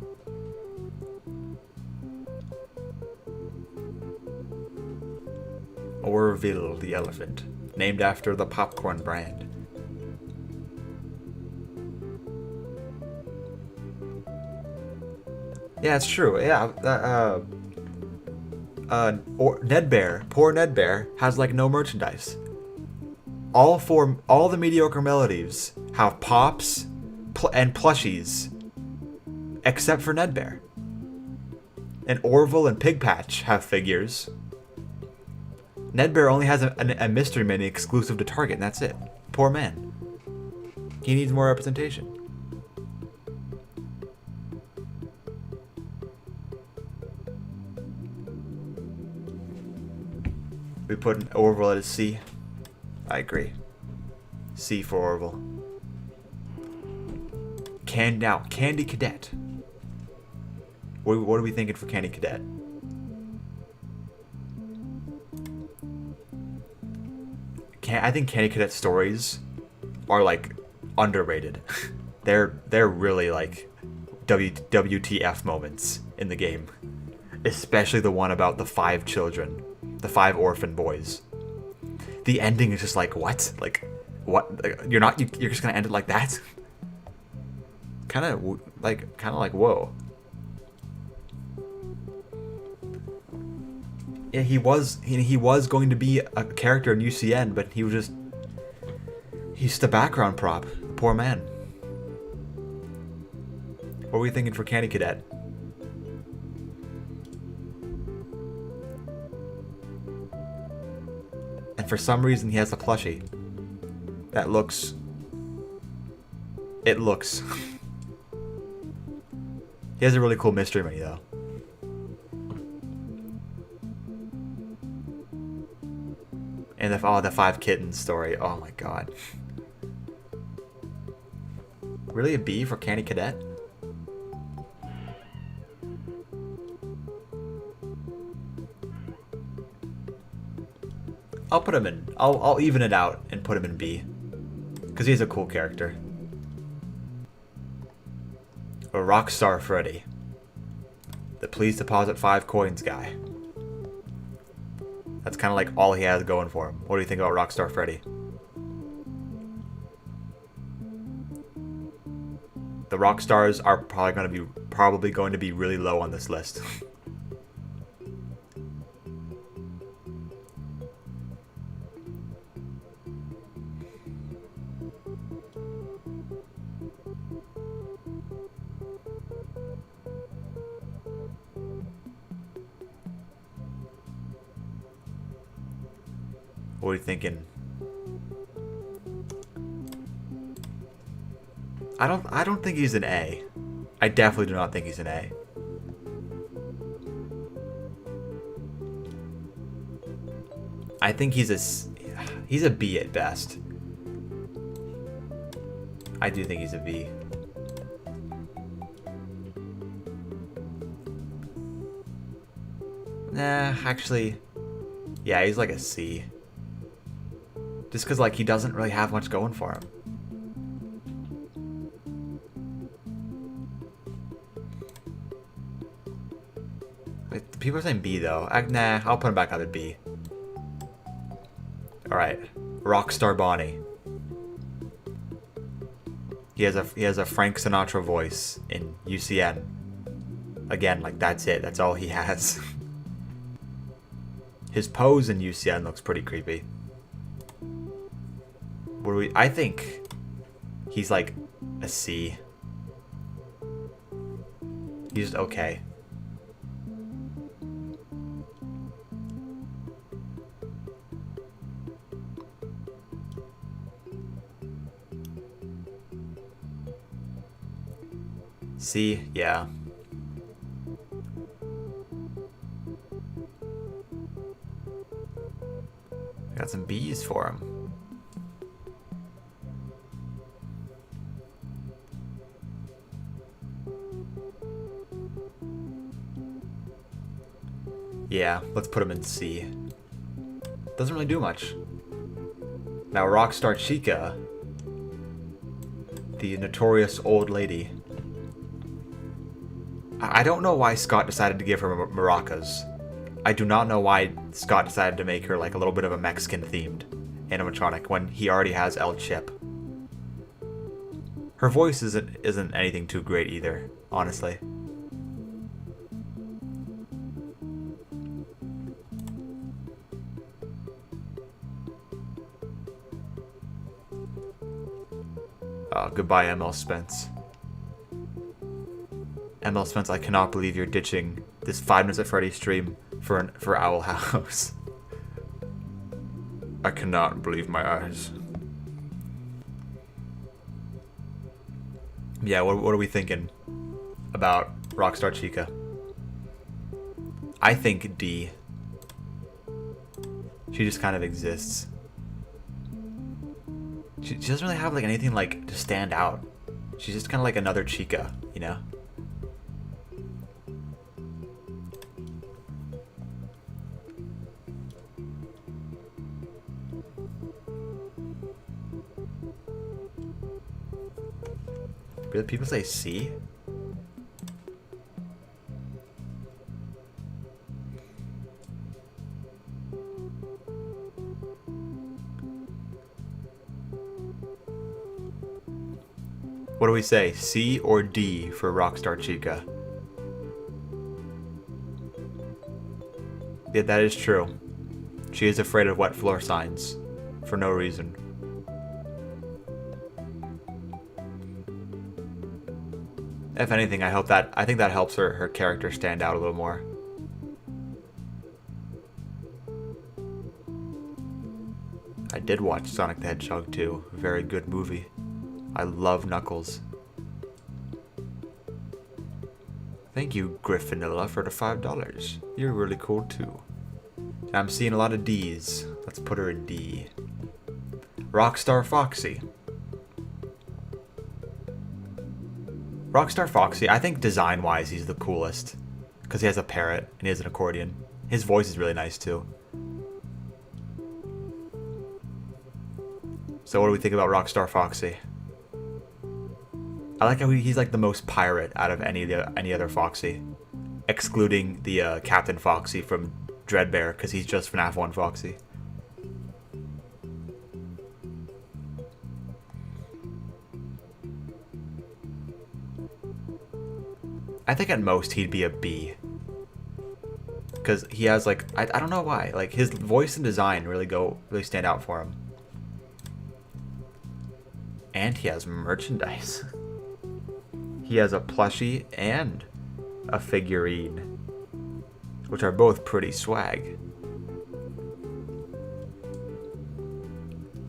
[SPEAKER 1] Orville the Elephant. Named after the popcorn brand. Yeah, it's true. Yeah, Nedbear, poor Nedbear, has like no merchandise. All the mediocre melodies have pops and plushies, except for Nedbear. And Orville and Pigpatch have figures. Nedbear only has a Mystery Mini exclusive to Target, and that's it. Poor man. He needs more representation. We put Orville at a C. I agree. C for Orville. Candy Cadet. What are we thinking for Candy Cadet? I think Candy Cadet stories are like underrated. they're really like WTF moments in the game, especially the one about the 5 children, the 5 orphan boys. The ending is just like, what? Like, what? You're just gonna end it like that? kind of like whoa. Yeah, he was going to be a character in UCN, but he's just a background prop. Poor man. What were we thinking for Candy Cadet? And for some reason he has a plushie. That looks... It looks... He has a really cool Mystery Mini though. And the 5 kittens story. Oh my god. Really a B for Candy Cadet? I'll put him in. I'll even it out and put him in B. Because he's a cool character. Or Rockstar Freddy. The please deposit 5 coins guy. That's kind of like all he has going for him. What do you think about Rockstar Freddy? The Rockstars are probably going to be really low on this list. What are you thinking? I don't think he's an A. I definitely do not think he's an A. I think he's a B at best. I do think he's a B. Nah, actually, yeah, he's like a C. Just because, like, he doesn't really have much going for him. People are saying B, though. Nah, I'll put him back up at B. Alright. Rockstar Bonnie. He has a Frank Sinatra voice in UCN. Again, like, that's it. That's all he has. His pose in UCN looks pretty creepy. I think he's like a C. He's just okay.
[SPEAKER 2] C, yeah. Got some B's for him. Yeah, let's put him in C. Doesn't really do much. Now Rockstar Chica, the notorious old lady. I don't know why Scott decided to give her maracas. I do not know why Scott decided to make her like a little bit of a Mexican themed animatronic when he already has El Chip. Her voice isn't anything too great either, honestly. Oh, goodbye, ML Spence. ML Spence, I cannot believe you're ditching this 5 Nights at Freddy's stream for Owl House. I cannot believe my eyes. Yeah, what are we thinking about Rockstar Chica? I think D. She just kind of exists. She doesn't really have like anything like to stand out. She's just kind of like another Chica, you know? Really? People say C? What do we say? C or D for Rockstar Chica? Yeah, that is true. She is afraid of wet floor signs for no reason. If anything, I think that helps her character stand out a little more. I did watch Sonic the Hedgehog 2. Very good movie. I love Knuckles. Thank you, Griffinilla, for the $5. You're really cool too. I'm seeing a lot of D's. Let's put her in D. Rockstar Foxy. Rockstar Foxy, I think design-wise he's the coolest. Because he has a parrot and he has an accordion. His voice is really nice too. So what do we think about Rockstar Foxy? I like how he's like the most pirate out of any other Foxy. Excluding the Captain Foxy from Dreadbear, because he's just FNaF 1 Foxy. I think at most he'd be a B. Because he has like, I don't know why, like his voice and design really stand out for him. And he has merchandise. He has a plushie and a figurine, which are both pretty swag.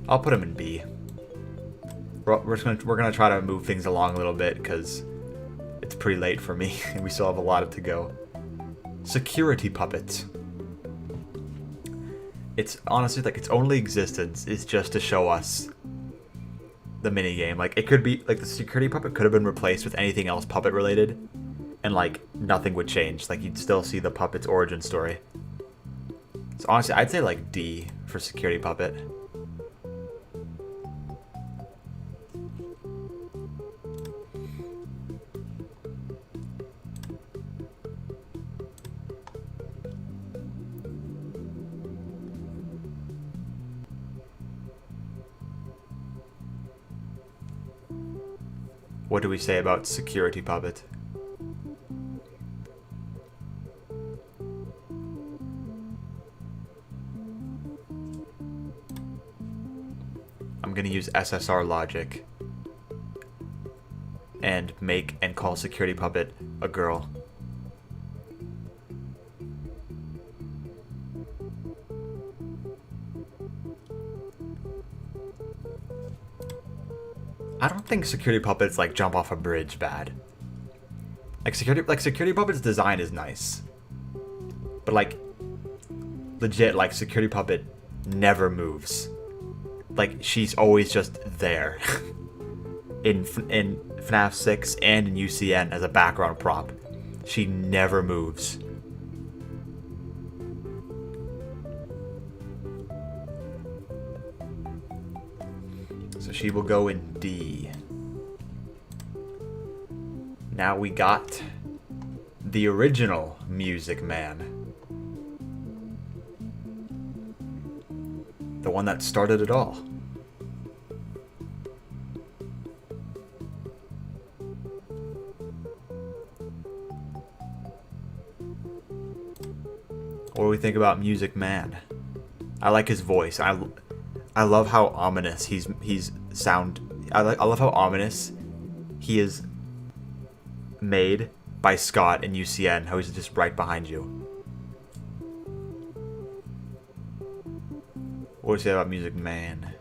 [SPEAKER 2] I'll put him in B. We're gonna try to move things along a little bit because it's pretty late for me and we still have a lot to go. Security puppets. It's honestly like its only existence is just to show us the minigame. Like it could be like the security puppet could have been replaced with anything else puppet related and like nothing would change. Like you'd still see the puppet's origin story. So honestly, I'd say like D for security puppet. What do we say about security puppet? I'm gonna use SSR logic and make and call security puppet a girl. I don't think security puppets like jump off a bridge bad. Security Puppet's design is nice, but like legit, like Security Puppet never moves. Like she's always just there in FNAF 6 and in UCN as a background prop. She never moves. So she will go in D. Now we got the original Music Man. The one that started it all. What do we think about Music Man? I like his voice. I love how ominous he's sound. I love how ominous he is made by Scott in UCN. How he's just right behind you. What do you say about Music Man?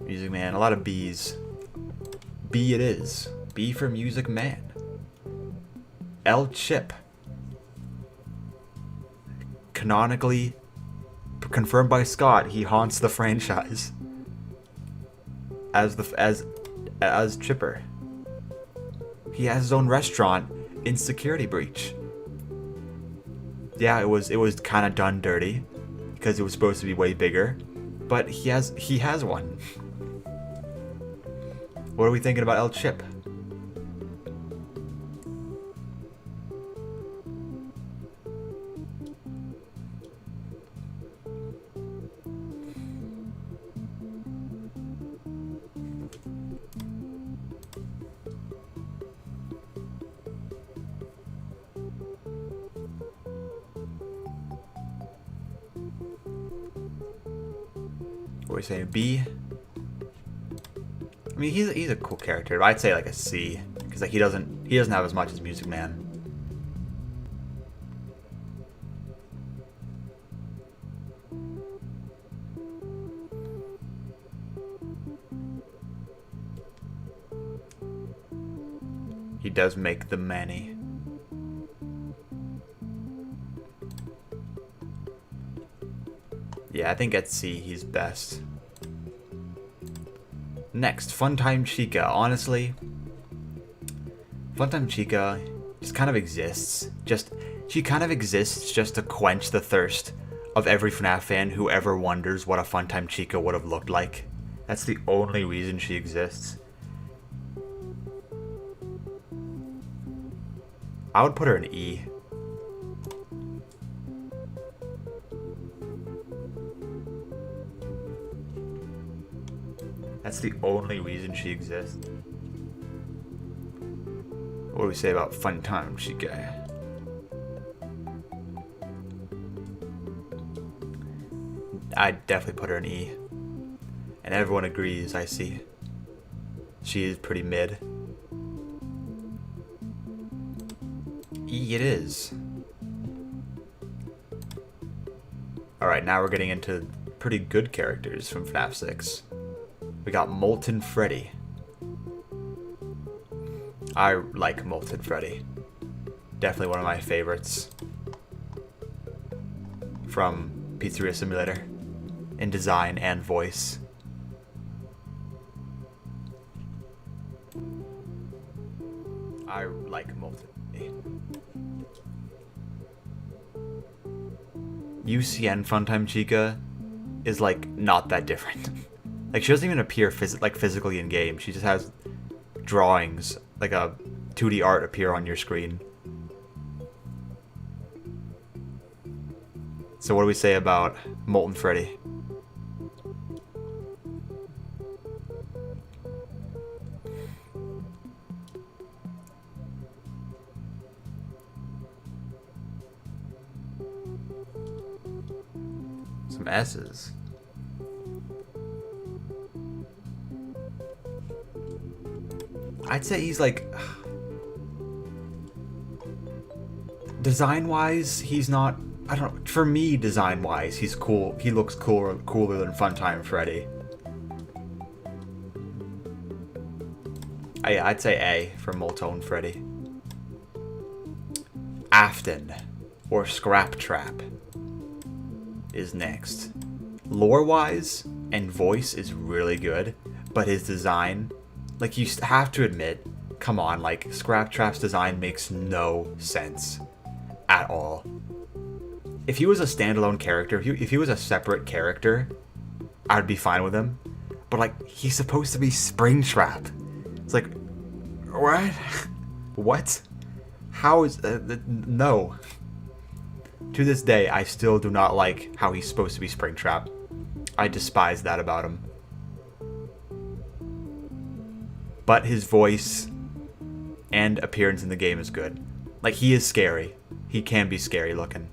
[SPEAKER 2] Music Man, a lot of B's. B it is. B for Music Man. L Chip. Canonically confirmed by Scott, he haunts the franchise as Chipper. He has his own restaurant in Security Breach. Yeah, it was kind of done dirty because it was supposed to be way bigger, but he has one. What are we thinking about El Chip? What are we saying? B? I mean, he's a cool character, but I'd say like a C, because like he doesn't have as much as Music Man. He does make the Manny. Yeah, I think at C he's best. Next, Funtime Chica. Honestly, Funtime Chica just kind of exists. She kind of exists just to quench the thirst of every FNAF fan who ever wonders what a Funtime Chica would have looked like. That's the only reason she exists. I would put her in E. That's the only reason she exists. What do we say about Funtime Chica? I'd definitely put her in E. And everyone agrees, I see. She is pretty mid. E it is. Alright, now we're getting into pretty good characters from FNAF 6. We got Molten Freddy. I like Molten Freddy. Definitely one of my favorites from Pizzeria Simulator in design and voice. I like Molten Freddy. UCN Funtime Chica is like not that different. Like she doesn't even appear physically in game. She just has drawings, like a 2D art, appear on your screen. So what do we say about Molten Freddy? Some S's. I'd say he's like... Design-wise, he's not... I don't know. For me, design-wise, he's cool. He looks cooler than Funtime Freddy. I'd say A for Moltone Freddy. Afton, or Scraptrap, is next. Lore-wise and voice is really good, but his design, like, you have to admit, come on, like, Scraptrap's design makes no sense at all. If he was a standalone character, if he was a separate character, I'd be fine with him. But, like, he's supposed to be Springtrap. It's like, what? What? How is... no. To this day, I still do not like how he's supposed to be Springtrap. I despise that about him. But his voice and appearance in the game is good. Like, he is scary. He can be scary looking.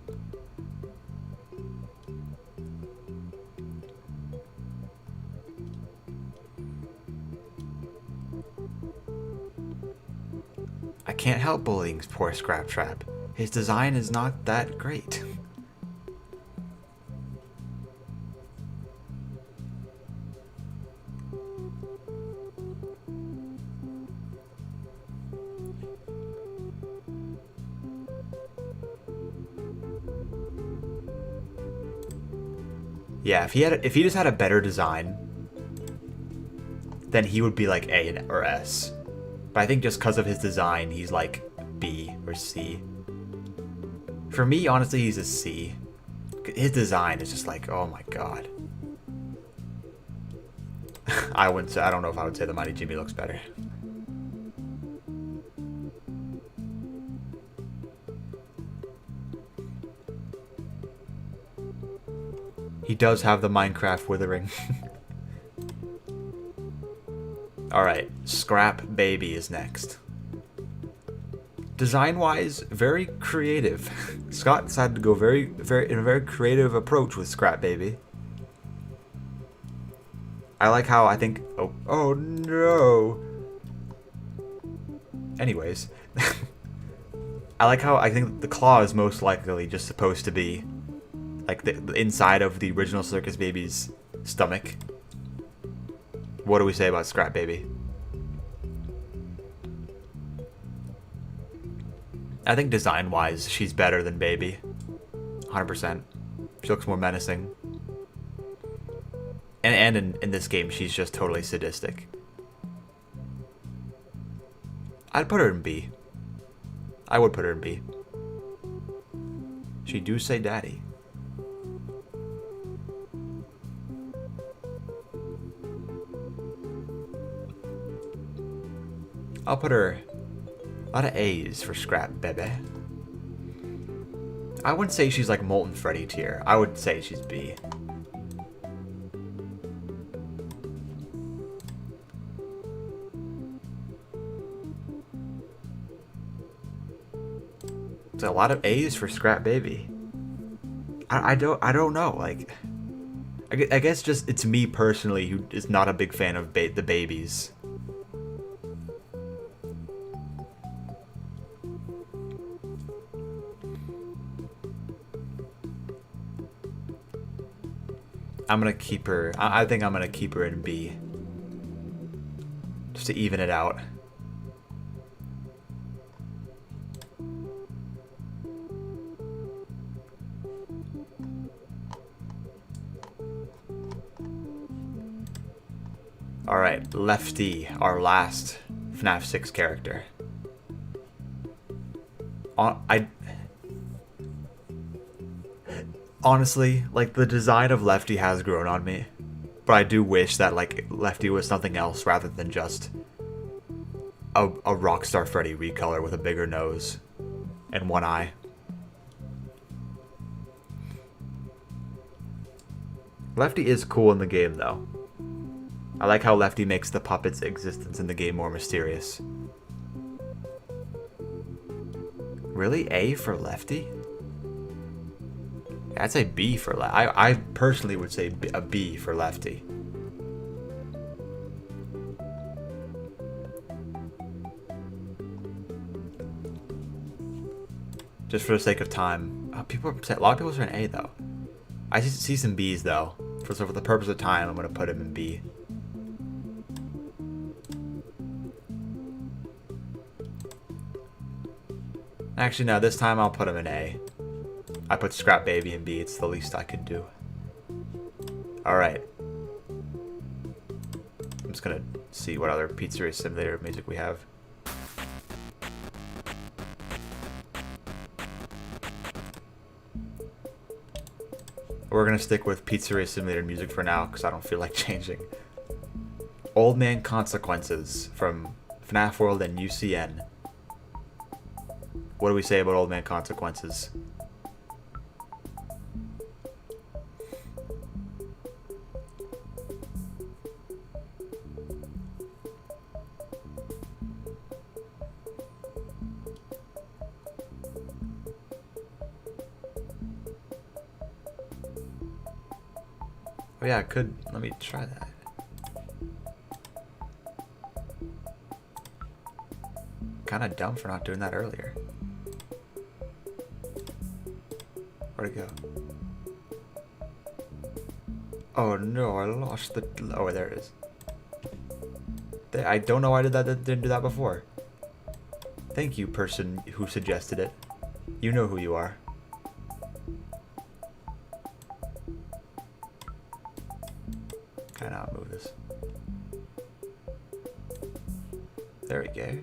[SPEAKER 2] I can't help bullying poor Scraptrap. His design is not that great. Yeah, if he just had a better design, then he would be like A or S. But I think just because of his design, he's like B or C. For me, honestly, he's a C. His design is just like, oh my god. I don't know if I would say the Mighty Jimmy looks better. He does have the Minecraft withering. Alright, Scrap Baby is next. Design-wise, very creative. Scott decided to go in a very creative approach with Scrap Baby. I like how I think... Oh no! Anyways. I like how I think the claw is most likely just supposed to be like the inside of the original Circus Baby's stomach. What do we say about Scrap Baby? I think design-wise, she's better than Baby. 100%. She looks more menacing. And in this game, she's just totally sadistic. I'd put her in B. I would put her in B. She do say daddy. I'll put her... a lot of A's for Scrap Baby. I wouldn't say she's like Molten Freddy tier. I would say she's B. It's a lot of A's for Scrap Baby. I don't know. Like, I guess just it's me personally who is not a big fan of the babies. I'm gonna keep her. I think I'm gonna keep her in B, just to even it out. All right, Lefty, our last FNaF 6 character. Honestly, like, the design of Lefty has grown on me, but I do wish that, like, Lefty was something else rather than just a Rockstar Freddy recolor with a bigger nose and one eye. Lefty is cool in the game, though. I like how Lefty makes the puppet's existence in the game more mysterious. Really? A for Lefty? I'd say B for Lefty. I personally would say a B for Lefty. Just for the sake of time. People are upset. A lot of people are in A, though. I see some Bs, though. So for the purpose of time, I'm going to put him in B. Actually, no. This time, I'll put him in A. I put Scrap Baby in B. It's the least I could do. Alright. I'm just going to see what other Pizzeria Simulator music we have. We're going to stick with Pizzeria Simulator music for now, because I don't feel like changing. Old Man Consequences from FNaF World and UCN. What do we say about Old Man Consequences? Oh yeah, I could. Let me try that. Kind of dumb for not doing that earlier. Where'd it go? Oh no, I lost the... Oh, there it is. I don't know why I didn't do that before. Thank you, person who suggested it. You know who you are. Can I not move this? There we go.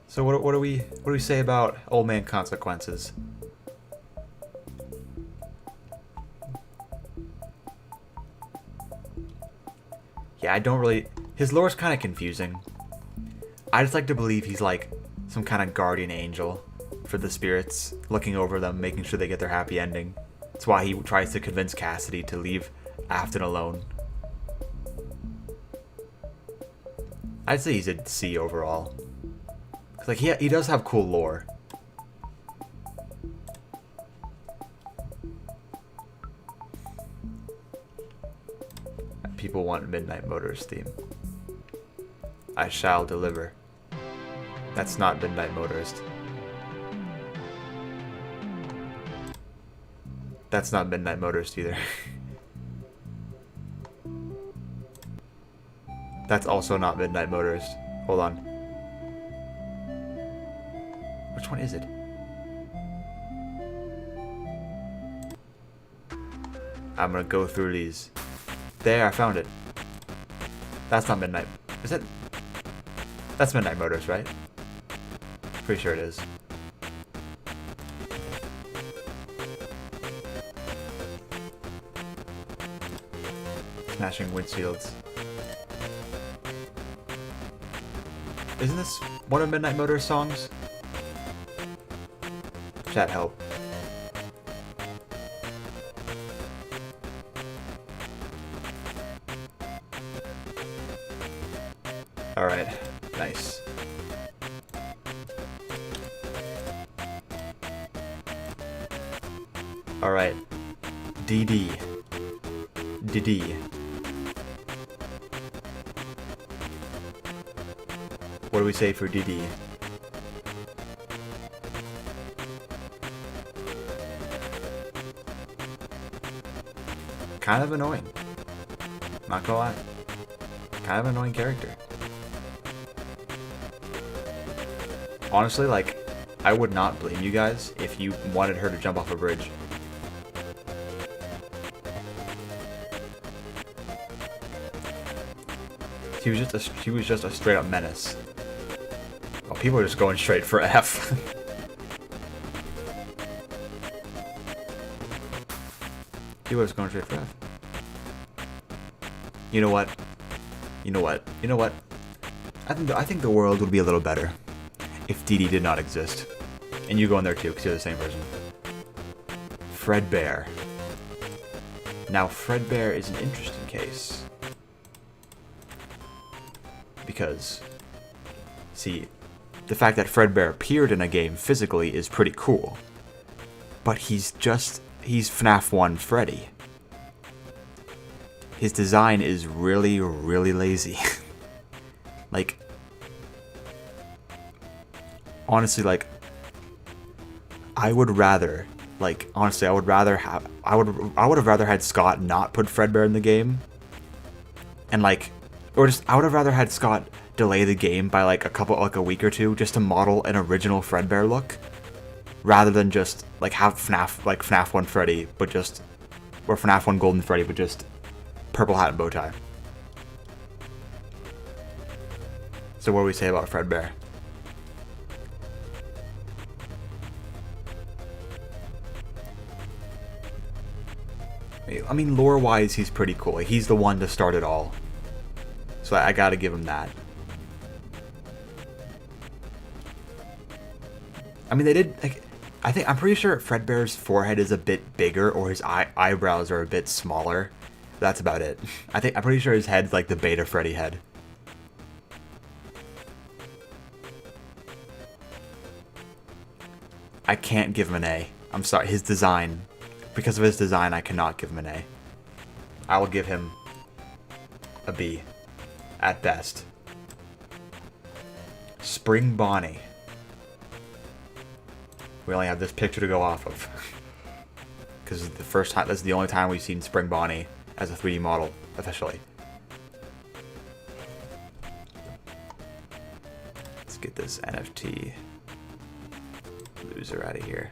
[SPEAKER 2] So what do we say about Old Man Consequences? Yeah, I don't really... His lore's kind of confusing. I just like to believe he's like some kind of guardian angel for the spirits, looking over them, making sure they get their happy ending. That's why he tries to convince Cassidy to leave Afton alone. I'd say he's a C overall. Like he does have cool lore. People want Midnight Motorist theme. I shall deliver. That's not Midnight Motorist. That's not Midnight Motorist either. That's also not Midnight Motorist. Hold on. Which one is it? I'm gonna go through these. There, I found it. That's not Midnight. Is it? That's Midnight Motors, right? Pretty sure it is. Smashing windshields. Isn't this one of Midnight Motors' songs? Chat help. Alright, nice. Alright. DD. DD. What do we say for DD? Kind of annoying. Not gonna lie. Kind of an annoying character. Honestly, like, I would not blame you guys if you wanted her to jump off a bridge. She was just a straight up menace. Oh, people are just going straight for F. People are just going straight for F. You know what? You know what? You know what? I think the world would be a little better if DD did not exist. And you go in there too, because you're the same person. Fredbear. Now, Fredbear is an interesting case. Because, see, the fact that Fredbear appeared in a game physically is pretty cool. But he's FNaF 1 Freddy. His design is really, really lazy. Like, honestly, like, I would rather, like, honestly, I would have rather had Scott not put Fredbear in the game, and like, or just I would have rather had Scott delay the game by like a week or two just to model an original Fredbear look, rather than just like have FNaF 1 Freddy, but just, or FNaF 1 Golden Freddy, but just purple hat and bow tie. So what do we say about Fredbear? I mean, lore-wise, he's pretty cool. Like, he's the one to start it all. So I gotta give him that. I mean, they did, like, I'm pretty sure Fredbear's forehead is a bit bigger, or his eyebrows are a bit smaller. That's about it. I'm pretty sure his head's like the beta Freddy head. I can't give him an A. I'm sorry, his design. Because of his design, I cannot give him an A. I will give him a B. At best. Spring Bonnie. We only have this picture to go off of. Because the first time, this is the only time we've seen Spring Bonnie as a 3D model, officially. Let's get this NFT loser out of here.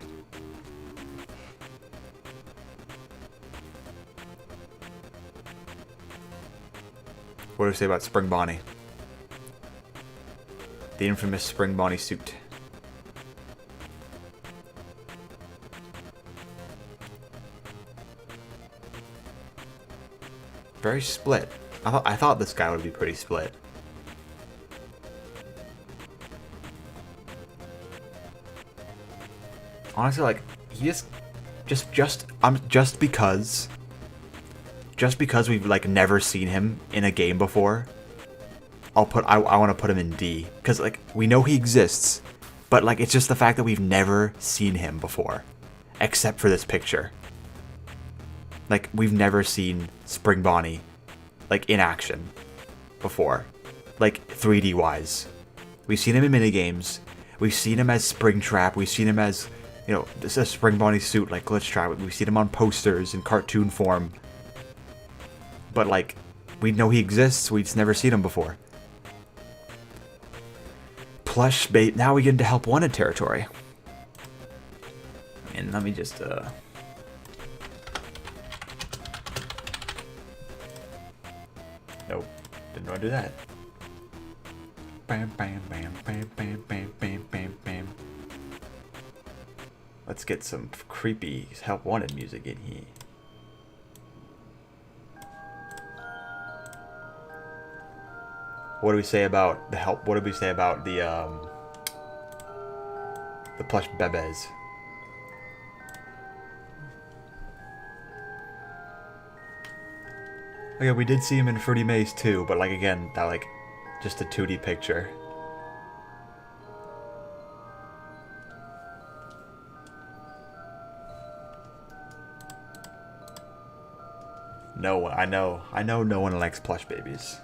[SPEAKER 2] What do we say about Spring Bonnie? The infamous Spring Bonnie suit. Very split. I thought this guy would be pretty split. Honestly, like, he just because we've like never seen him in a game before, I want to put him in D, because like we know he exists, but like it's just the fact that we've never seen him before, except for this picture. Like, we've never seen Spring Bonnie like in action before, like 3D wise. We've seen him in minigames, we've seen him as Springtrap, we've seen him as, you know, this is a Spring Bonnie suit like Glitch Trap, we've seen him on posters in cartoon form. But, like, we know he exists, we've just never seen him before. Plush bait, now we get into Help Wanted territory. And let me just, nope, didn't want to do that. Bam, bam, bam, bam, bam, bam, bam, bam, bam. Let's get some creepy Help Wanted music in here. What do we say about the help? What do we say about the plush bebes? Okay, we did see him in Fruity Maze too, but like again, that like just a 2D picture. No one, I know no one likes plush babies.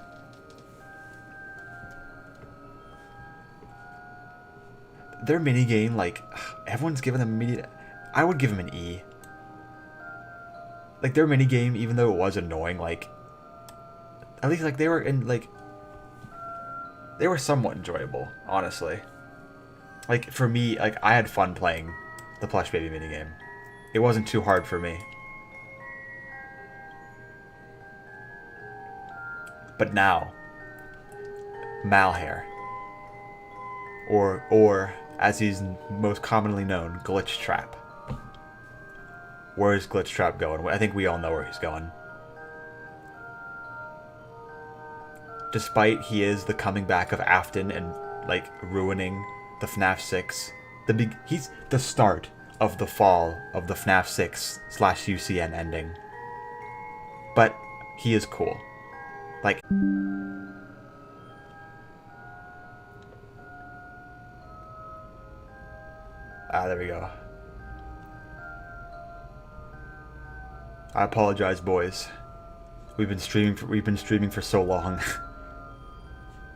[SPEAKER 2] Their minigame, like, everyone's giving them immediate... I would give them an E. Like, their minigame, even though it was annoying, like... At least, like, they were in, like... They were somewhat enjoyable, honestly. Like, for me, like, I had fun playing the Plush Baby minigame. It wasn't too hard for me. But now... Malhair. Or, as he's most commonly known, Glitch Trap. Where is Glitch Trap going? I think we all know where he's going. Despite he is the coming back of Afton and, like, ruining the FNaF 6, he's the start of the fall of the FNaF 6/UCN ending. But he is cool. Like... Ah, there we go. I apologize, boys. We've been streaming for so long.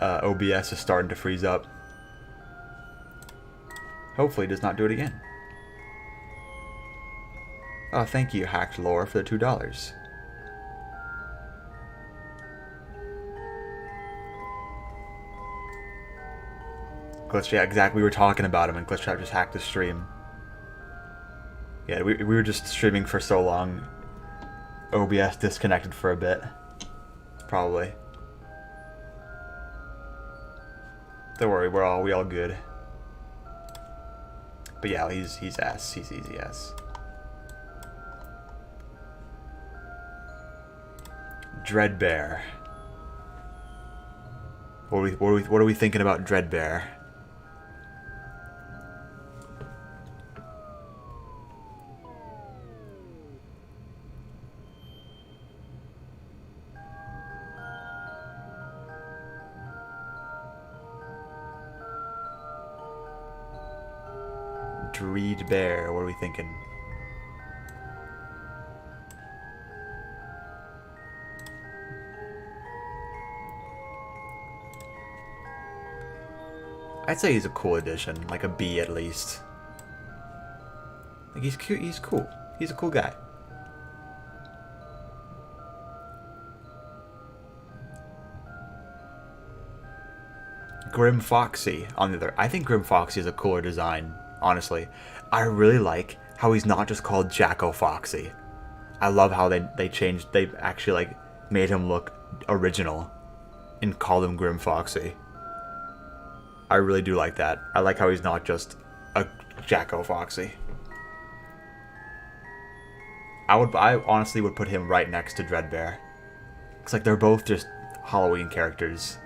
[SPEAKER 2] OBS is starting to freeze up. Hopefully, it does not do it again. Oh, thank you, Hacked Lore, for the $2. Glitch, yeah, exactly. We were talking about him, and Glitchtrap just hacked the stream. Yeah, we were just streaming for so long. OBS disconnected for a bit. Probably. Don't worry, we all good. But yeah, he's ass. He's easy ass. Dreadbear. What are we thinking about Dreadbear? Dreadbear. What are we thinking? I'd say he's a cool addition, like a B at least. Like he's cute. He's cool. He's a cool guy. Grim Foxy on the other. I think Grim Foxy is a cooler design. Honestly, I really like how he's not just called Jacko Foxy. I love how they changed. They actually like made him look original and called him Grim Foxy. I really do like that. I like how he's not just a Jacko Foxy. I honestly would put him right next to Dreadbear. It's like they're both just Halloween characters.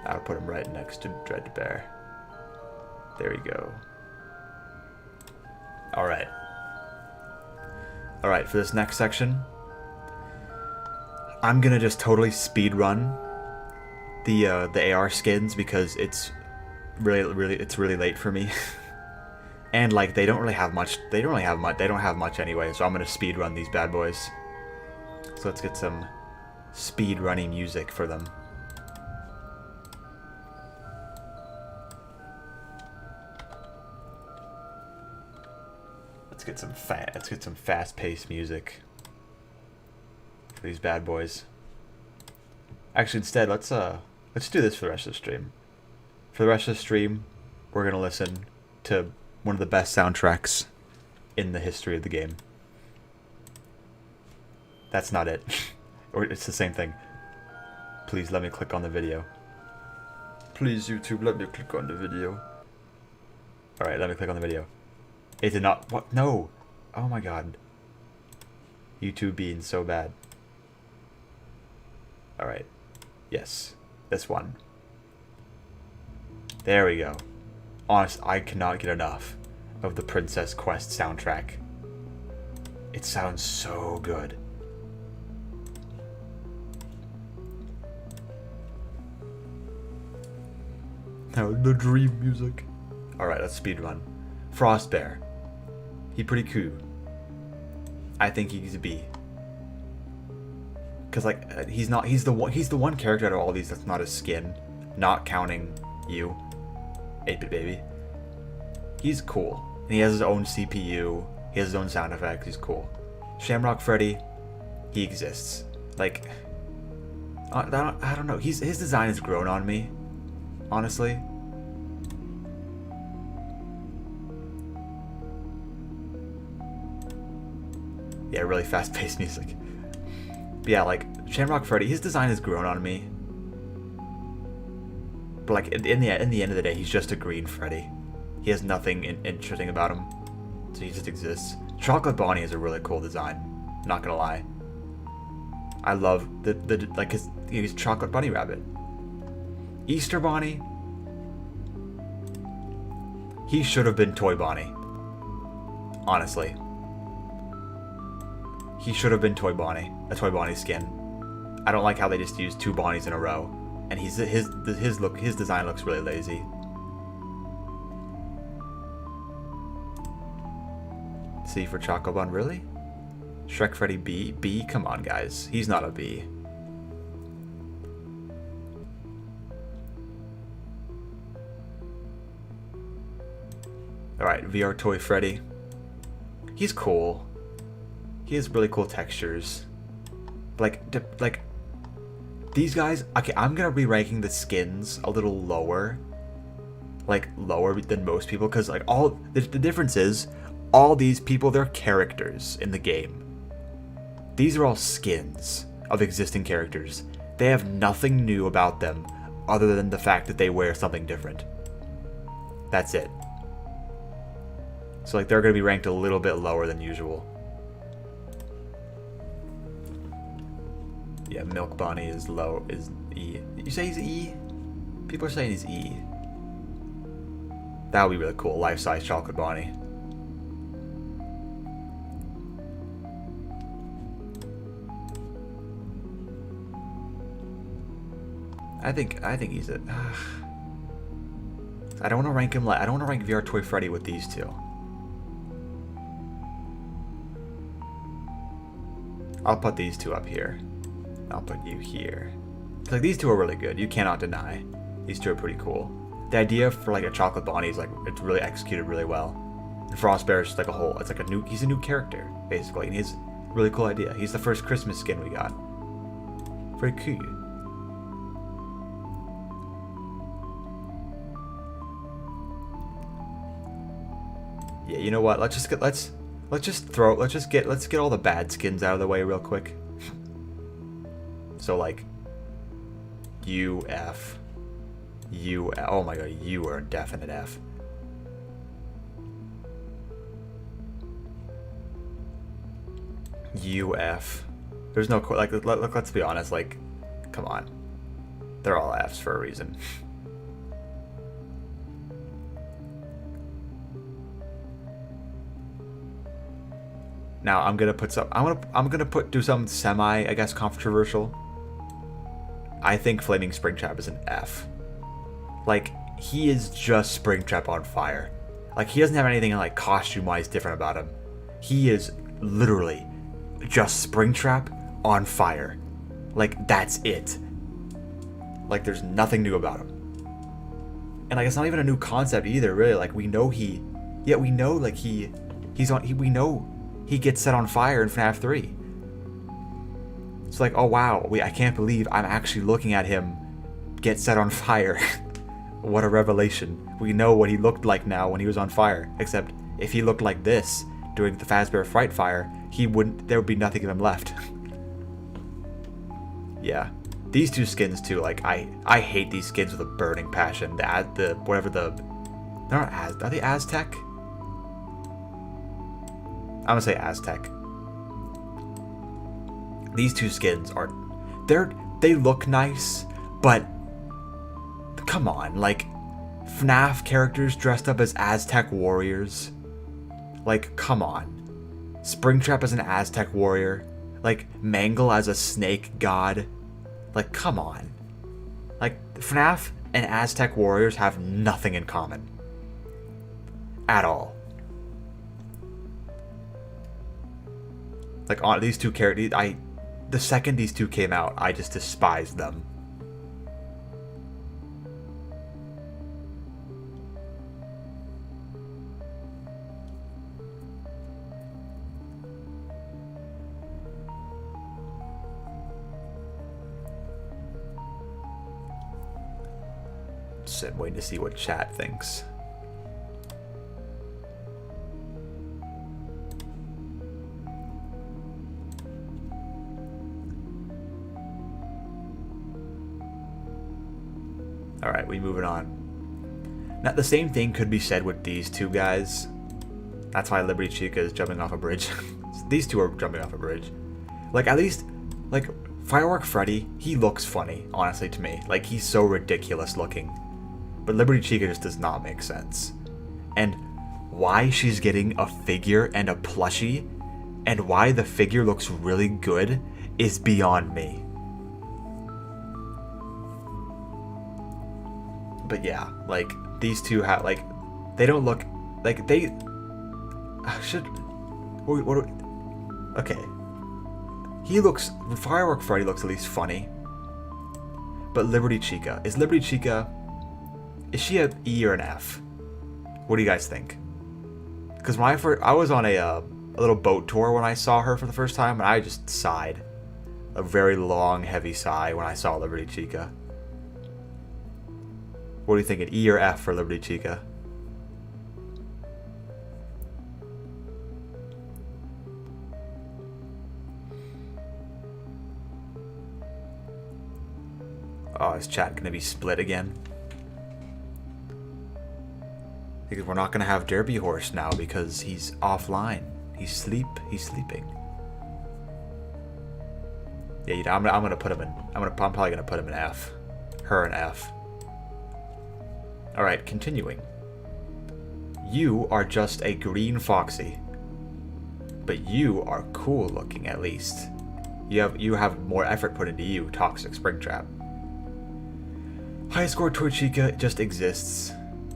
[SPEAKER 2] I would put him right next to Dreadbear. There you go. Alright. Alright, for this next section, I'm gonna just totally speed run the AR skins because it's really late for me. And like they don't have much anyway, so I'm gonna speed run these bad boys. So let's get some speed running music for them. Let's get some fast-paced music for these bad boys. Actually, instead, let's do this for the rest of the stream. For the rest of the stream, we're gonna listen to one of the best soundtracks in the history of the game. That's not it. Or it's the same thing. Please let me click on the video. Please, YouTube, let me click on the video. Alright, let me click on the video. It did not... What? No! Oh my god. YouTube being so bad. Alright. Yes. This one. There we go. Honest, I cannot get enough of the Princess Quest soundtrack. It sounds so good. Now the dream music. Alright, let's speedrun. Frostbear. He pretty cool. I think he's a B. Cause like he's the one character out of all these that's not a skin, not counting you, 8-bit baby. He's cool, and he has his own CPU. He has his own sound effects. He's cool. Shamrock Freddy, he exists. Like I don't know. His design has grown on me, honestly. Yeah, really fast-paced music. But yeah, like Shamrock Freddy, his design has grown on me. But like in the end of the day, he's just a green Freddy. He has nothing interesting about him, so he just exists. Chocolate Bonnie is a really cool design. Not gonna lie. I love the like his Chocolate Bunny Rabbit. Easter Bonnie. He should have been Toy Bonnie. Honestly. He should have been Toy Bonnie, a Toy Bonnie skin. I don't like how they just used two Bonnies in a row, and his design looks really lazy. C for Chocobun, really? Shrek Freddy B? B? Come on, guys. He's not a B. Alright, VR Toy Freddy. He's cool. He has really cool textures. Like, these guys... Okay, I'm gonna be ranking the skins a little lower. Like, lower than most people. Because, like, all... The difference is, all these people, they're characters in the game. These are all skins of existing characters. They have nothing new about them other than the fact that they wear something different. That's it. So, like, they're going to be ranked a little bit lower than usual. Yeah, Milk Bunny is low, is E. Did you say he's E? People are saying he's E. That would be really cool. Life-size Chocolate Bunny. I think he's a... I don't want to rank him like... I don't want to rank VR Toy Freddy with these two. I'll put these two up here. I'll put you here. Like, these two are really good. You cannot deny. These two are pretty cool. The idea for, like, a Chocolate Bunny is, like, it's really executed really well. And Frost Bear is just, like, a whole... It's like a new... He's a new character, basically. And he's a really cool idea. He's the first Christmas skin we got. Very cool. Yeah, you know what? Let's get all the bad skins out of the way real quick. So, like, UF. Oh my god, you are a definite F. UF. There's no, like, let's be honest, like, come on. They're all Fs for a reason. Now I'm gonna put some. Do something semi, I guess, controversial. I think Flaming Springtrap is an F. Like, he is just Springtrap on fire. Like, he doesn't have anything like costume-wise different about him. He is literally just Springtrap on fire. Like, that's it. Like, there's nothing new about him. And like, it's not even a new concept either, really. Like, we know we know like we know he gets set on fire in FNaF 3. It's like, oh wow, I can't believe I'm actually looking at him get set on fire. What a revelation. We know what he looked like now when he was on fire. Except, if he looked like this during the Fazbear Fright Fire, there would be nothing of him left. Yeah. These two skins too, like, I hate these skins with a burning passion. Are they Aztec? I'm gonna say Aztec. These two skins are... They look nice, but... Come on, like... FNaF characters dressed up as Aztec warriors. Like, come on. Springtrap as an Aztec warrior. Like, Mangle as a snake god. Like, come on. Like, FNaF and Aztec warriors have nothing in common. At all. Like, on these two characters, the second these two came out, I just despised them. Just waiting to see what chat thinks. Alright, we moving on. Now, the same thing could be said with these two guys. That's why Liberty Chica is jumping off a bridge. These two are jumping off a bridge. Like, at least, like, Firework Freddy, he looks funny, honestly, to me. Like, he's so ridiculous looking. But Liberty Chica just does not make sense. And why she's getting a figure and a plushie, and why the figure looks really good, is beyond me. But yeah, like, these two have, like, they don't look, like, they should, okay. Firework Freddy looks at least funny. But Liberty Chica, is she an E or an F? What do you guys think? Because when I was on a little boat tour when I saw her for the first time, and I just sighed. A very long, heavy sigh when I saw Liberty Chica. What are you thinking, E or F for Liberty Chica? Oh, is chat gonna be split again? Because we're not gonna have Derby Horse now because he's offline. He's sleeping. Yeah, you know, I'm gonna put him in. I'm probably gonna put him in F. Her in F. All right, continuing. You are just a green foxy, but you are cool looking at least. You have more effort put into you, Toxic Springtrap. High score Toy Chica just exists.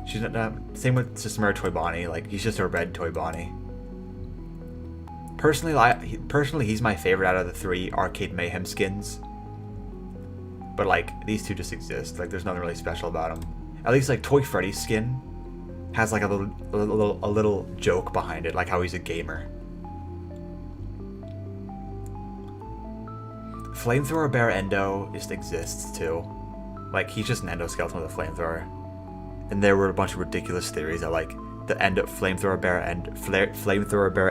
[SPEAKER 2] She's not same with Systemair Toy Bonnie. Like he's just a red Toy Bonnie. Personally, he's my favorite out of the 3 Arcade Mayhem skins. But like these two just exist. Like there's nothing really special about them. At least like Toy Freddy's skin has like a little joke behind it, like how he's a gamer. Flamethrower Bear Endo just exists too. Like he's just an endoskeleton with a flamethrower. And there were a bunch of ridiculous theories that like the Flamethrower Bear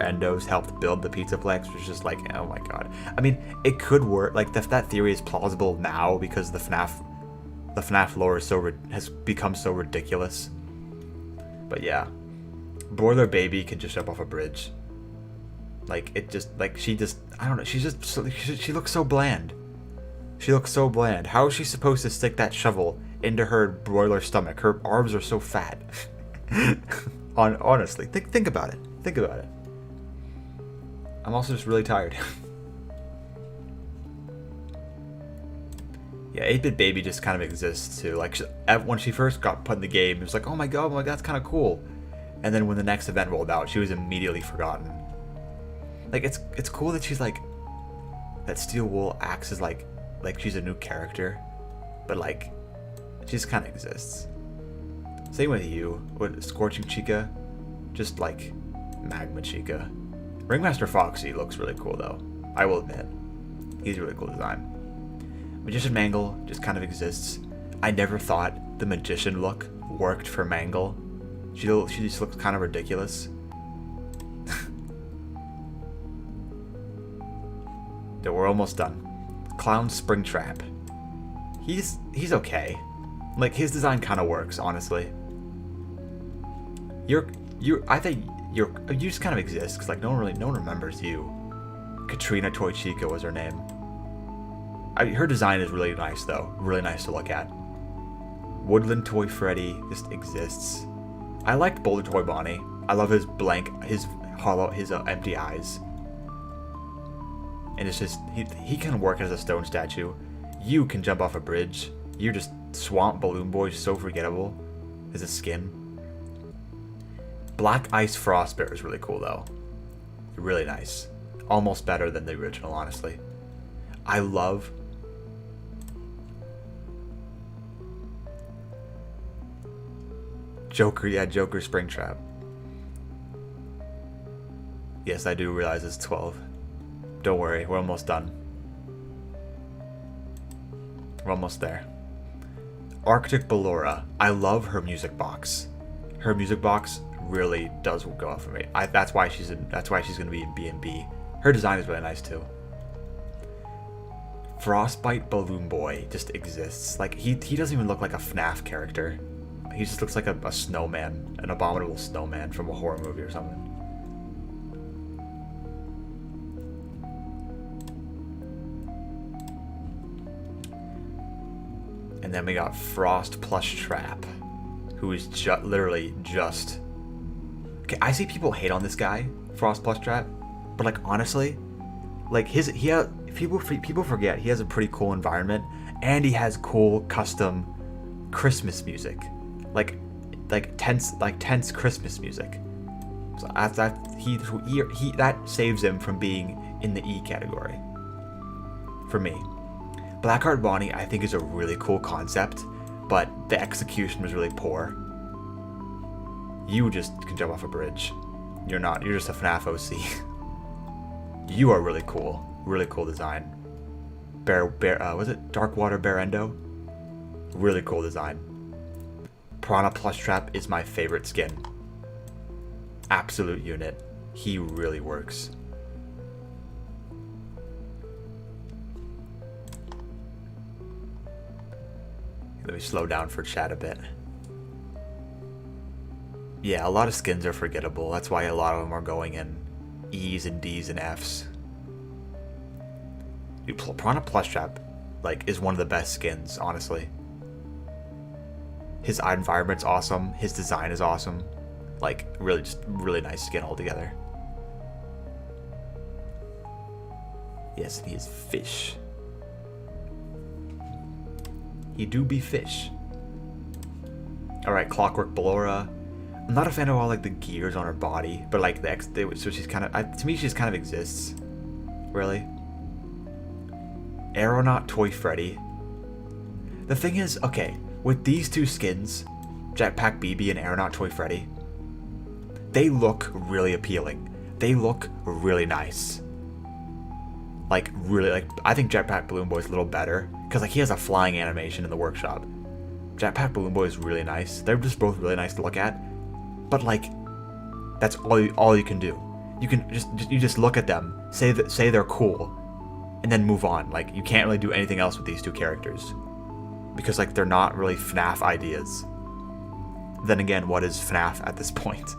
[SPEAKER 2] Endos helped build the Pizzaplex, which is just like, oh my god. I mean, it could work. Like that theory is plausible now because the FNaF lore is has become so ridiculous. But yeah, Broiler Baby can just jump off a bridge. Like it just like she just I don't know. She's just she looks so bland. She looks so bland. How is she supposed to stick that shovel into her broiler stomach? Her arms are so fat. Honestly, think about it. Think about it. I'm also just really tired. Yeah, 8-Bit Baby just kind of exists too. Like when she first got put in the game, it was like, oh my god, that's kind of cool. And then when the next event rolled out, she was immediately forgotten. Like it's cool that she's like that Steel Wool acts as like she's a new character, but like she just kind of exists. Same with you, with Scorching Chica, just like Magma Chica. Ringmaster Foxy looks really cool though, I will admit. He's a really cool design. Magician Mangle just kind of exists. I never thought the magician look worked for Mangle. She just looks kind of ridiculous. Yeah, we're almost done. Clown Springtrap. He's okay. Like his design kind of works, honestly. I think you just kind of exist because like no one remembers you. Katrina Toy Chica was her name. Her design is really nice though, really nice to look at. Woodland Toy Freddy just exists. I liked Boulder Toy Bonnie. I love his empty eyes. And it's just he can work as a stone statue. You can jump off a bridge. You're just Swamp Balloon Boy, so forgettable as a skin. Black Ice Frost Bear is really cool though. Really nice. Almost better than the original, honestly. I love Joker, yeah, Joker Springtrap. Yes, I do realize it's 12. Don't worry, we're almost done. We're almost there. Arctic Ballora. I love her music box. Her music box really does go out for me. That's why she's gonna be in B&B. Her design is really nice too. Frostbite Balloon Boy just exists. Like he doesn't even look like a FNaF character. He just looks like a snowman, an abominable snowman from a horror movie or something. And then we got Frost Plush Trap, who is literally just... Okay, I see people hate on this guy, Frost Plush Trap, but like honestly, like people forget he has a pretty cool environment, and he has cool custom Christmas music, like tense Christmas music. So that saves him from being in the E category. For me, Blackheart Bonnie I think is a really cool concept, but the execution was really poor. You just can jump off a bridge. You're not. You're just a FNaF OC. You are really cool. Really cool design. Was it Darkwater Barendo? Really cool design. Piranha Plush Trap is my favorite skin. Absolute unit. He really works. Let me slow down for chat a bit. Yeah, a lot of skins are forgettable. That's why a lot of them are going in E's and D's and F's. Dude, Piranha Plush Trap, like, is one of the best skins, honestly. His environment's awesome. His design is awesome. Like, really, just really nice skin altogether. Yes, and he is fish. He do be fish. Alright, Clockwork Ballora. I'm not a fan of all, like, the gears on her body, but, like, so she's kind of, to me, she just kind of exists. Really. Aeronaut Toy Freddy. The thing is, okay, with these two skins, Jetpack BB and Aeronaut Toy Freddy, they look really appealing. They look really nice. Like, really, like, I think Jetpack Balloon Boy is a little better, because, like, he has a flying animation in the workshop. Jetpack Balloon Boy is really nice. They're just both really nice to look at. But, like, that's all you can do. You can just look at them, say they're cool, and then move on. Like, you can't really do anything else with these two characters. Because, like, they're not really FNaF ideas. Then again, what is FNaF at this point?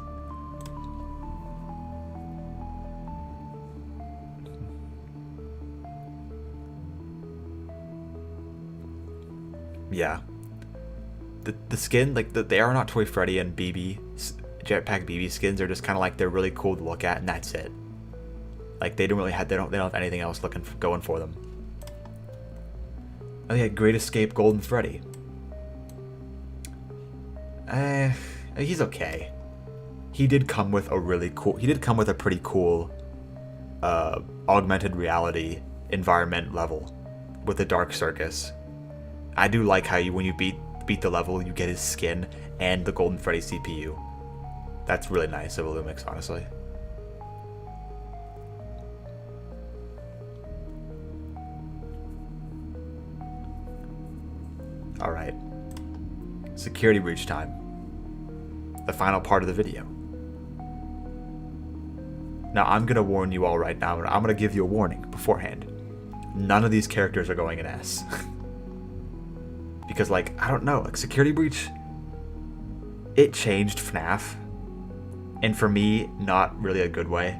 [SPEAKER 2] Yeah. The skin, like, the Aeronaut Toy Freddy and BB, Jetpack BB skins are just kind of like, they're really cool to look at, and that's it. Like, they don't have anything else going for them. Oh yeah, Great Escape Golden Freddy. He's okay. He did come with a pretty cool augmented reality environment level with the Dark Circus. I do like how when you beat the level, you get his skin and the Golden Freddy CPU. That's really nice of Illumix, honestly. Alright. Security breach time. The final part of the video. Now, I'm going to warn you all right now. I'm going to give you a warning beforehand. None of these characters are going in S. Because, like, I don't know. Like, Security Breach, it changed FNaF. And for me, not really a good way.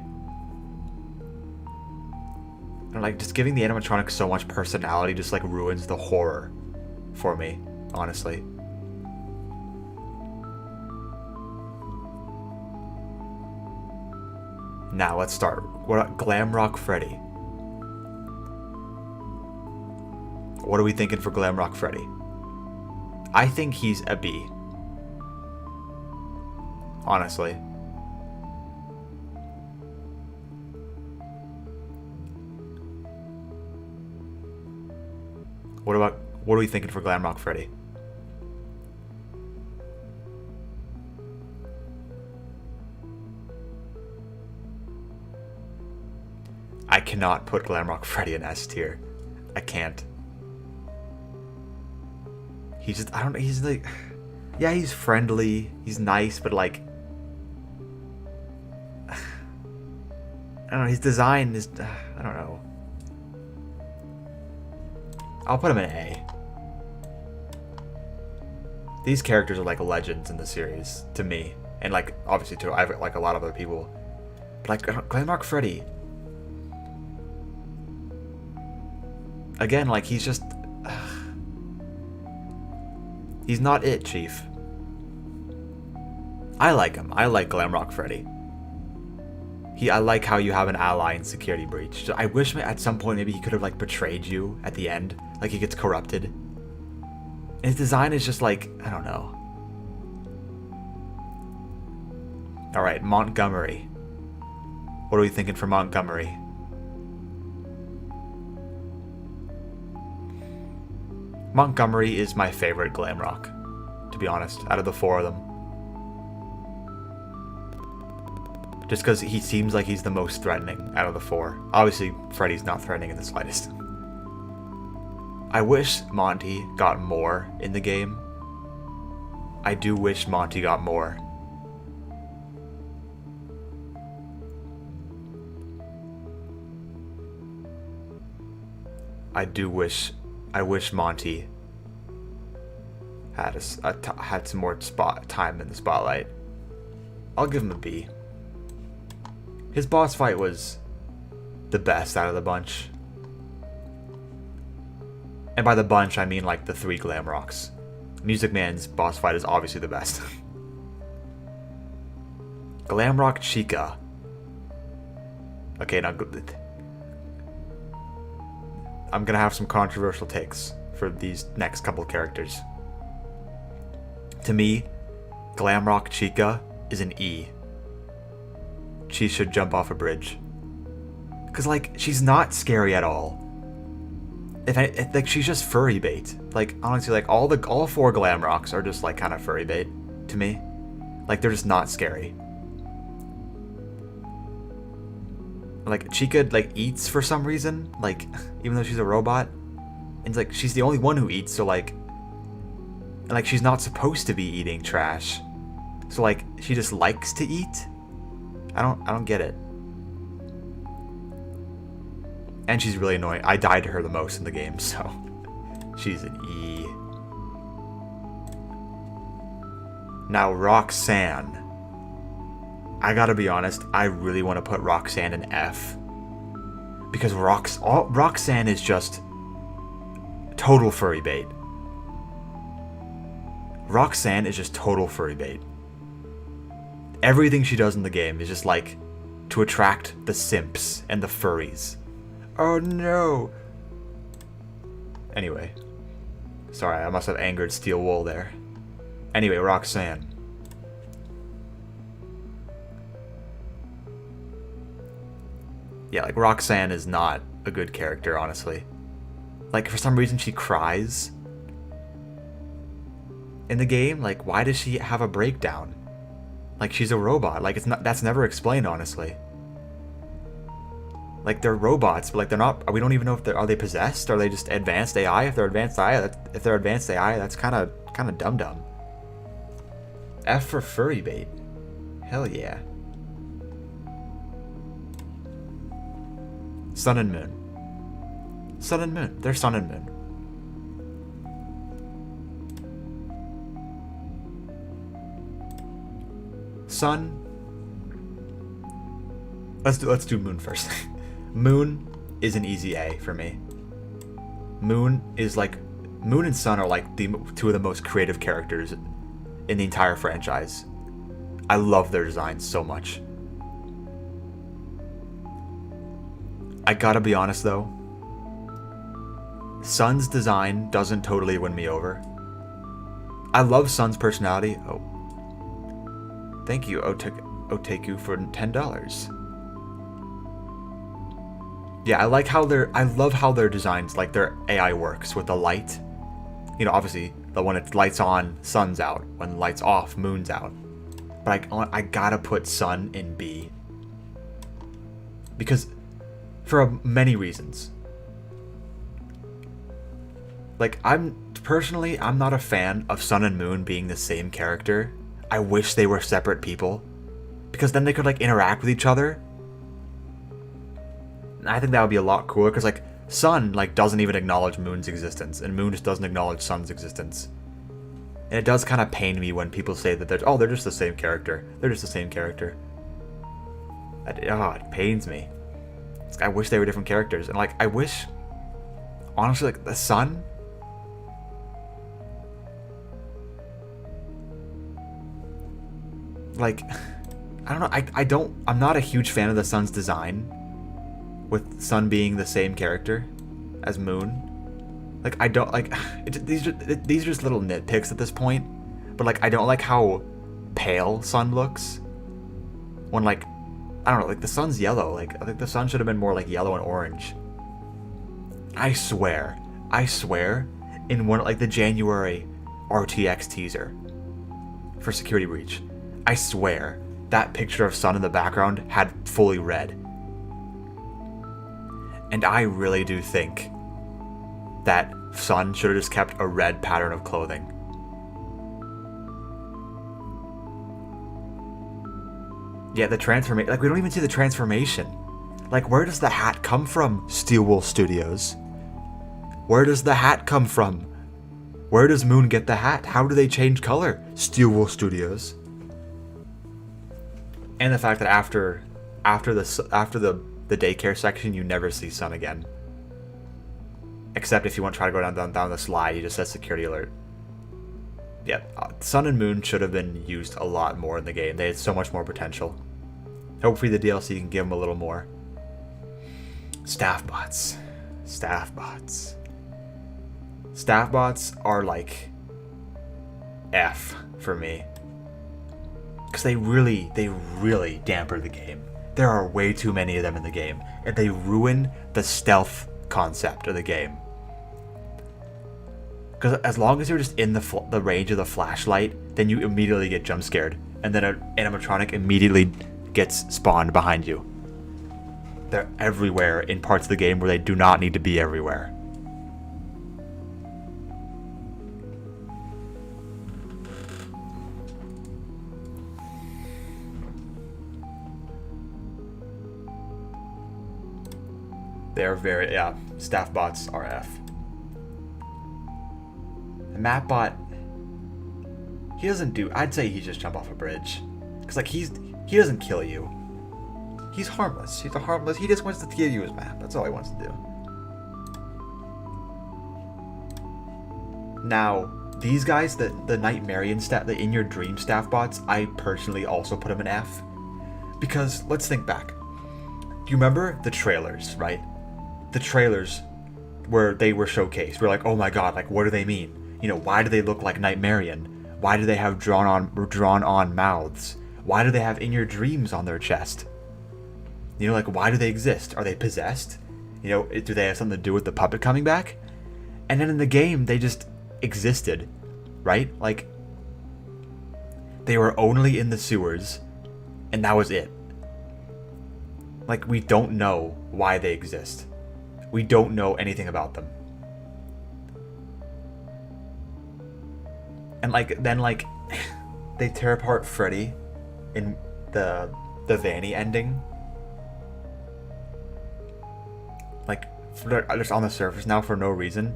[SPEAKER 2] And, like, just giving the animatronics so much personality just, like, ruins the horror for me, honestly. Now, let's start. Glamrock Freddy. What are we thinking for Glamrock Freddy? I think he's a B. Honestly. What are we thinking for Glamrock Freddy? I cannot put Glamrock Freddy in S tier. I can't. He's like, yeah, he's friendly, he's nice, but like, I don't know, his design is, I don't know. I'll put him in A. These characters are like legends in the series, to me. And like, obviously to like a lot of other people. But like, Glamrock Freddy. Again, like, he's just... he's not it, Chief. I like him. I like Glamrock Freddy. I like how you have an ally in Security Breach. I wish at some point maybe he could have like betrayed you at the end. Like he gets corrupted. And his design is just like, I don't know. Alright, Montgomery. What are we thinking for Montgomery? Montgomery is my favorite Glamrock, to be honest, out of the four of them. Just because he seems like he's the most threatening out of the 4. Obviously, Freddy's not threatening in the slightest. I wish Monty got more in the game. I do wish Monty got more. I wish Monty had had some more time in the spotlight. I'll give him a B. His boss fight was the best out of the bunch. And by the bunch, I mean like the 3 Glam Rocks. Music Man's boss fight is obviously the best. Glam Rock Chica. Okay, now I'm gonna have some controversial takes for these next couple characters. To me, Glam Rock Chica is an E. She should jump off a bridge. Cause like, she's not scary at all. Like, she's just furry bait. Like, honestly, like all 4 Glam Rocks are just like kind of furry bait to me. Like, they're just not scary. Like, Chica like eats for some reason, like even though she's a robot, and it's like she's the only one who eats. So like, and like she's not supposed to be eating trash. So like, she just likes to eat. I don't get it. And she's really annoying. I died to her the most in the game, so she's an E. Now Roxanne. I gotta be honest, I really want to put Roxanne in F. Because Roxanne is just total furry bait. Roxanne is just total furry bait. Everything she does in the game is just like to attract the simps and the furries. Oh no! Anyway. Sorry, I must have angered Steel Wool there. Anyway, Roxanne. Yeah, like, Roxanne is not a good character, honestly. Like, for some reason she cries in the game. Like, why does she have a breakdown? Like, she's a robot. Like, that's never explained, honestly. Like, they're robots, but like, they're not. We don't even know if are they possessed? Are they just advanced AI? If they're advanced AI, that's kind of dumb. F for furry bait. Hell yeah. Sun and Moon. Sun and Moon. They're Sun and Moon. Sun. Let's do Moon first. Moon is an easy A for me. Moon and Sun are like the 2 of the most creative characters in the entire franchise. I love their designs so much. I gotta be honest though, Sun's design doesn't totally win me over. I love Sun's personality. Oh, thank you, Oteku, for $10. Yeah, I love how their designs, like their AI works with the light. You know, obviously, when it lights on, Sun's out. When the light's off, Moon's out. But I gotta put Sun in B. Because, for many reasons. Like, I'm not a fan of Sun and Moon being the same character. I wish they were separate people. Because then they could, like, interact with each other. And I think that would be a lot cooler, because, like, Sun, like, doesn't even acknowledge Moon's existence, and Moon just doesn't acknowledge Sun's existence. And it does kind of pain me when people say that they're just the same character. They're just the same character. It pains me. I wish they were different characters. And, like, I wish, honestly, like, the Sun, like, I don't know, I'm not a huge fan of the Sun's design, with Sun being the same character as Moon. Like, I don't, like, these are just little nitpicks at this point, but, like, I don't like how pale Sun looks when, like, I don't know, like, the Sun's yellow. Like, I think the Sun should have been more, like, yellow and orange. I swear, in one, like, the January RTX teaser for Security Breach, I swear, that picture of Sun in the background had fully red. And I really do think that Sun should have just kept a red pattern of clothing. Yeah, the transformation, like, we don't even see the transformation. Like, where does the hat come from, Steelwool Studios? Where does the hat come from? Where does Moon get the hat? How do they change color, Steelwool Studios? And the fact that after the daycare section, you never see Sun again. Except if you want to try to go down the slide, he just says security alert. Yeah, Sun and Moon should have been used a lot more in the game. They had so much more potential. Hopefully the DLC can give them a little more. Staff bots. Staff bots. Staff bots are like F for me. Because they really damper the game. There are way too many of them in the game. And they ruin the stealth concept of the game. Because as long as you're just in the range of the flashlight, then you immediately get jump scared. And then an animatronic immediately gets spawned behind you. They're everywhere in parts of the game where they do not need to be everywhere. They're very, yeah, staff bots are F. The map bot, he doesn't do, I'd say he just jump off a bridge. Because, like, he doesn't kill you. He's harmless. He's a harmless, he just wants to give you his map. That's all he wants to do. Now, these guys, the Nightmarian staff, the In Your Dream staff bots, I personally also put them in F. Because, let's think back. Do you remember the trailers, right? The trailers where they were showcased. We're like, oh my god, like, what do they mean? You know, why do they look like Nightmarian? Why do they have drawn on mouths? Why do they have In Your Dreams on their chest? You know, like, why do they exist? Are they possessed? You know, do they have something to do with the puppet coming back? And then in the game, they just existed, right? Like, they were only in the sewers, and that was it. Like, we don't know why they exist. We don't know anything about them. And, like, then, like, they tear apart Freddy in the Vanny ending. Like, just on the surface now for no reason.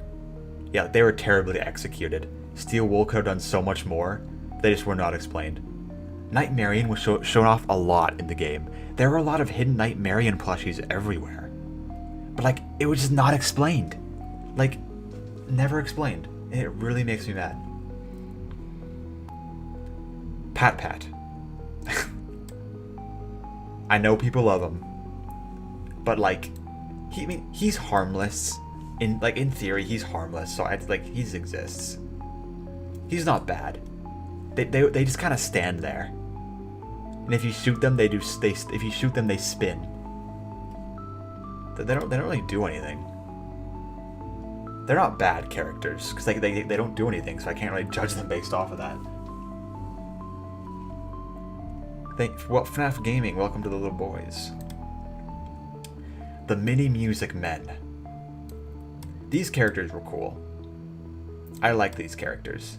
[SPEAKER 2] Yeah, they were terribly executed. Steel Wool could have done so much more. They just were not explained. Nightmarian was shown off a lot in the game. There were a lot of hidden Nightmarian plushies everywhere. But, like, it was just not explained. Like, never explained. And it really makes me mad. Pat Pat. I know people love him. But, like, he's harmless. In theory, he's harmless. So, he exists. He's not bad. They just kind of stand there. And if you shoot them, if you shoot them, they spin. They don't really do anything. They're not bad characters because they don't do anything, so I can't really judge them based off of that. FNaF Gaming, welcome to the little boys. The Mini Music Men. These characters were cool. I like these characters.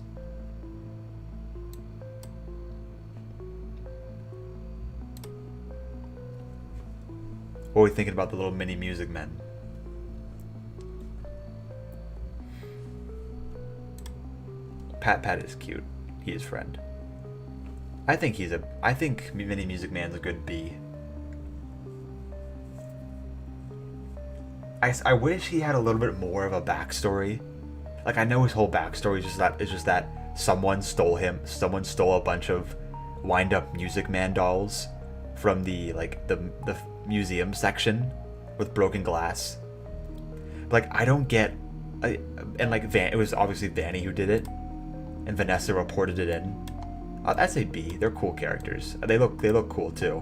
[SPEAKER 2] What are we thinking about the little Mini Music Men? Pat is cute. He is friend. I think Mini Music Man's a good B. I wish he had a little bit more of a backstory. Like, I know his whole backstory is just that someone stole a bunch of wind-up Music Man dolls from the museum section with broken glass. But, like, I don't get, and like it was obviously Vanny who did it, and Vanessa reported it in. I'd say B. They're cool characters. They look cool too.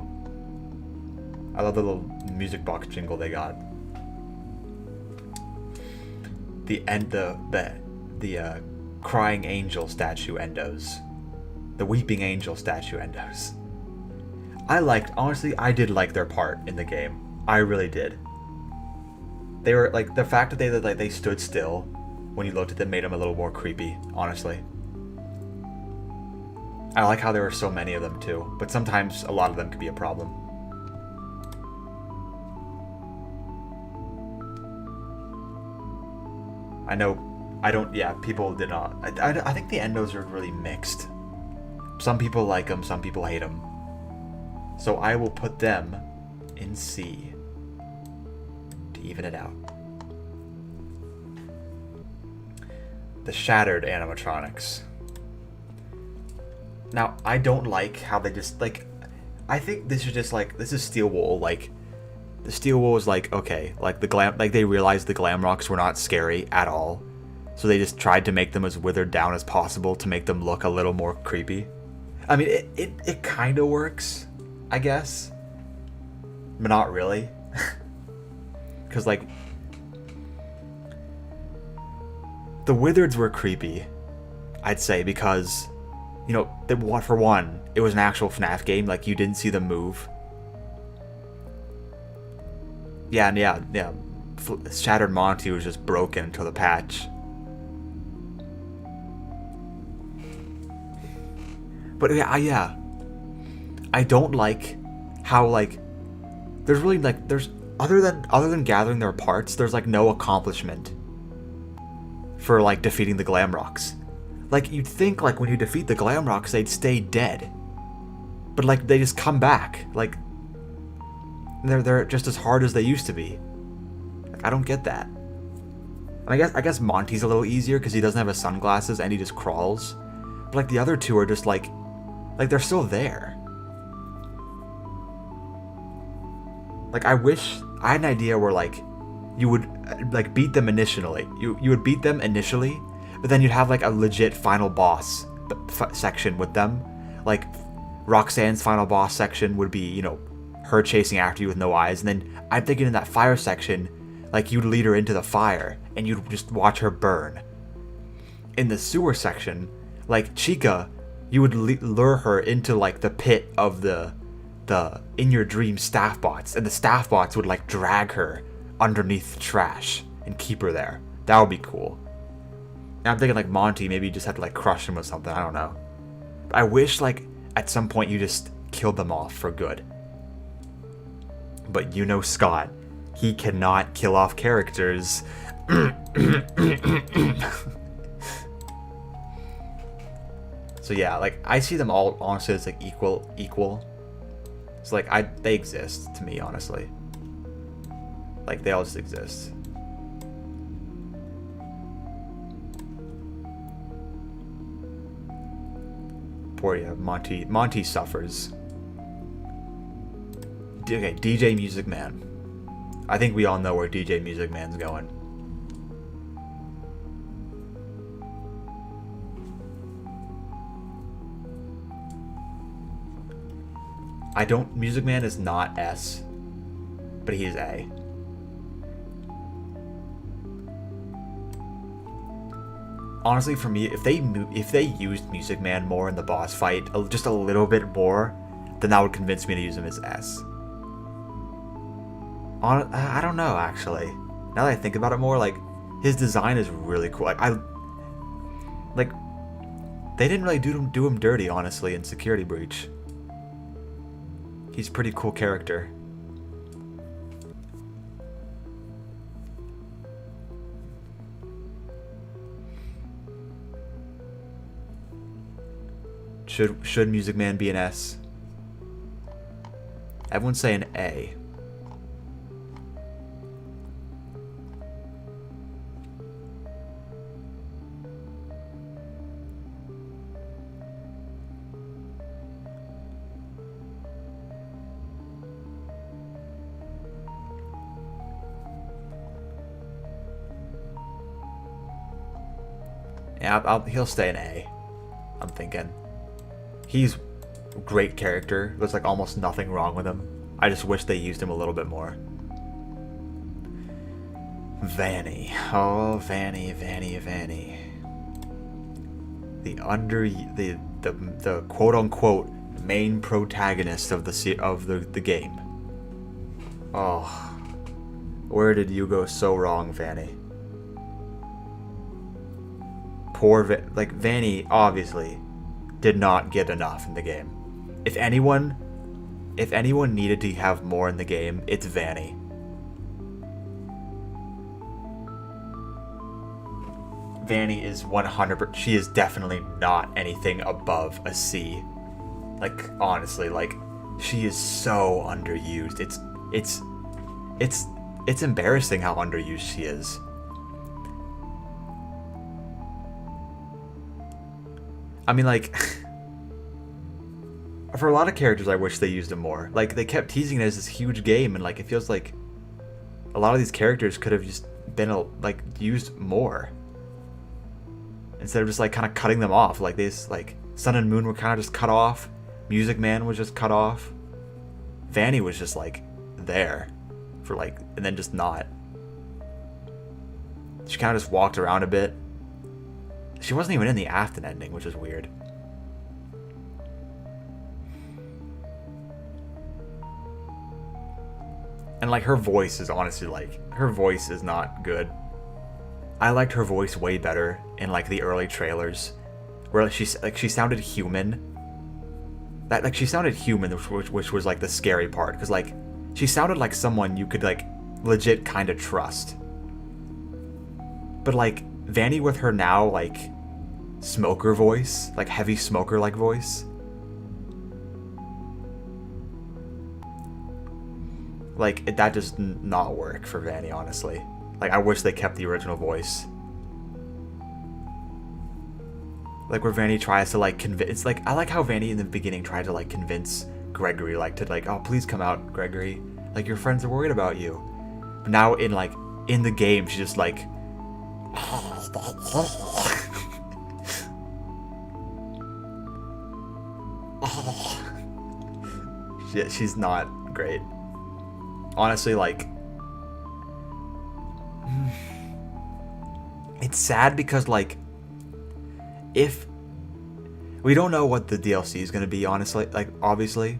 [SPEAKER 2] I love the little music box jingle they got. The crying angel statue endos, the weeping angel statue endos. honestly, I did like their part in the game. I really did. They were like, the fact that they stood still when you looked at them made them a little more creepy, honestly. I like how there were so many of them too, but sometimes a lot of them could be a problem. I know, people did not. I think the endos are really mixed. Some people like them, some people hate them. So I will put them in C to even it out. The shattered animatronics. Now, I don't like how they just, like, I think this is just like, this is Steel Wool, like, the Steel Wool is like, okay, like they realized the Glamrocks were not scary at all. So they just tried to make them as withered down as possible to make them look a little more creepy. I mean, it kind of works, I guess. But not really. Because, like, the Withereds were creepy, I'd say, because, you know, for one, it was an actual FNaF game. Like, you didn't see them move. Yeah. Shattered Monty was just broken until the patch. But yeah. I don't like how, like, there's really, like, there's other than gathering their parts, there's like no accomplishment for like defeating the Glamrocks. Like, you'd think like when you defeat the Glamrocks they'd stay dead, but like they just come back. Like they're just as hard as they used to be. Like, I don't get that. And I guess Monty's a little easier because he doesn't have his sunglasses and he just crawls. But like the other two are just like they're still there. Like, I wish I had an idea where like you would like beat them initially. You would beat them initially, but then you'd have like a legit final boss section with them. Like Roxanne's final boss section would be, you know, her chasing after you with no eyes, and then I'm thinking in that fire section, like you'd lead her into the fire and you'd just watch her burn. In the sewer section, like Chica, you would lure her into like the pit of the in your dream staff bots, and the staff bots would like drag her underneath the trash and keep her there. That would be cool. And I'm thinking like Monty, maybe you just have to like crush him with something, I don't know. I wish like at some point you just killed them off for good. But you know Scott, he cannot kill off characters. So yeah, like I see them all honestly as like equal. So like they exist to me, honestly. Like they all just exist. Poor Monty suffers. Okay, DJ Music Man. I think we all know where DJ Music Man's going. Music Man is not S, but he is A. Honestly, for me, if they used Music Man more in the boss fight, just a little bit more, then that would convince me to use him as S. I don't know, actually. Now that I think about it more, like, his design is really cool. Like, they didn't really do him dirty, honestly, in Security Breach. He's a pretty cool character. Should Music Man be an S? Everyone's saying A. Yeah, he'll stay an A, I'm thinking. He's a great character. There's like almost nothing wrong with him. I just wish they used him a little bit more. Vanny. Oh, Vanny. The quote-unquote main protagonist of the game. Oh, where did you go so wrong, Vanny? Poor Vanny obviously did not get enough in the game. If anyone needed to have more in the game, it's Vanny. Vanny is 100%. She is definitely not anything above a C. Like, honestly, like, she is so underused. It's embarrassing how underused she is. I mean, like, for a lot of characters, I wish they used it more. Like, they kept teasing it as this huge game, and like, it feels like a lot of these characters could have just been like used more instead of just like kind of cutting them off. Like this, like Sun and Moon were kind of just cut off. Music Man was just cut off. Vanny was just like there for like, and then just not. She kind of just walked around a bit. She wasn't even in the Afton ending, which is weird. And like her voice is honestly like, her voice is not good. I liked her voice way better in like the early trailers, where she sounded human. That she sounded human, which was like the scary part, because like she sounded like someone you could like legit kind of trust. But like Vanny with her now like smoker voice, like heavy smoker like voice, like that does not work for Vanny, honestly. Like I wish they kept the original voice. Like where Vanny tries to like convince, like I like how Vanny in the beginning tried to like convince Gregory like to like, oh please come out, Gregory, like your friends are worried about you. But now in like in the game she's just like yeah, she's not great. Honestly, like it's sad because like if we don't know what the DLC is going to be, honestly, like obviously,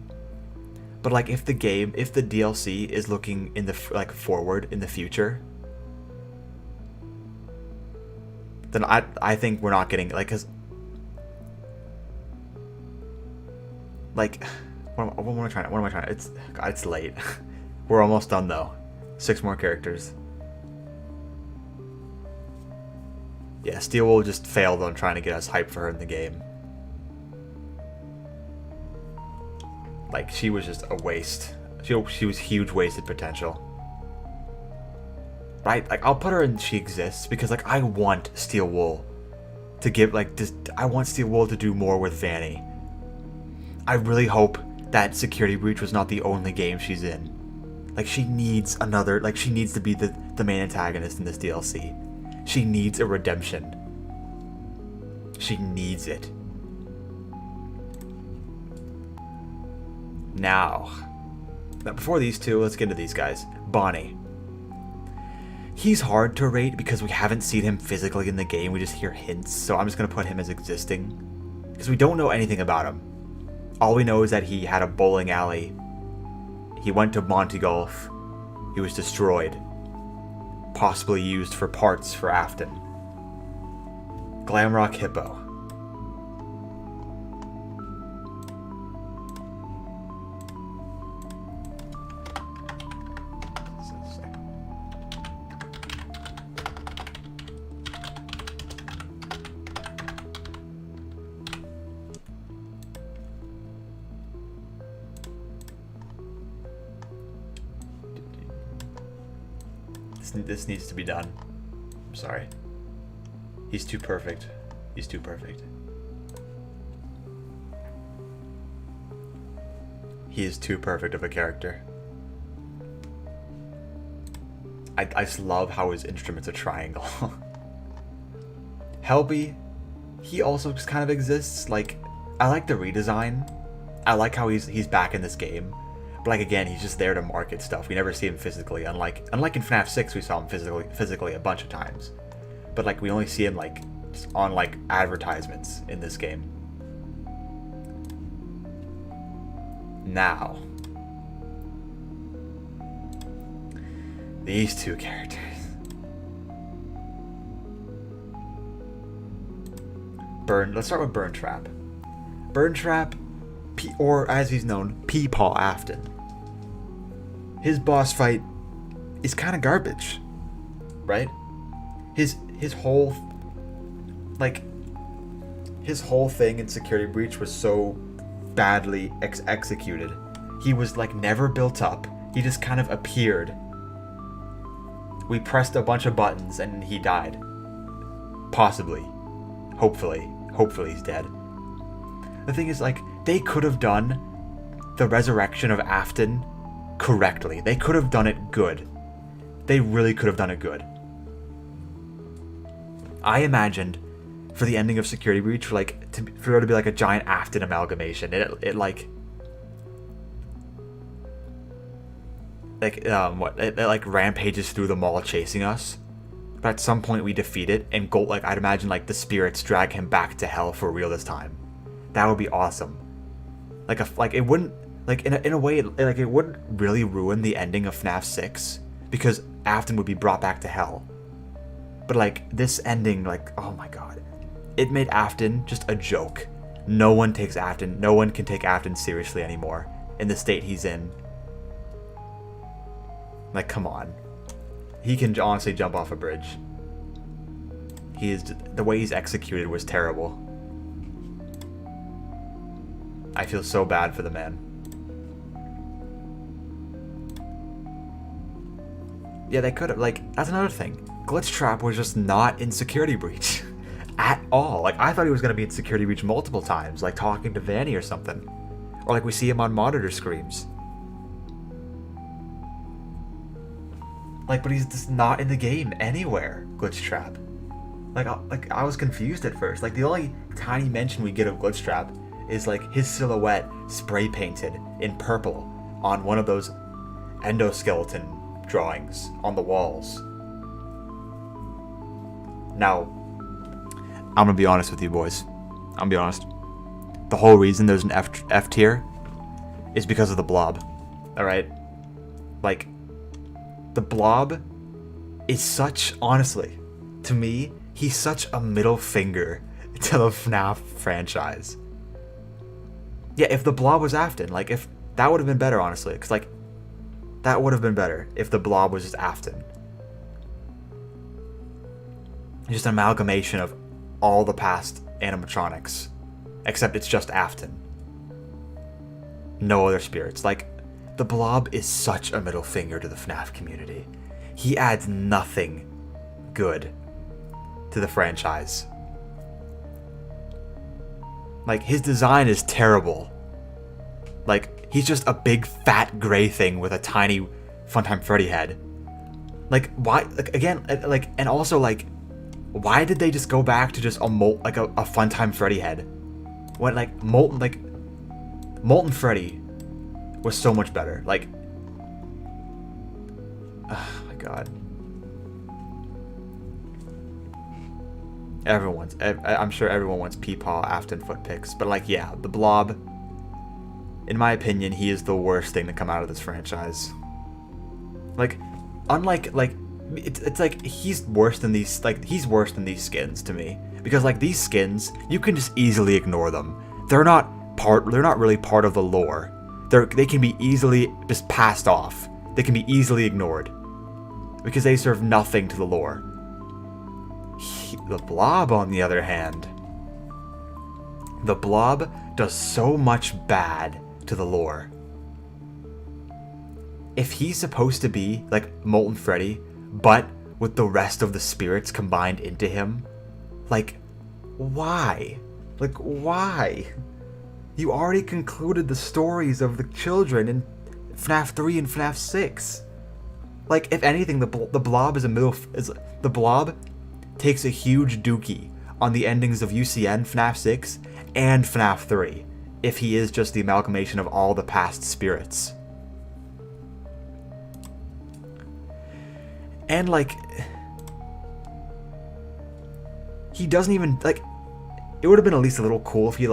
[SPEAKER 2] but like if the DLC is looking in the like forward in the future, then I think we're not getting like, cuz like what am I trying to, it's late. We're almost done though. 6 more characters. Yeah, Steel Wool just failed on trying to get us hyped for her in the game. Like, she was just a waste. She was huge wasted potential. Right? Like, I'll put her in She Exists because, like, I want Steel Wool to give, like, this, I want Steel Wool to do more with Vanny. I really hope that Security Breach was not the only game she's in. Like, she needs another, like, she needs to be the main antagonist in this DLC. She needs a redemption. She needs it. Now, before these two, let's get into these guys. Bonnie. He's hard to rate because we haven't seen him physically in the game. We just hear hints, so I'm just going to put him as existing. Because we don't know anything about him. All we know is that he had a bowling alley. He went to Monty Golf. He was destroyed. Possibly used for parts for Afton. Glamrock Hippo. This needs to be done. I'm sorry. He's too perfect. He's too perfect. He is too perfect of a character. I just love how his instrument's a triangle. Helby, he also just kind of exists. Like, I like the redesign. I like how he's back in this game. But like again, he's just there to market stuff. We never see him physically. Unlike in FNaF 6, we saw him physically a bunch of times. But like we only see him like just on like advertisements in this game. Now, these two characters. Let's start with Springtrap. Springtrap, or as he's known, Peepaw Afton. His boss fight is kind of garbage, right? His whole thing in Security Breach was so badly executed. He was like never built up. He just kind of appeared. We pressed a bunch of buttons and he died. Possibly. Hopefully he's dead. The thing is, like, they could have done the resurrection of Afton correctly. They could have done it good. They really could have done it good. I imagined for the ending of Security Breach, for there to be like a giant Afton amalgamation. It rampages through the mall chasing us. But at some point we defeat it, and I'd imagine like the spirits drag him back to hell for real this time. That would be awesome. It wouldn't, in a way, it wouldn't really ruin the ending of FNaF 6 because Afton would be brought back to hell. But this ending, oh my god, it made Afton just a joke. No one can take Afton seriously anymore in the state he's in. Come on. He can honestly jump off a bridge. The way he's executed was terrible. I feel so bad for the man. Yeah, they could have, that's another thing. Glitchtrap was just not in Security Breach. At all. I thought he was going to be in Security Breach multiple times, talking to Vanny or something. Or we see him on monitor screens. But he's just not in the game anywhere, Glitchtrap. I was confused at first. The only tiny mention we get of Glitchtrap is his silhouette spray painted in purple on one of those endoskeleton drawings on the walls. Now, I'm gonna be honest with you boys. I'm gonna be honest. The whole reason there's an F tier is because of the blob. Alright? The blob is honestly, to me, he's such a middle finger to the FNaF franchise. Yeah, if the blob was Afton, if that would have been better, honestly, because that would have been better if the blob was just Afton. Just an amalgamation of all the past animatronics, except it's just Afton. No other spirits. The blob is such a middle finger to the FNaF community. He adds nothing good to the franchise. His design is terrible. He's just a big fat gray thing with a tiny Funtime Freddy head. Why? Again, and also why did they just go back to just a Funtime Freddy head? When Molten Freddy was so much better. Oh my god. I'm sure everyone wants Peepaw Afton foot pics, but yeah, the blob, in my opinion, he is the worst thing to come out of this franchise. It's he's worse than these, he's worse than these skins to me, because these skins, you can just easily ignore them. They're not really part of the lore. They can be easily just passed off. They can be easily ignored because they serve nothing to the lore. The blob, on the other hand, the blob does so much bad to the lore. If he's supposed to be Molten Freddy, but with the rest of the spirits combined into him, why? Why? You already concluded the stories of the children in FNaF 3 and FNaF 6. If anything, the blob the blob takes a huge dookie on the endings of UCN, FNaF 6, and FNaF 3, if he is just the amalgamation of all the past spirits. And he doesn't even it would have been at least a little cool if he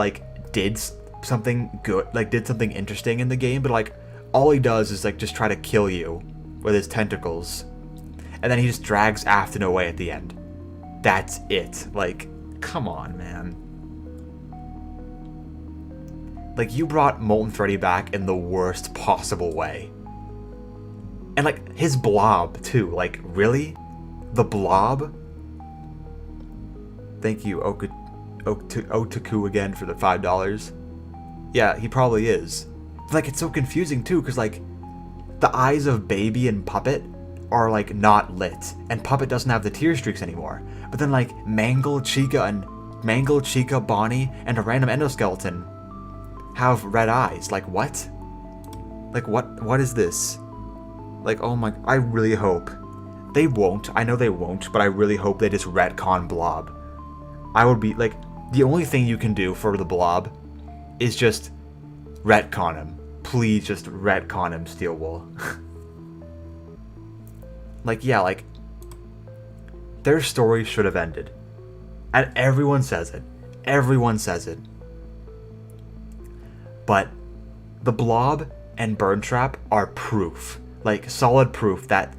[SPEAKER 2] did something good, like did something interesting in the game, but like all he does is like just try to kill you with his tentacles, and then he just drags Afton away at the end. That's it. Like, come on, man. Like, you brought Molten Freddy back in the worst possible way. And like his blob too. Like, really? The blob? Thank you, Otaku again for the $5. Yeah, he probably is. Like, it's so confusing too, because like the eyes of Baby and Puppet are like not lit, and Puppet doesn't have the tear streaks anymore. But then like Mangle, Chica, Bonnie, and a random endoskeleton have red eyes. Like, what? Like, what is this? Like, oh my, I really hope they won't. I know they won't, but I really hope they just retcon Blob. I would be like, the only thing you can do for the Blob is just retcon him. Please just retcon him, Steel Wool. Like, yeah, like, their story should have ended. And everyone says it. Everyone says it. But the Blob and Burntrap are proof. Like, solid proof that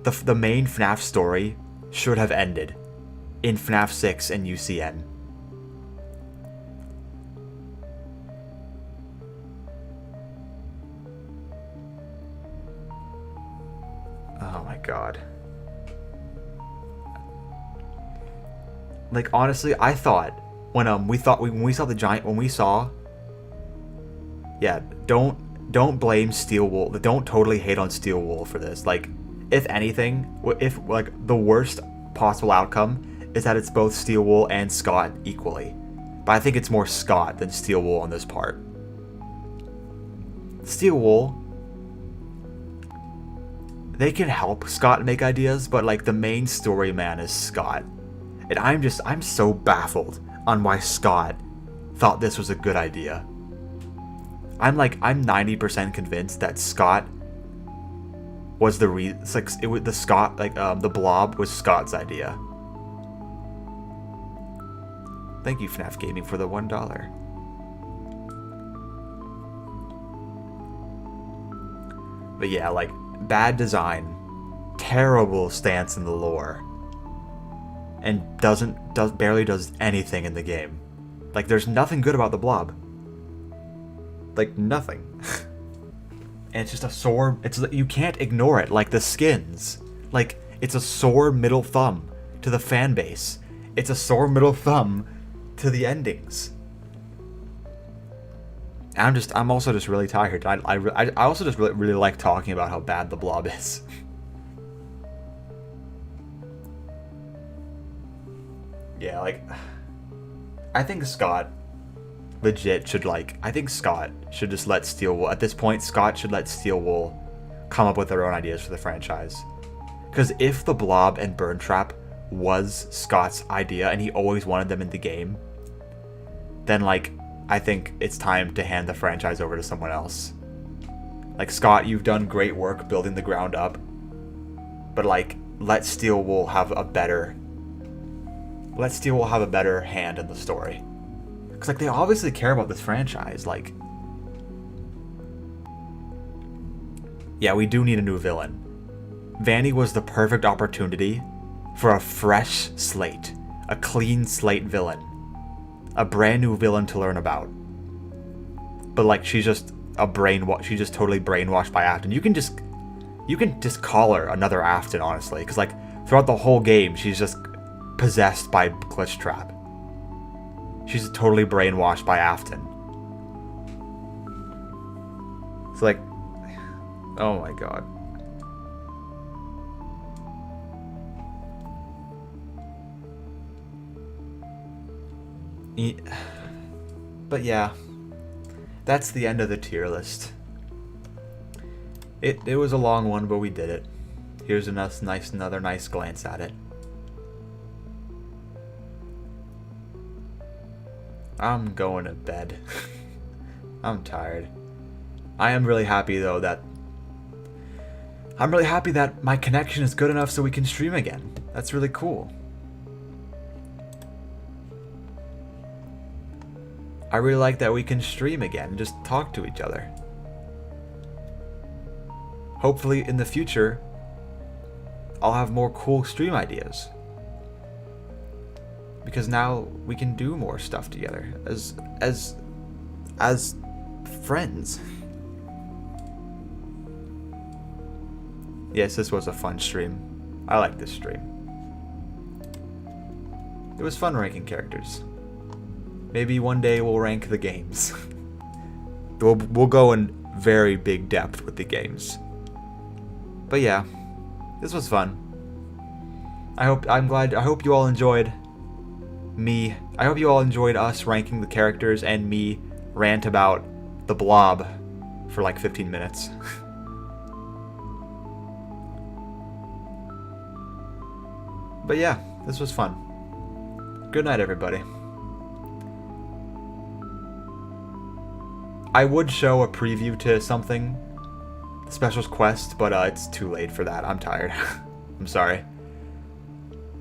[SPEAKER 2] the main FNaF story should have ended in FNaF 6 and UCN. Oh my god. Like, honestly, I thought when we saw the giant, yeah, don't blame Steel Wool. Don't totally hate on Steel Wool for this. Like, if anything, if like the worst possible outcome is that it's both Steel Wool and Scott equally. But I think it's more Scott than Steel Wool on this part. Steel Wool, they can help Scott make ideas, but like the main story man is Scott. And I'm so baffled on why Scott thought this was a good idea. I'm 90% convinced that Scott was the the Blob was Scott's idea. Thank you, FNaF Gaming, for the $1. But yeah, like, bad design, terrible stance in the lore, and barely does anything in the game. Like, there's nothing good about the Blob. Like, nothing. And it's just a sore, you can't ignore it, like the skins. Like, it's a sore middle thumb to the fan base. It's a sore middle thumb to the endings. I'm also just really tired. I also just really like talking about how bad the Blob is. Yeah, like, I think Scott legit should just let Steel Wool, at this point, Scott should let Steel Wool come up with their own ideas for the franchise. Because if the Blob and Burntrap was Scott's idea and he always wanted them in the game, then like, I think it's time to hand the franchise over to someone else. Like, Scott, you've done great work building the ground up, but like, let Steel Wool have a better hand in the story. Because like, they obviously care about this franchise. Like, yeah, we do need a new villain. Vanny was the perfect opportunity for a fresh slate, a clean slate villain, a brand new villain to learn about. But like, she's just totally brainwashed by Afton. You can just call her another Afton, honestly, because like, throughout the whole game, she's just possessed by Glitchtrap. She's totally brainwashed by Afton. It's like, oh my god. But yeah, that's the end of the tier list. It was a long one, but we did it. Here's another nice glance at it. I'm going to bed. I'm tired. I am really happy though that my connection is good enough so we can stream again. That's really cool. I really like that we can stream again and just talk to each other. Hopefully in the future, I'll have more cool stream ideas. Because now we can do more stuff together as friends. Yes, this was a fun stream. I like this stream. It was fun ranking characters. Maybe one day we'll rank the games. We'll go in very big depth with the games. But yeah, this was fun. I hope you all enjoyed me. I hope you all enjoyed us ranking the characters and me rant about the blob for like 15 minutes. But yeah, this was fun. Good night, everybody. I would show a preview to something, Specials Quest, but it's too late for that. I'm tired. I'm sorry.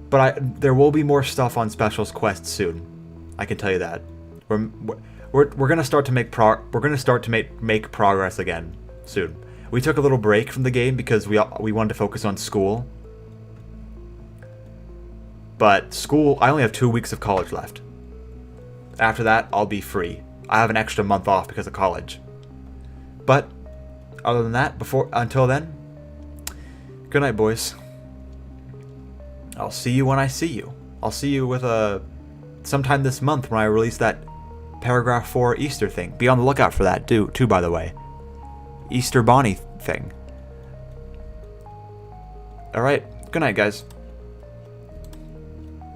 [SPEAKER 2] But there will be more stuff on Specials Quest soon. I can tell you that. We're gonna start to make make progress again soon. We took a little break from the game because we wanted to focus on school. But school, I only have 2 weeks of college left. After that, I'll be free. I have an extra month off because of college. But other than that, until then, good night, boys. I'll see you when I see you. I'll see you with sometime this month when I release that paragraph 4 Easter thing. Be on the lookout for that too, by the way. Easter Bonnie thing. Alright, good night, guys.